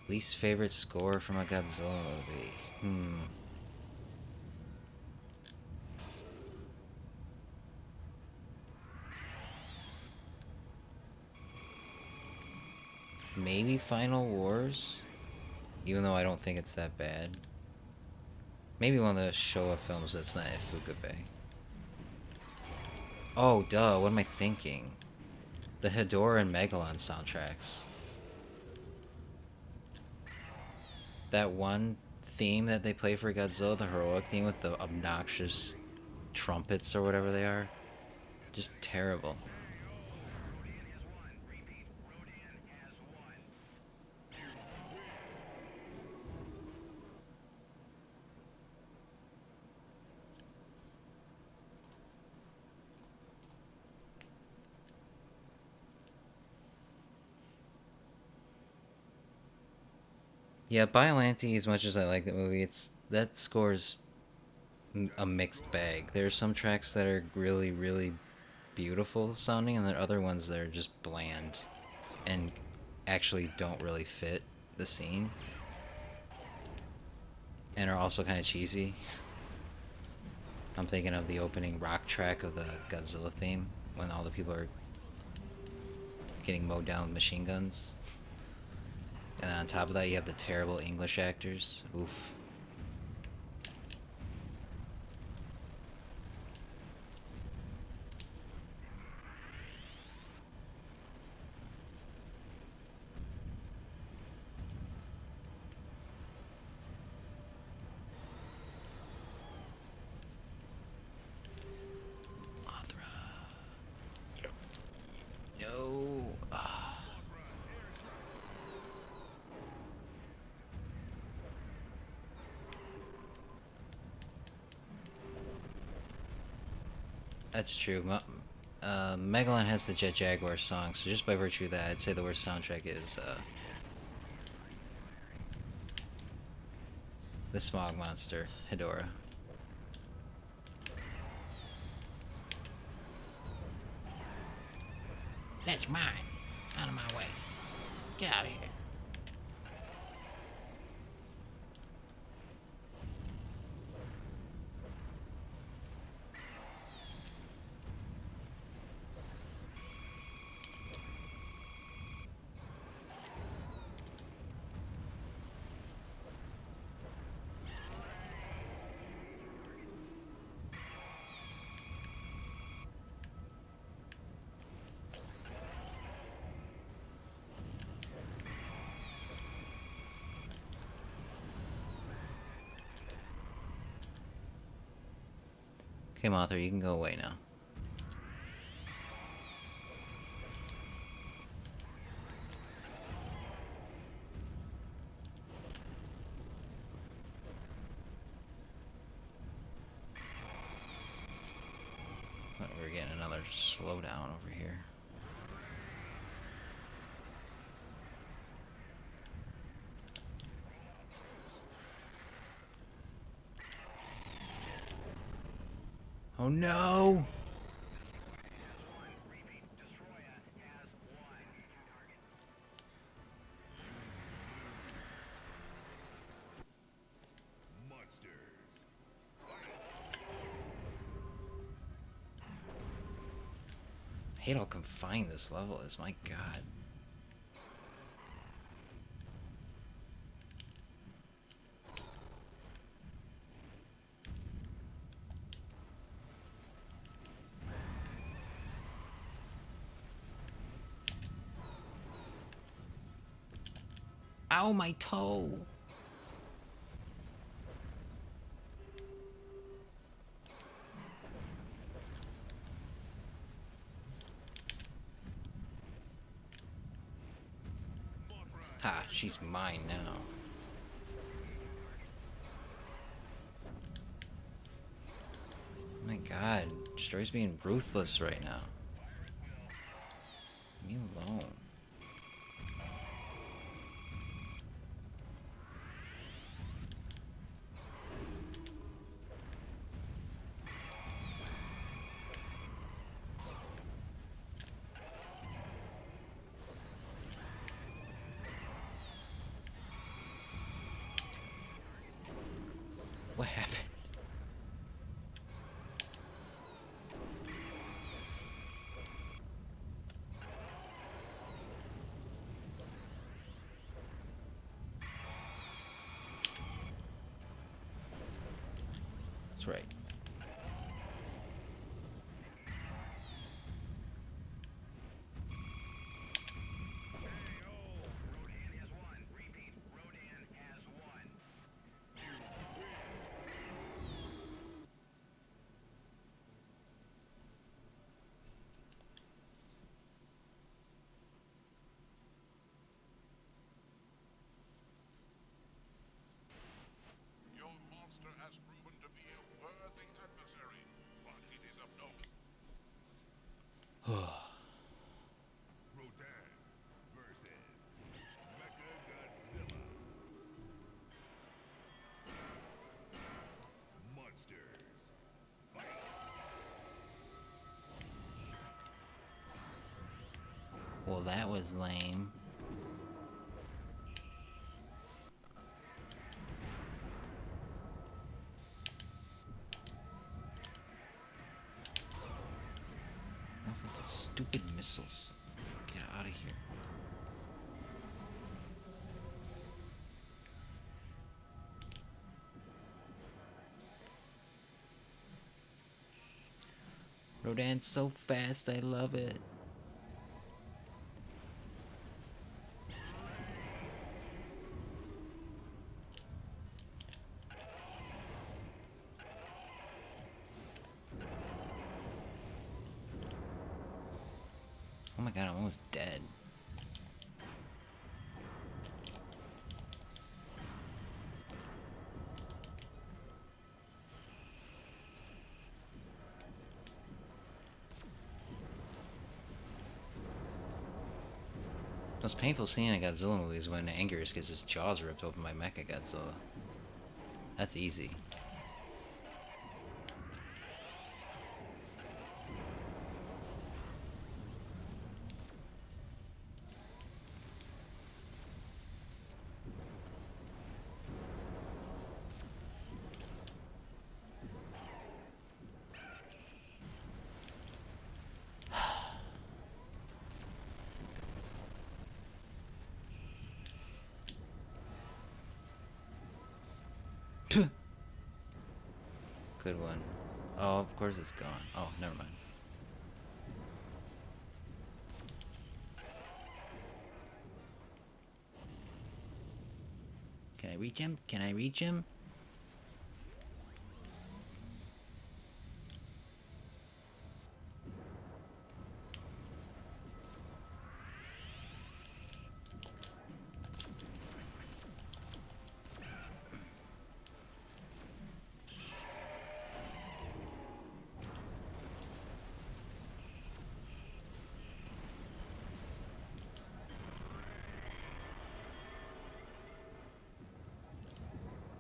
Least favorite score from a Godzilla movie. Maybe Final Wars? Even though I don't think it's that bad. Maybe one of the Showa films that's not Ifukube. Oh, duh, what am I thinking? The Hedorah and Megalon soundtracks. That one theme that they play for Godzilla, the heroic theme with the obnoxious trumpets or whatever they are. Just terrible. Yeah, Biollante, as much as I like the movie, that score's a mixed bag. There are some tracks that are really, really beautiful sounding, and there are other ones that are just bland and actually don't really fit the scene and are also kind of cheesy. I'm thinking of the opening rock track of the Godzilla theme when all the people are getting mowed down with machine guns. And then on top of that, you have the terrible English actors. Oof. No. That's true. Megalon has the Jet Jaguar song, so just by virtue of that, I'd say the worst soundtrack is the Smog Monster, Hedorah. That's mine. Out of my way. Get out of here. Okay, Mothra, you can go away now. getting another slowdown over here. Oh no! I hate how confined this level is, my god. Ow, my toe! Ha, she's mine now. My god, Destroy's being ruthless right now. Leave me alone. What happened? That's right. Your monster has proven to be a worthy adversary, but it is of no. Rodan versus Mecha-Godzilla. Monsters. Well, that was lame. Enough with the stupid missiles. Get out of here. Rodan's so fast, I love it. Oh my god, I'm almost dead. The most painful scene in a Godzilla movie is when Anguirus gets his jaws ripped open by Mecha-Godzilla. That's easy. Good one. Oh, of course it's gone. Oh, never mind. Can I reach him? Can I reach him?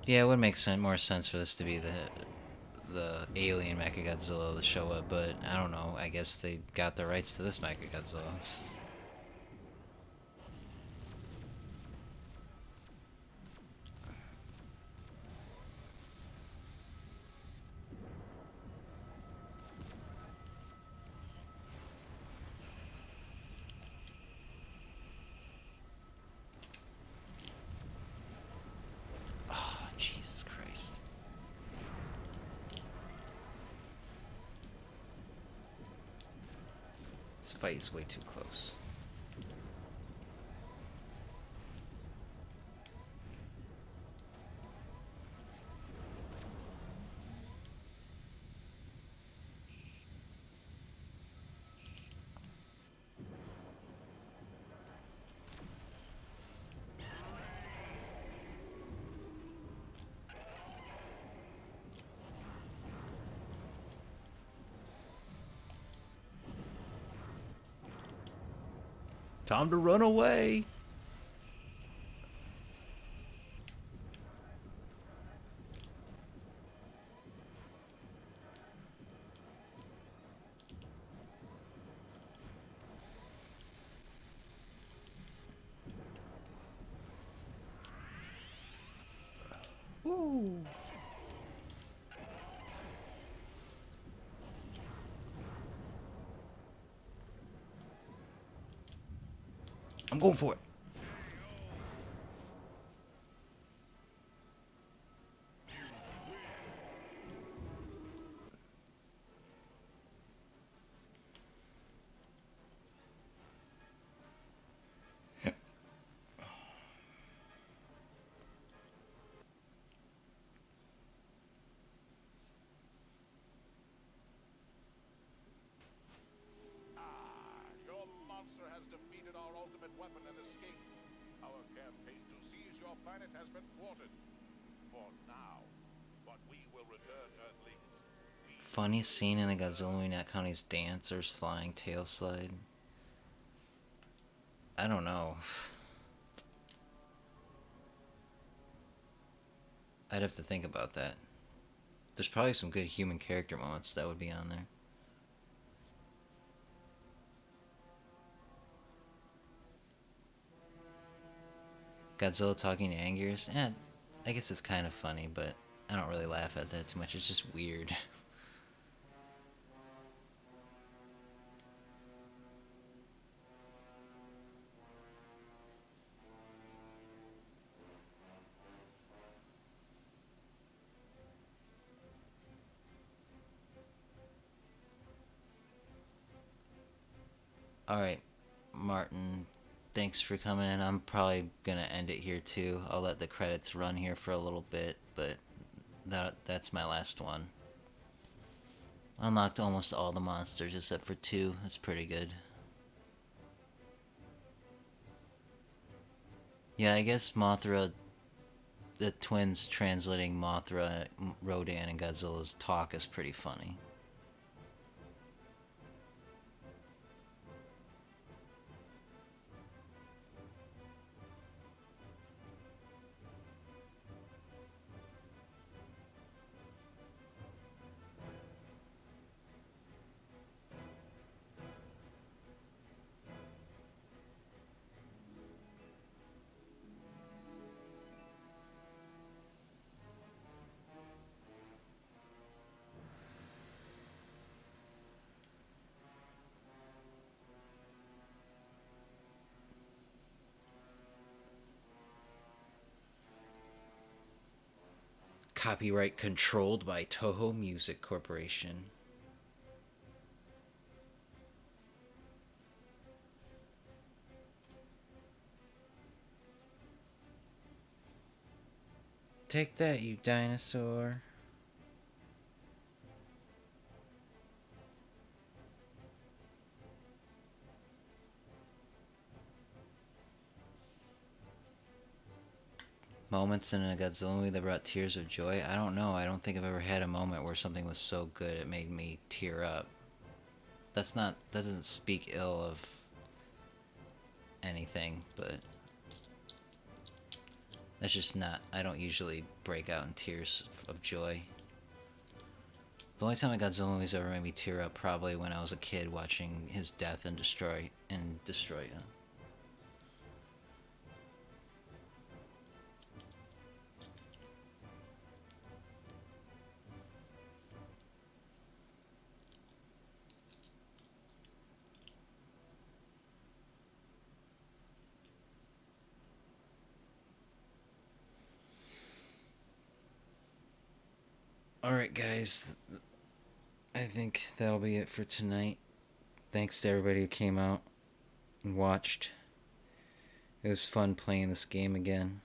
Yeah, it would make more sense for this to be the alien Mecha-Godzilla to show up, but I don't know. I guess they got the rights to this Mecha-Godzilla. Oh, Jesus Christ. This fight is way too close. Time to run away! Woo! I'm going for it. Your monster has defeated our ultimate weapon and escaped. Our campaign to seize your planet has been thwarted. For now. But we will return, Earthlings. Funniest scene in the Godzilla movie, not counting his dancers flying tail slide. I don't know. I'd have to think about that. There's probably some good human character moments that would be on there. Godzilla talking to Anguirus? I guess it's kind of funny, but I don't really laugh at that too much. It's just weird. Alright, Martin, thanks for coming in. I'm probably gonna end it here too. I'll let the credits run here for a little bit, but that's my last one. Unlocked almost all the monsters except for 2. That's pretty good. Yeah, I guess Mothra, the twins translating Mothra, Rodan, and Godzilla's talk is pretty funny. Copyright controlled by Toho Music Corporation. Take that, you dinosaur. Moments in a Godzilla movie that brought tears of joy? I don't know. I don't think I've ever had a moment where something was so good it made me tear up. Doesn't speak ill of anything, but That's just not. I don't usually break out in tears of joy. The only time a Godzilla movie's ever made me tear up probably when I was a kid watching his death and destroy. Alright, guys. I think that'll be it for tonight. Thanks to everybody who came out and watched. It was fun playing this game again.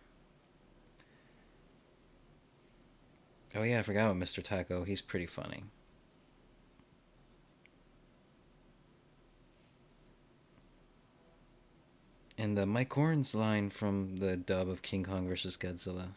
Oh yeah, I forgot about Mr. Taco. He's pretty funny. And the Mike Horn's line from the dub of King Kong vs. Godzilla.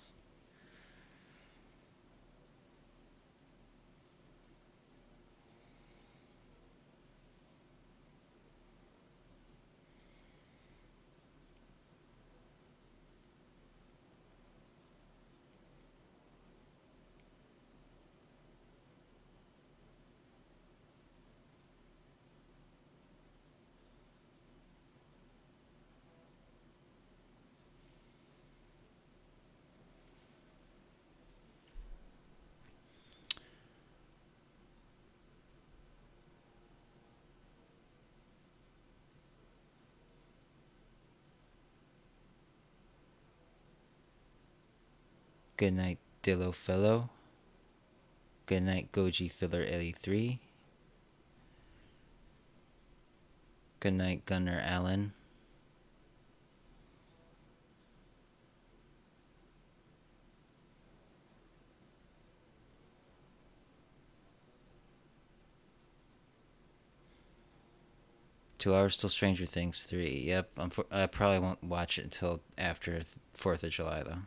Good night, Dillo Fellow. Good night, Goji Thriller Ellie 3. Good night, Gunnar Allen. Two hours till Stranger Things 3. Yep, I probably won't watch it until after 4th of July, though.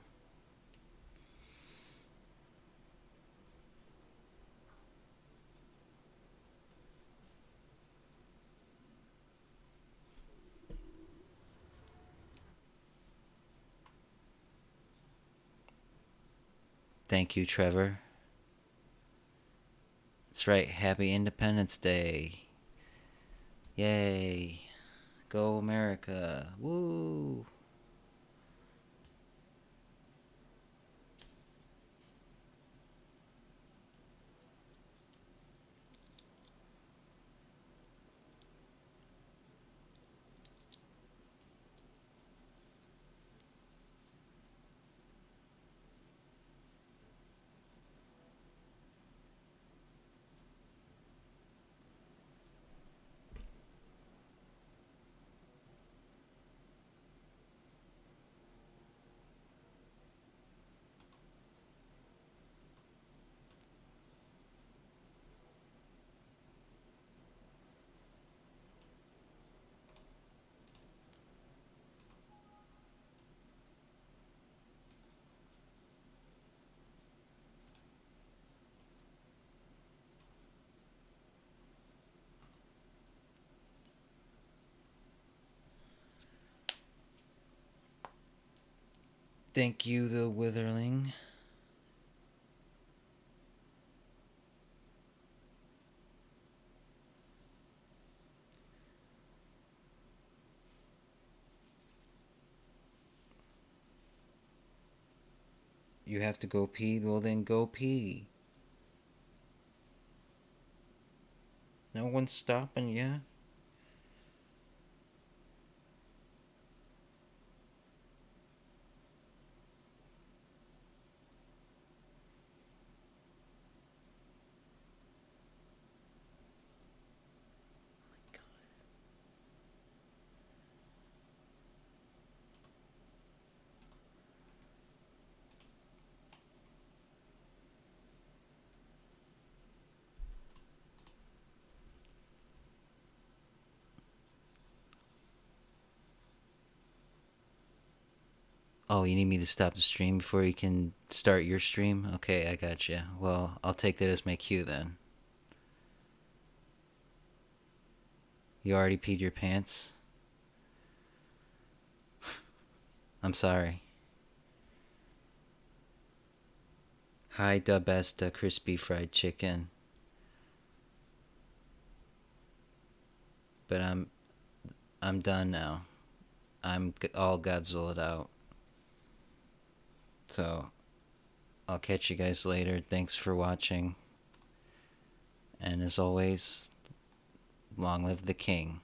Thank you, Trevor. That's right, happy Independence Day. Yay. Go America. Woo. Thank you, the Witherling. You have to go pee? Well, then go pee. No one's stopping you. Oh, you need me to stop the stream before you can start your stream? Okay, I gotcha. Well, I'll take that as my cue then. You already peed your pants? I'm sorry. Hi, the best crispy fried chicken. But I'm done now. I'm all Godzilla'd out. So I'll catch you guys later. Thanks for watching. And as always, long live the king.